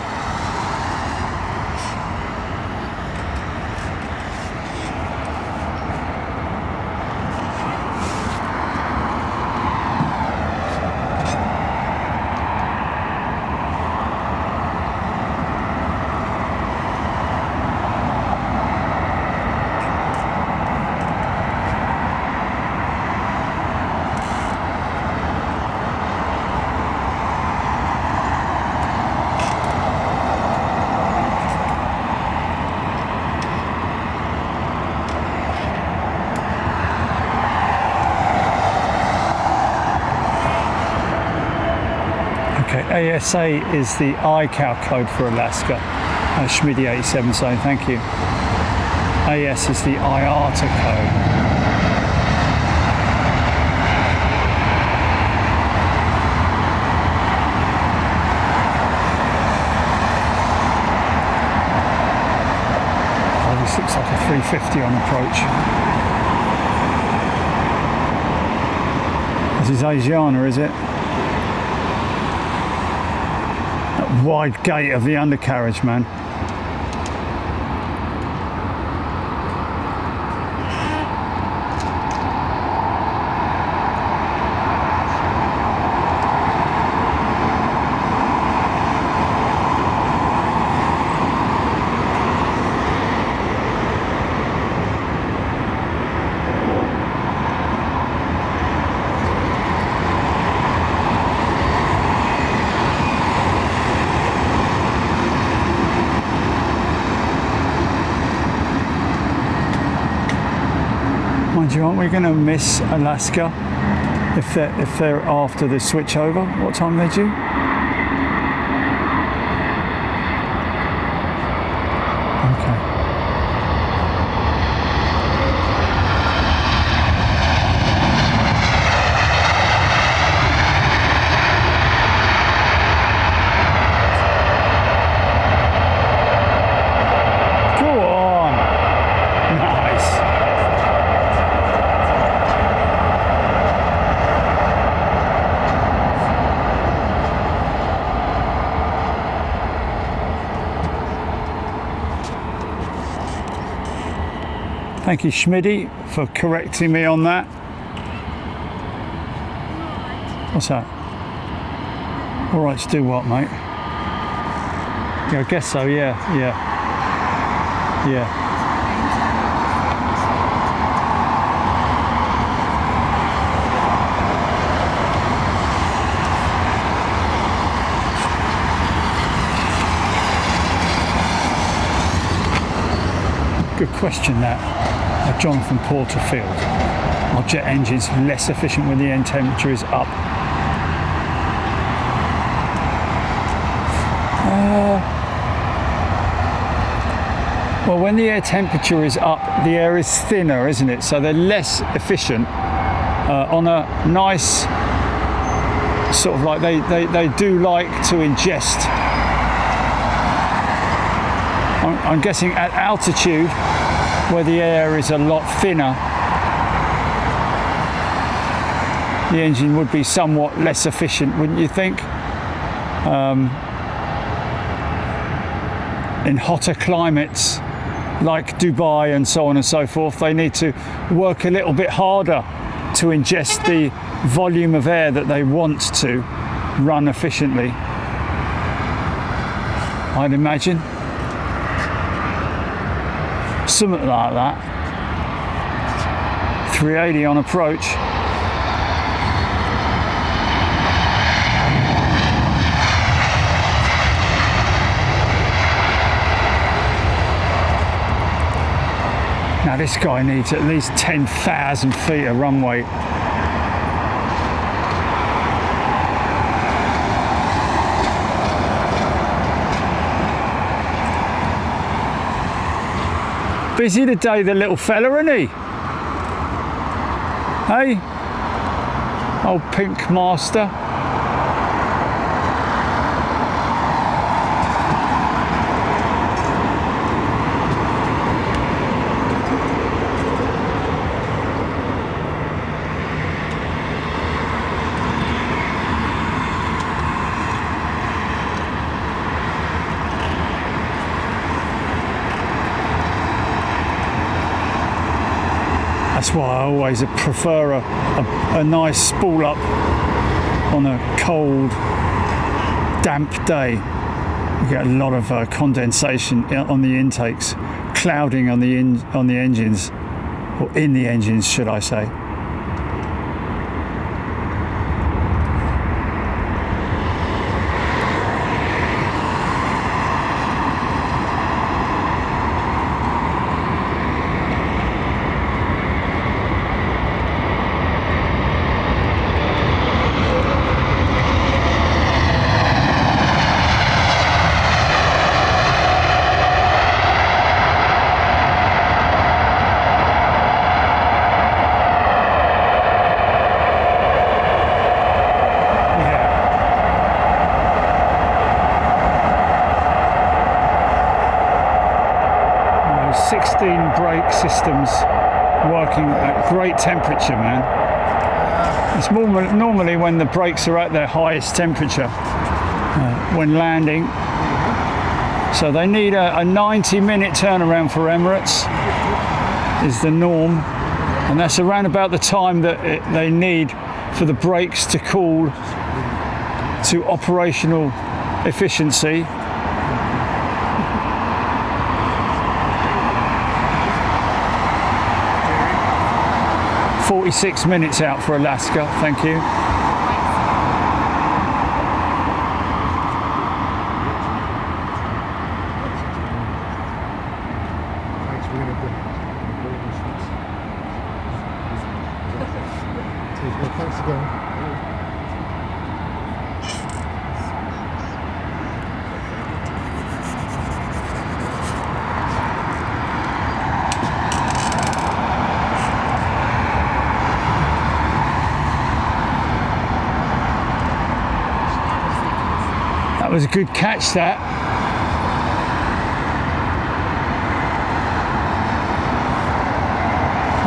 ASA is the ICAO code for Alaska. Schmidty 87 saying thank you. AS is the IATA code. Oh, this looks like a 350 on approach. This is Asiana, is it? Wide gate of the undercarriage, man. you, aren't we going to miss Alaska if they're after the switchover? What time are they due? Okay. Go on. Nice. Thank you, Schmidty, for correcting me on that. What's that? All right to do what, mate? Yeah, I guess so, yeah. Good question, that. Jonathan Porterfield. Are jet engines less efficient when the air temperature is up? Well, when the air temperature is up, the air is thinner, isn't it? So they're less efficient on a nice sort of like they do like to ingest. I'm guessing at altitude, where the air is a lot thinner, the engine would be somewhat less efficient, wouldn't you think? In hotter climates like Dubai and so on and so forth, they need to work a little bit harder to ingest the volume of air that they want to run efficiently, I'd imagine. Something like that. 380 on approach. Now this guy needs at least 10,000 feet of runway. Busy today, the little fella, isn't he? Hey? Old pink master. That's why I always prefer a nice spool up on a cold, damp day. You get a lot of condensation on the intakes, clouding on the engines, or in the engines, should I say. Brake systems working at great temperature, man. It's normally when the brakes are at their highest temperature when landing. So they need a 90-minute turnaround for Emirates is the norm, and that's around about the time that they need for the brakes to cool to operational efficiency. 46 minutes out for Alaska, thank you. go. That was a good catch, that.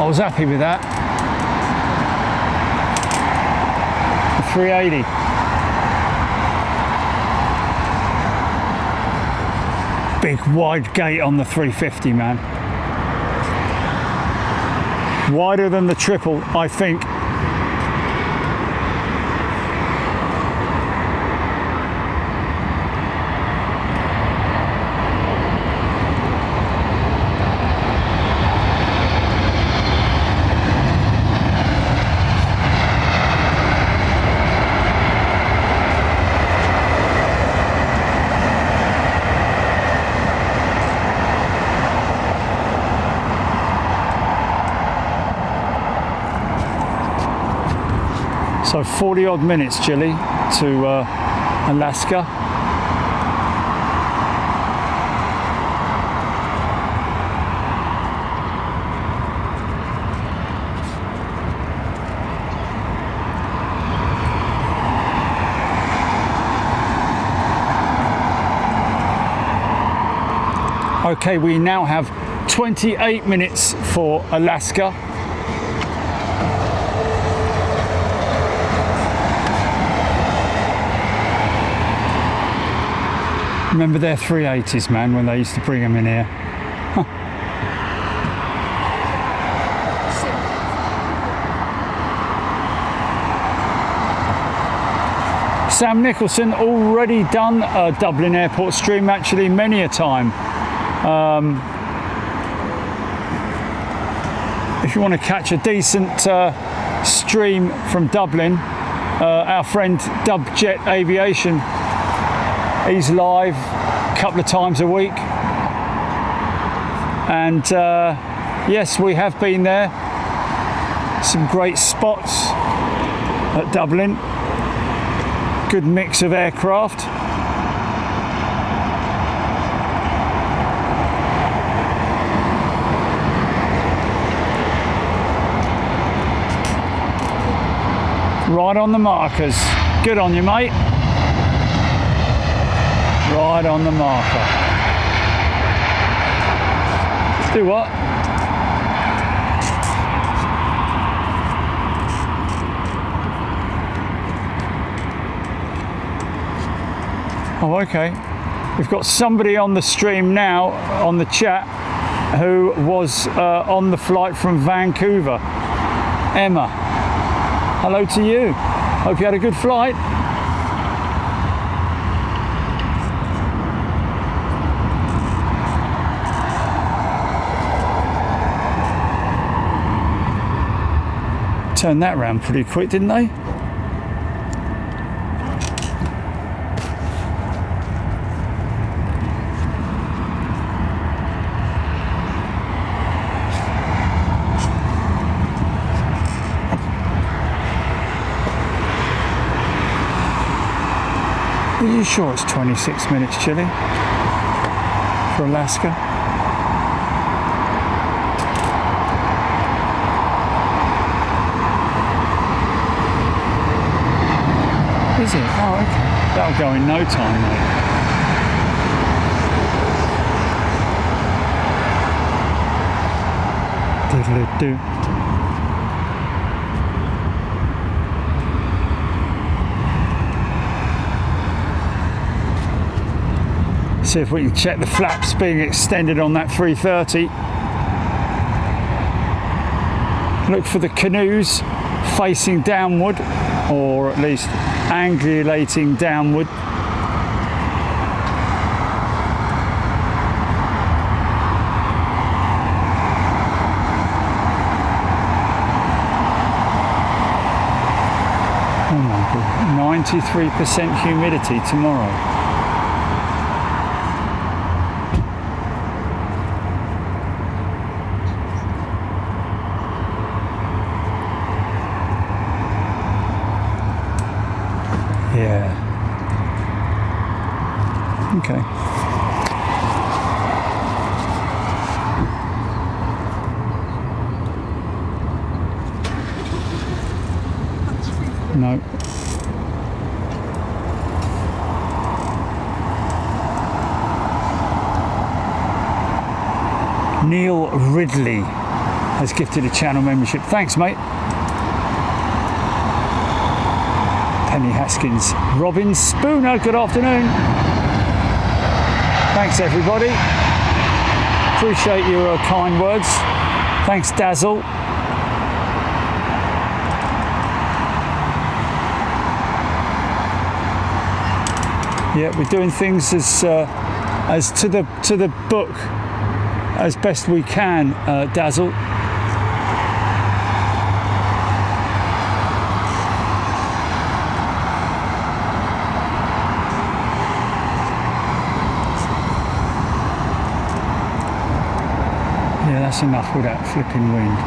I was happy with that. The 380. Big wide gate on the 350, man. Wider than the triple, I think. So 40 odd minutes, Chile, to Alaska. Okay, we now have 28 minutes for Alaska. Remember their 380s, man, when they used to bring them in here. Huh. Sam Nicholson already done a Dublin Airport stream, actually, many a time. If you want to catch a decent stream from Dublin, our friend Dubjet Aviation, he's live a couple of times a week, and yes, we have been there. Some great spots at Dublin, good mix of aircraft. Right on the markers, good on you, mate. Right on the marker. Do what? Oh, okay. We've got somebody on the stream now, on the chat, who was on the flight from Vancouver. Emma, hello to you. Hope you had a good flight. Turned that round pretty quick, didn't they? Are you sure it's 26 minutes, Chile, for Alaska? Is it? Oh, okay. That'll go in no time, mate. Diddle-do. See if we can check the flaps being extended on that 330. Look for the canoes facing downward, or at least angulating downward. Oh my God, 93% humidity tomorrow. Yeah. Okay. No. Neil Ridley has gifted a channel membership. Thanks, mate. Penny Haskins. Robin Spooner, good afternoon. Thanks, everybody. Appreciate your kind words. Thanks, Dazzle. Yeah, we're doing things as to the book as best we can, Dazzle. Yeah, that's enough with that flipping wind.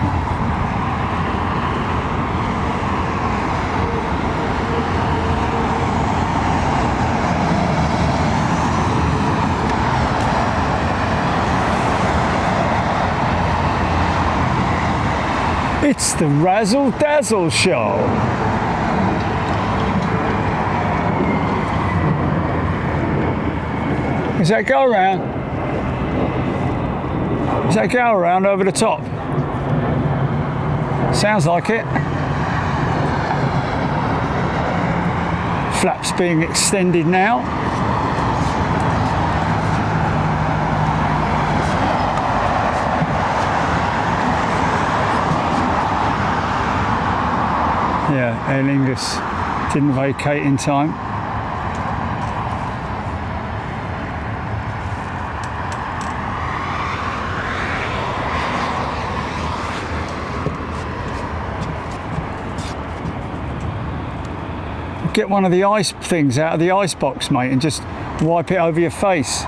It's the Razzle Dazzle Show. Is that go around? Is that go around over the top? Sounds like it. Flaps being extended now. Yeah, Aer Lingus didn't vacate in time. Get one of the ice things out of the ice box, mate, and just wipe it over your face.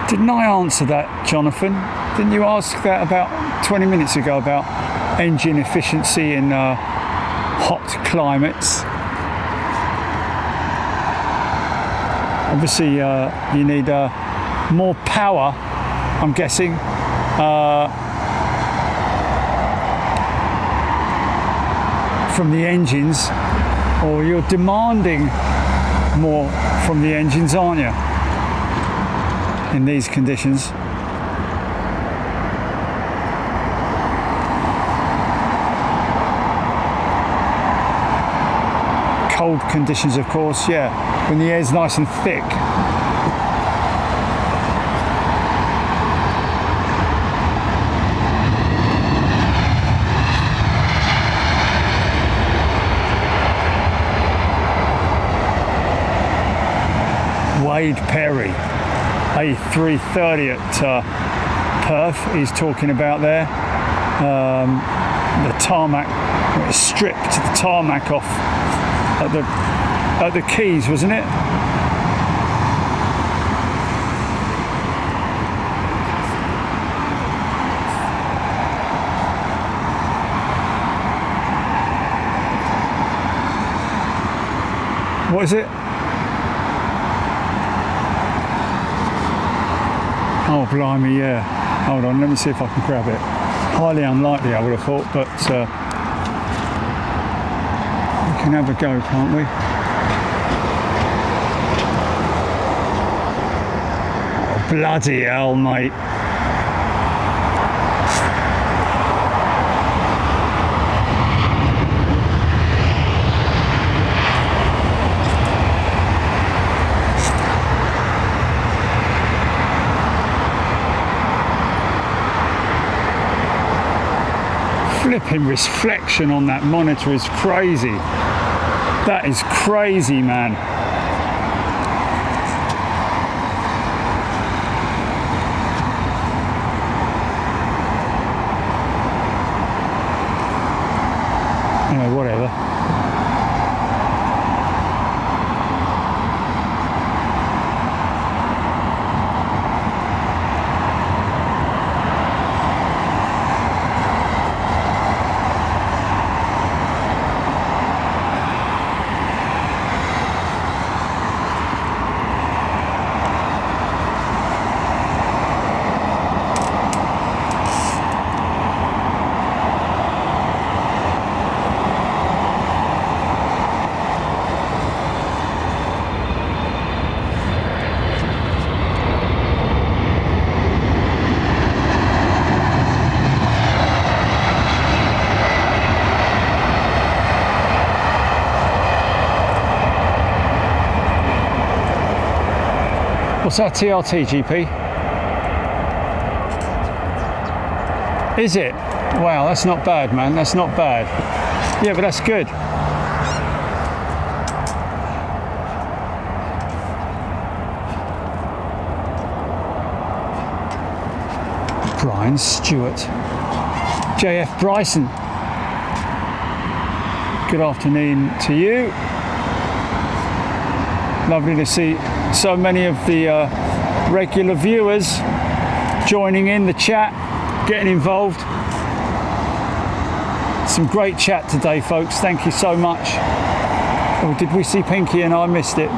Didn't I answer that, Jonathan? Didn't you ask that about 20 minutes ago about engine efficiency in hot climates? Obviously, you need more power, I'm guessing. From the engines, or you're demanding more from the engines, aren't you? In these conditions. Cold conditions, of course, yeah, when the air's nice and thick. Wade Perry. A330 at Perth he's talking about there. The tarmac, stripped the tarmac off at the quays, wasn't it? What is it? Oh, blimey, yeah. Hold on, let me see if I can grab it. Highly unlikely, I would have thought, but we can have a go, can't we? Oh, bloody hell, mate. Flipping reflection on that monitor is crazy. That is crazy, man. What's that TRT, GP? Is it? Wow, that's not bad, man. That's not bad. Yeah, but that's good. Brian Stewart. JF Bryson. Good afternoon to you. Lovely to see so many of the regular viewers joining in the chat, getting involved. Some great chat today, folks. Thank you so much. Oh, did we see Pinky and I missed it?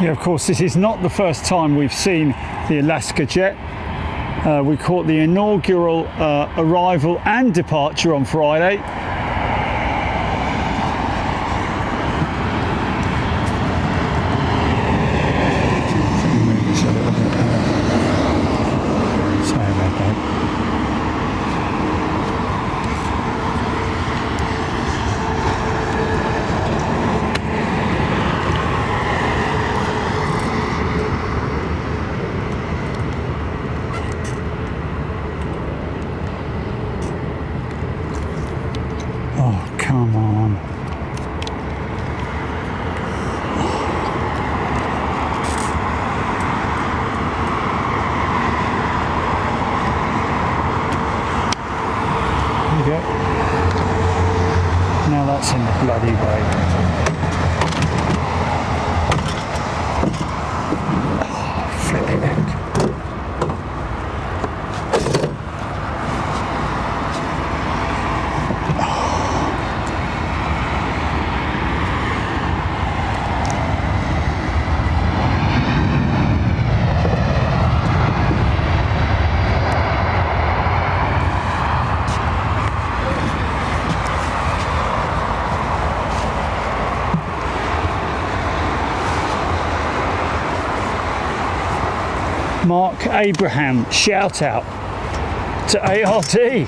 Yeah, of course, this is not the first time we've seen the Alaska jet. We caught the inaugural arrival and departure on Friday. Sorry about that. Come on. There you go. Now that's in the bloody way. Oh, flipping it. Mark Abraham, shout out to ARD.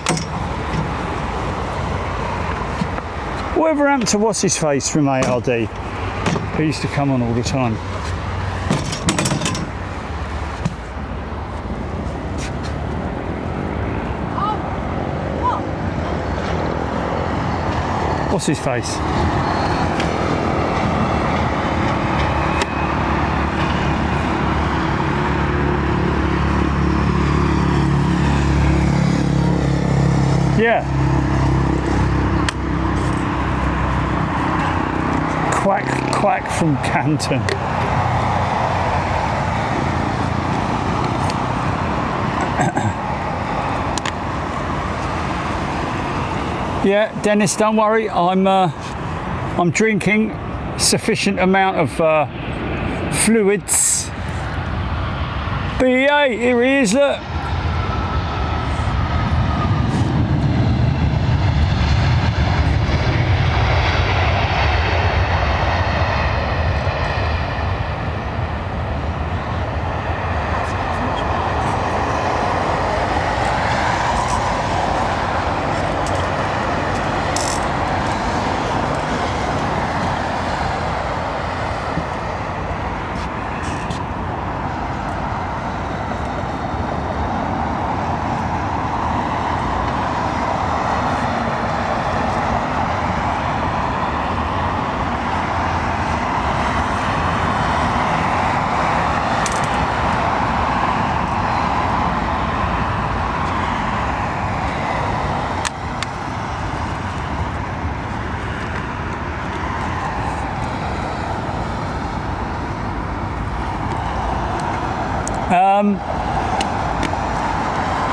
Whatever happened to what's his face from ARD? He used to come on all the time. What's his face? Yeah. Quack, quack from Canton. Yeah, Dennis, don't worry. I'm drinking sufficient amount of fluids. BEA, here he is, look.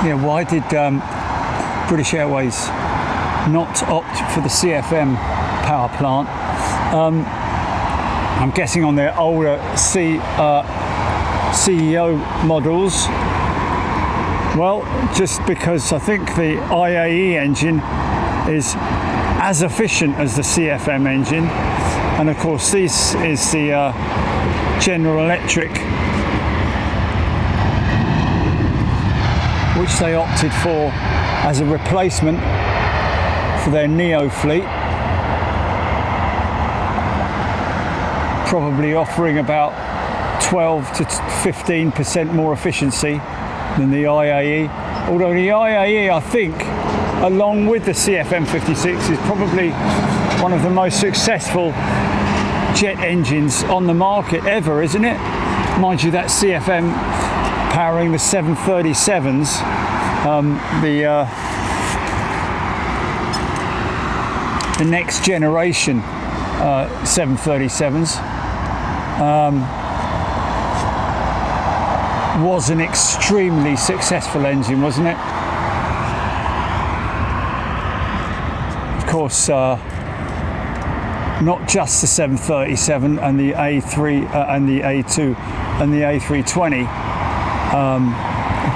Yeah, why did British Airways not opt for the CFM power plant? I'm guessing on their older CEO models. Well, just because I think the IAE engine is as efficient as the CFM engine, and of course this is the General Electric, which they opted for as a replacement for their Neo fleet, probably offering about 12 to 15% more efficiency than the IAE. Although the IAE, I think, along with the CFM56, is probably one of the most successful jet engines on the market ever, isn't it? Mind you, that CFM powering the 737s, the next generation 737s, was an extremely successful engine, wasn't it? Of course, not just the 737 and the A3 and the A2 and the A320,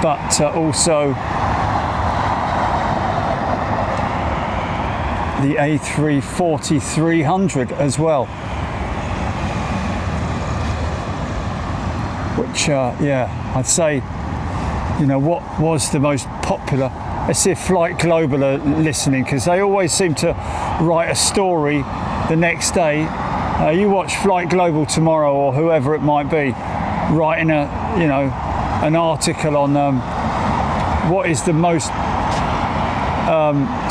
but also the A340-300 as well, which yeah, I'd say, you know, what was the most popular. Let's see if Flight Global are listening, because they always seem to write a story the next day. You watch Flight Global tomorrow, or whoever it might be, writing an article on what is the most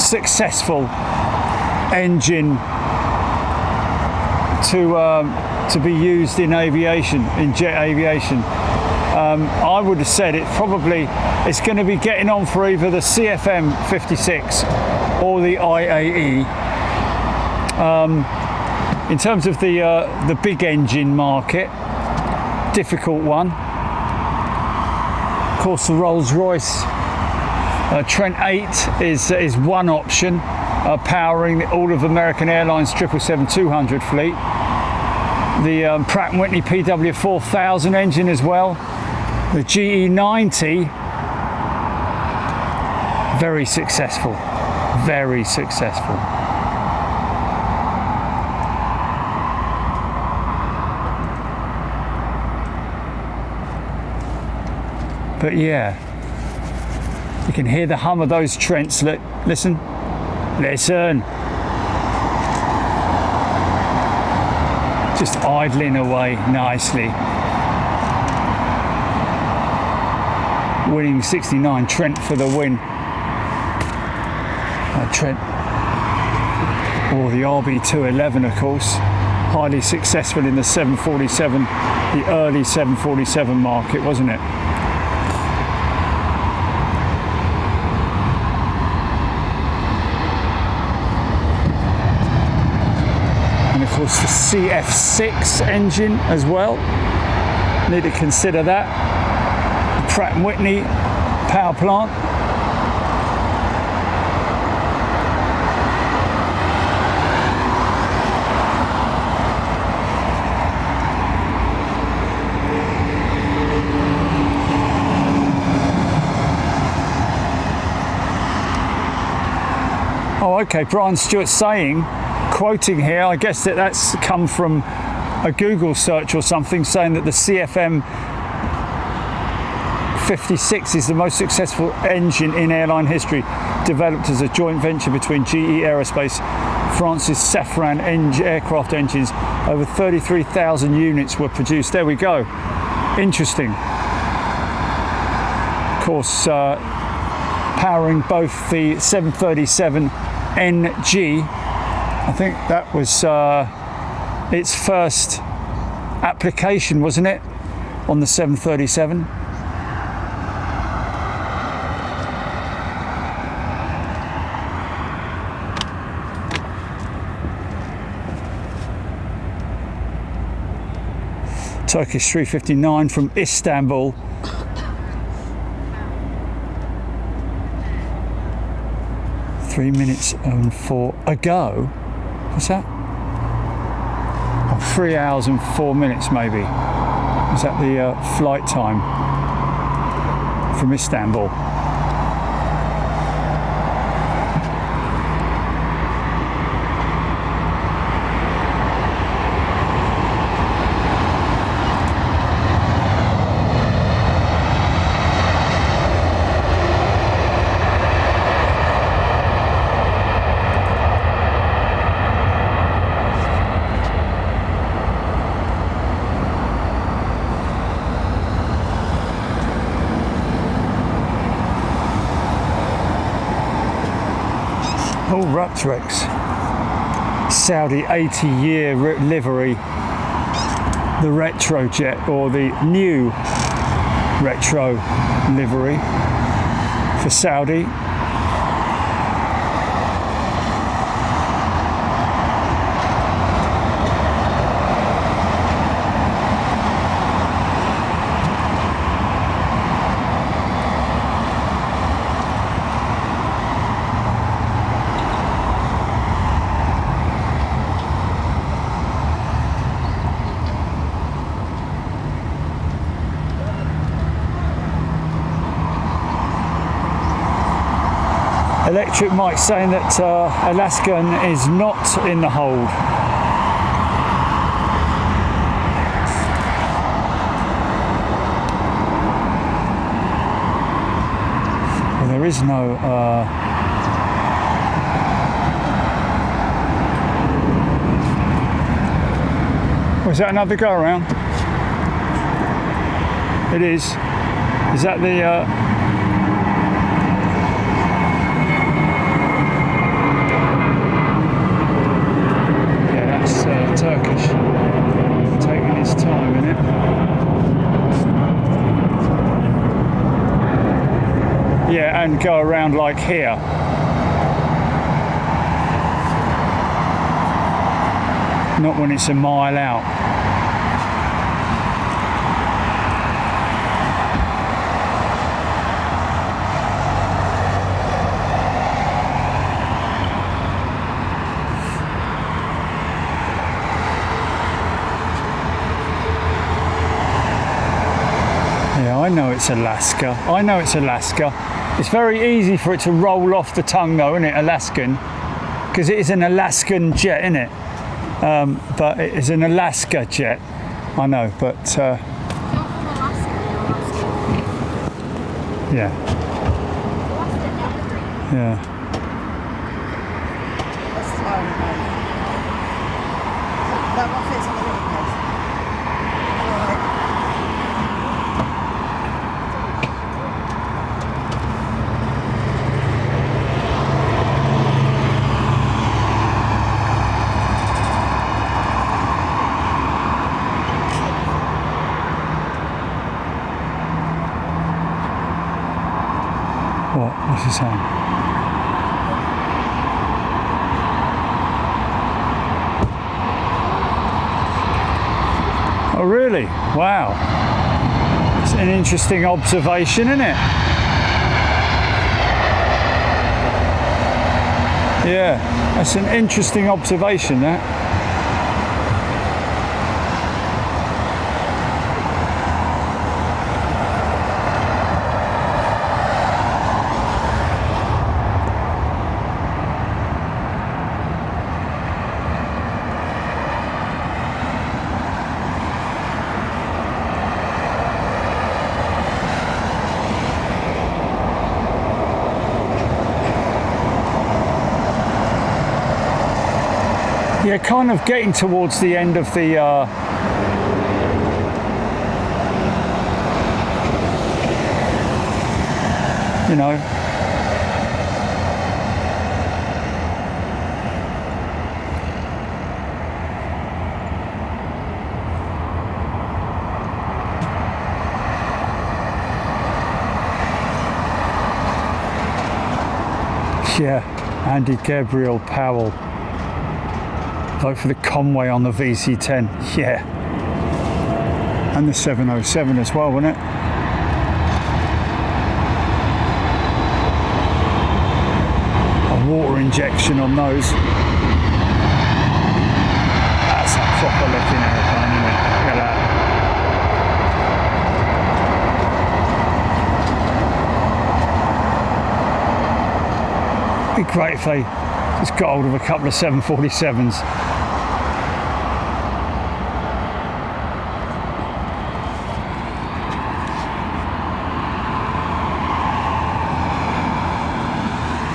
successful engine to be used in aviation, in jet aviation. I would have said it's going to be getting on for either the CFM56 or the IAE. In terms of the big engine market, difficult one. Of course, the Rolls-Royce Trent 8 is one option, powering all of American Airlines 777-200 fleet. The Pratt & Whitney PW4000 engine as well. The GE90, very successful, very successful. But yeah, you can hear the hum of those Trents. Listen. Just idling away nicely. Winning 69, Trent for the win. Trent, or the RB211, of course, highly successful in the 747, the early 747 market, wasn't it? And of course the CF6 engine as well, need to consider that. The Pratt & Whitney power plant. Oh, okay, Brian Stewart's saying, quoting here, I guess that's come from a Google search or something, saying that the CFM 56 is the most successful engine in airline history, developed as a joint venture between GE Aerospace, France's Safran aircraft engines. Over 33,000 units were produced. There we go. Interesting. Of course, powering both the 737NG. I think that was its first application, wasn't it, on the 737? Turkish 350-9 from Istanbul. 3 minutes and 4 ago. What's that? Oh, 3 hours and 4 minutes maybe. Is that the flight time from Istanbul? All Ruptrex, Saudi 80-year livery, the retro jet or the new retro livery for Saudi. Electric Mike saying that Alaskan is not in the hold. Well, there is no was that another go around? It is. Is that the Turkish, taking his time in it. Yeah, and go around like here. Not when it's a mile out. I know it's Alaska. I know it's Alaska. It's very easy for it to roll off the tongue though, isn't it, Alaskan? Because it is an Alaskan jet, isn't it? But it is an Alaska jet. I know, but... yeah. Yeah. What's he saying? Oh really? Wow. It's an interesting observation, isn't it? Yeah, that's an interesting observation, that. Yeah, kind of getting towards the end of the you know, yeah, Andy Gabriel Powell. Vote for the Conway on the VC10, yeah. And the 707 as well, wasn't it? A water projection on those. That's a proper looking airplane, isn't it? Look at that. It'd be great if they just got hold of a couple of 747s.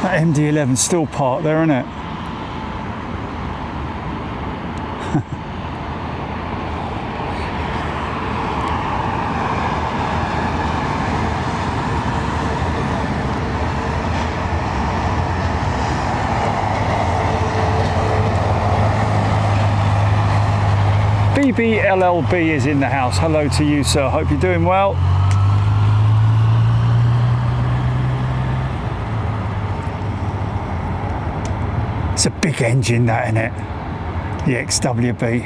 That MD-11's still parked there, isn't it? BBLLB is in the house. Hello to you, sir. Hope you're doing well. It's a big engine, that, isn't it? The XWB.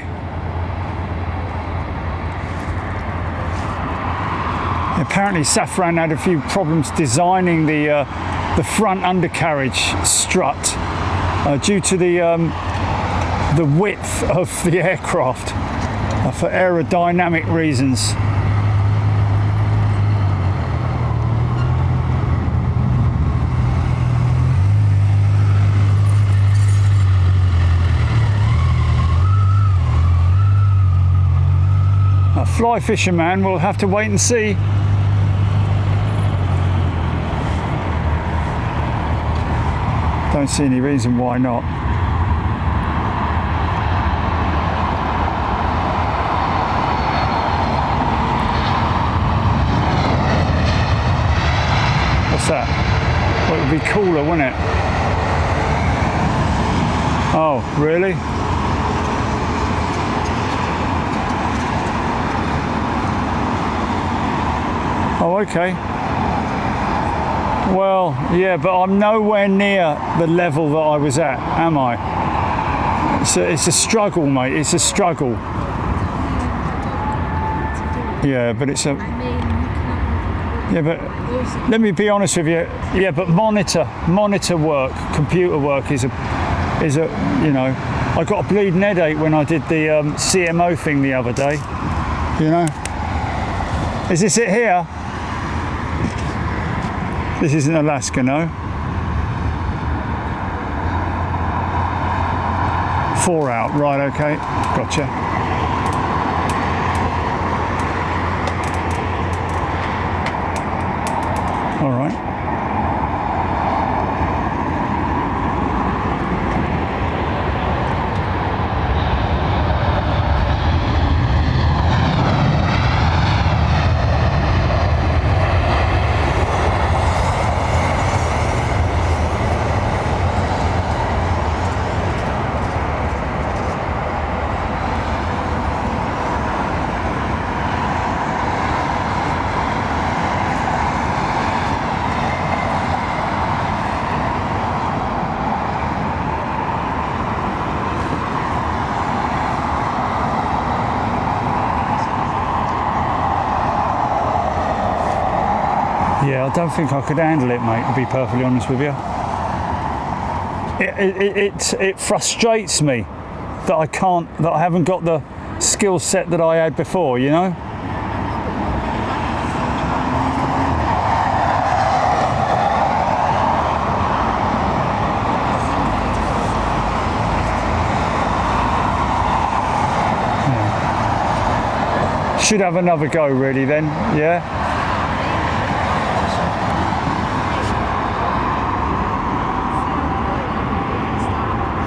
Apparently Safran had a few problems designing the front undercarriage strut due to the width of the aircraft for aerodynamic reasons. A fly fisherman, we'll have to wait and see. Don't see any reason why not. What's that? Well, it would be cooler, wouldn't it? Oh, really? Oh, okay. Well, yeah, but I'm nowhere near the level that I was at, am I? It's a struggle, mate. It's a struggle. Yeah, but it's a... Yeah, but let me be honest with you. Yeah, but monitor work, computer work is a, you know, I got a bleeding headache when I did the CMO thing the other day. You know, is this it here? This isn't Alaska, no. 4 out, right? Okay, gotcha. All right. Yeah, I don't think I could handle it, mate, to be perfectly honest with you. It frustrates me that I haven't got the skill set that I had before, you know? Yeah. Should have another go, really, then, yeah?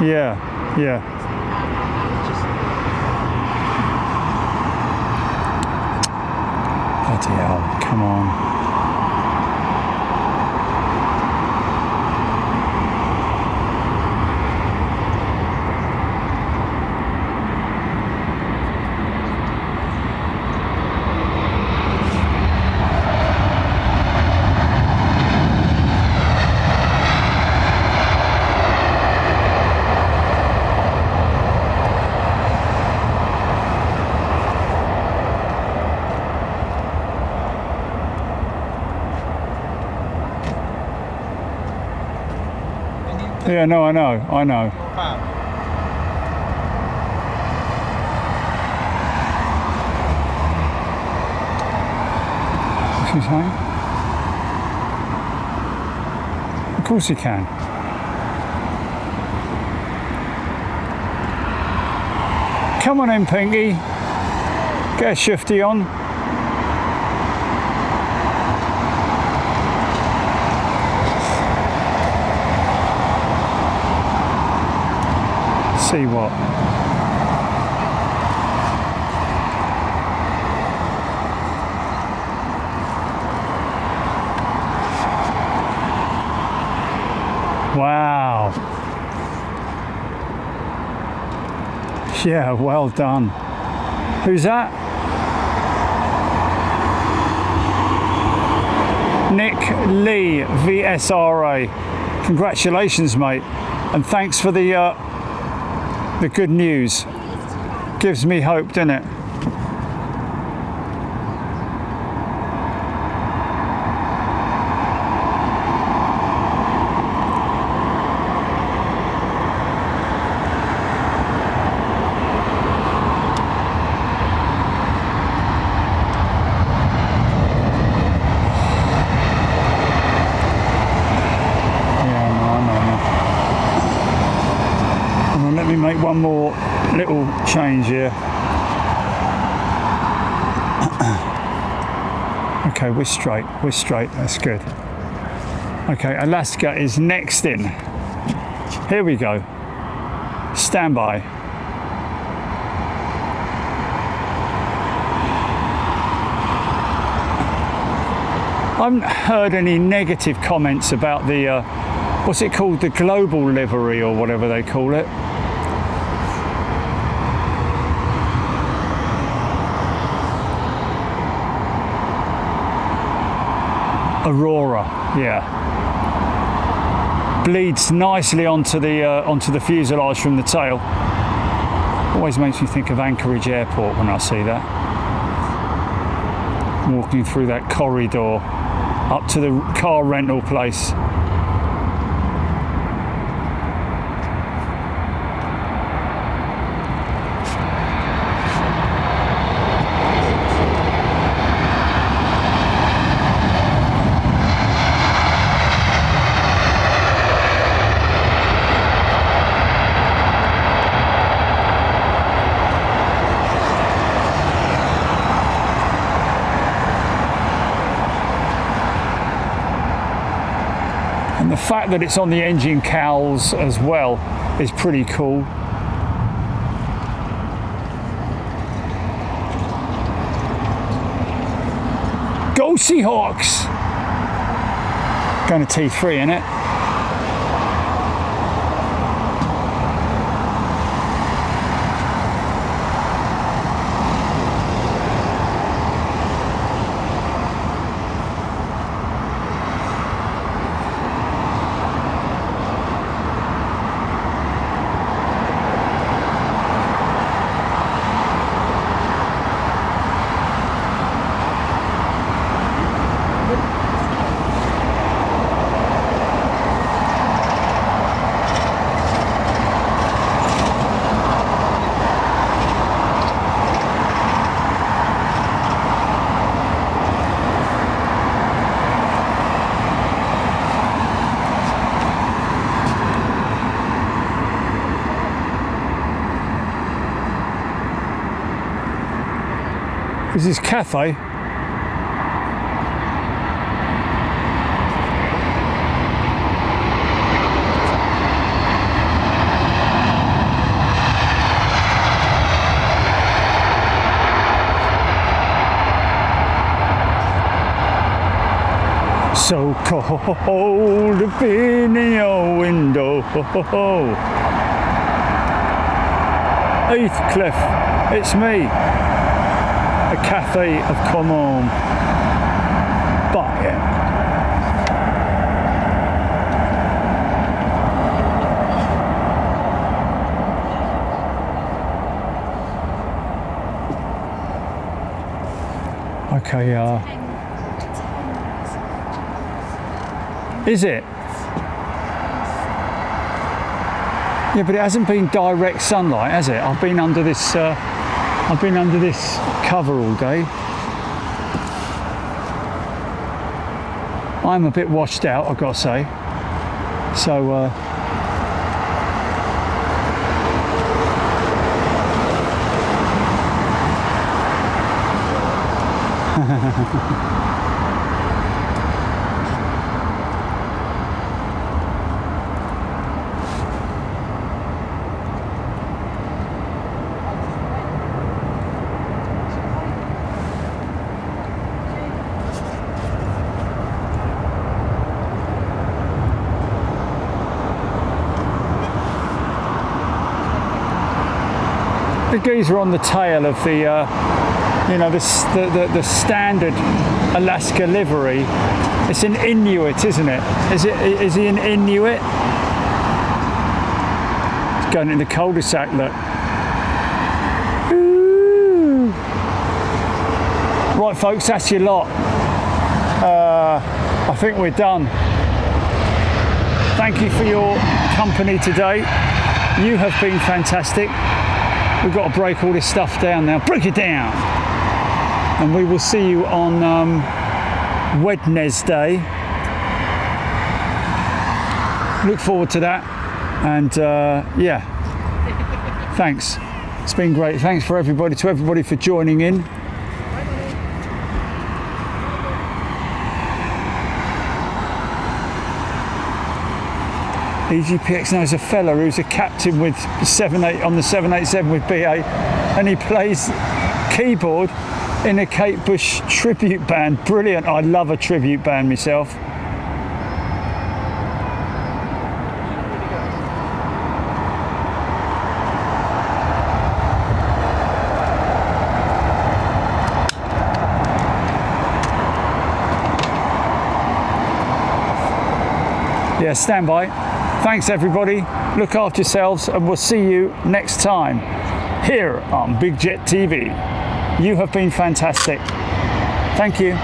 Yeah, yeah. Bloody hell, come on. Yeah, no, I know. What's he saying? Of course he can. Come on in, Pinky. Get a shifty on. See what? Wow. Yeah, well done. Who's that? Nick Lee, VSRA. Congratulations, mate. And thanks for the good news. Gives me hope, doesn't it? Make one more little change here. Okay, we're straight, that's good. Okay, Alaska is next in. Here we go. Stand by. I haven't heard any negative comments about the, what's it called, the global livery or whatever they call it. Aurora, yeah. Bleeds nicely onto the fuselage from the tail. Always makes me think of Anchorage Airport when I see that. Walking through that corridor up to the car rental place. The fact that it's on the engine cowls as well is pretty cool. Go Seahawks! Going to T3, innit? This is Cathay. So cold up in your window. Heathcliff, it's me. A cafe of come home. Buy it. Okay, is it? Yeah, but it hasn't been direct sunlight, has it? I've been under this. I've been under this cover all day. I'm a bit washed out, I've got to say. So. The geezer on the tail of the, you know, the standard Alaska livery. It's an Inuit, isn't it? Is he an Inuit? It's going in the cul-de-sac, look. Ooh. Right, folks, that's your lot. I think we're done. Thank you for your company today. You have been fantastic. We've got to break all this stuff down now. Break it down! And we will see you on Wednesday. Look forward to that. And yeah, thanks. It's been great. Thanks to everybody for joining in. EGPX knows a fella who's a captain with on the 787 with BA, and he plays keyboard in a Kate Bush tribute band. Brilliant. I love a tribute band myself. Yeah, stand by. Thanks everybody, look after yourselves, and we'll see you next time here on Big Jet TV. You have been fantastic. Thank you.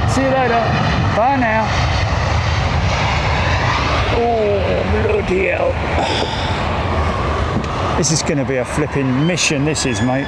See you later. Bye now. Oh, bloody hell. This is going to be a flipping mission, this is, mate.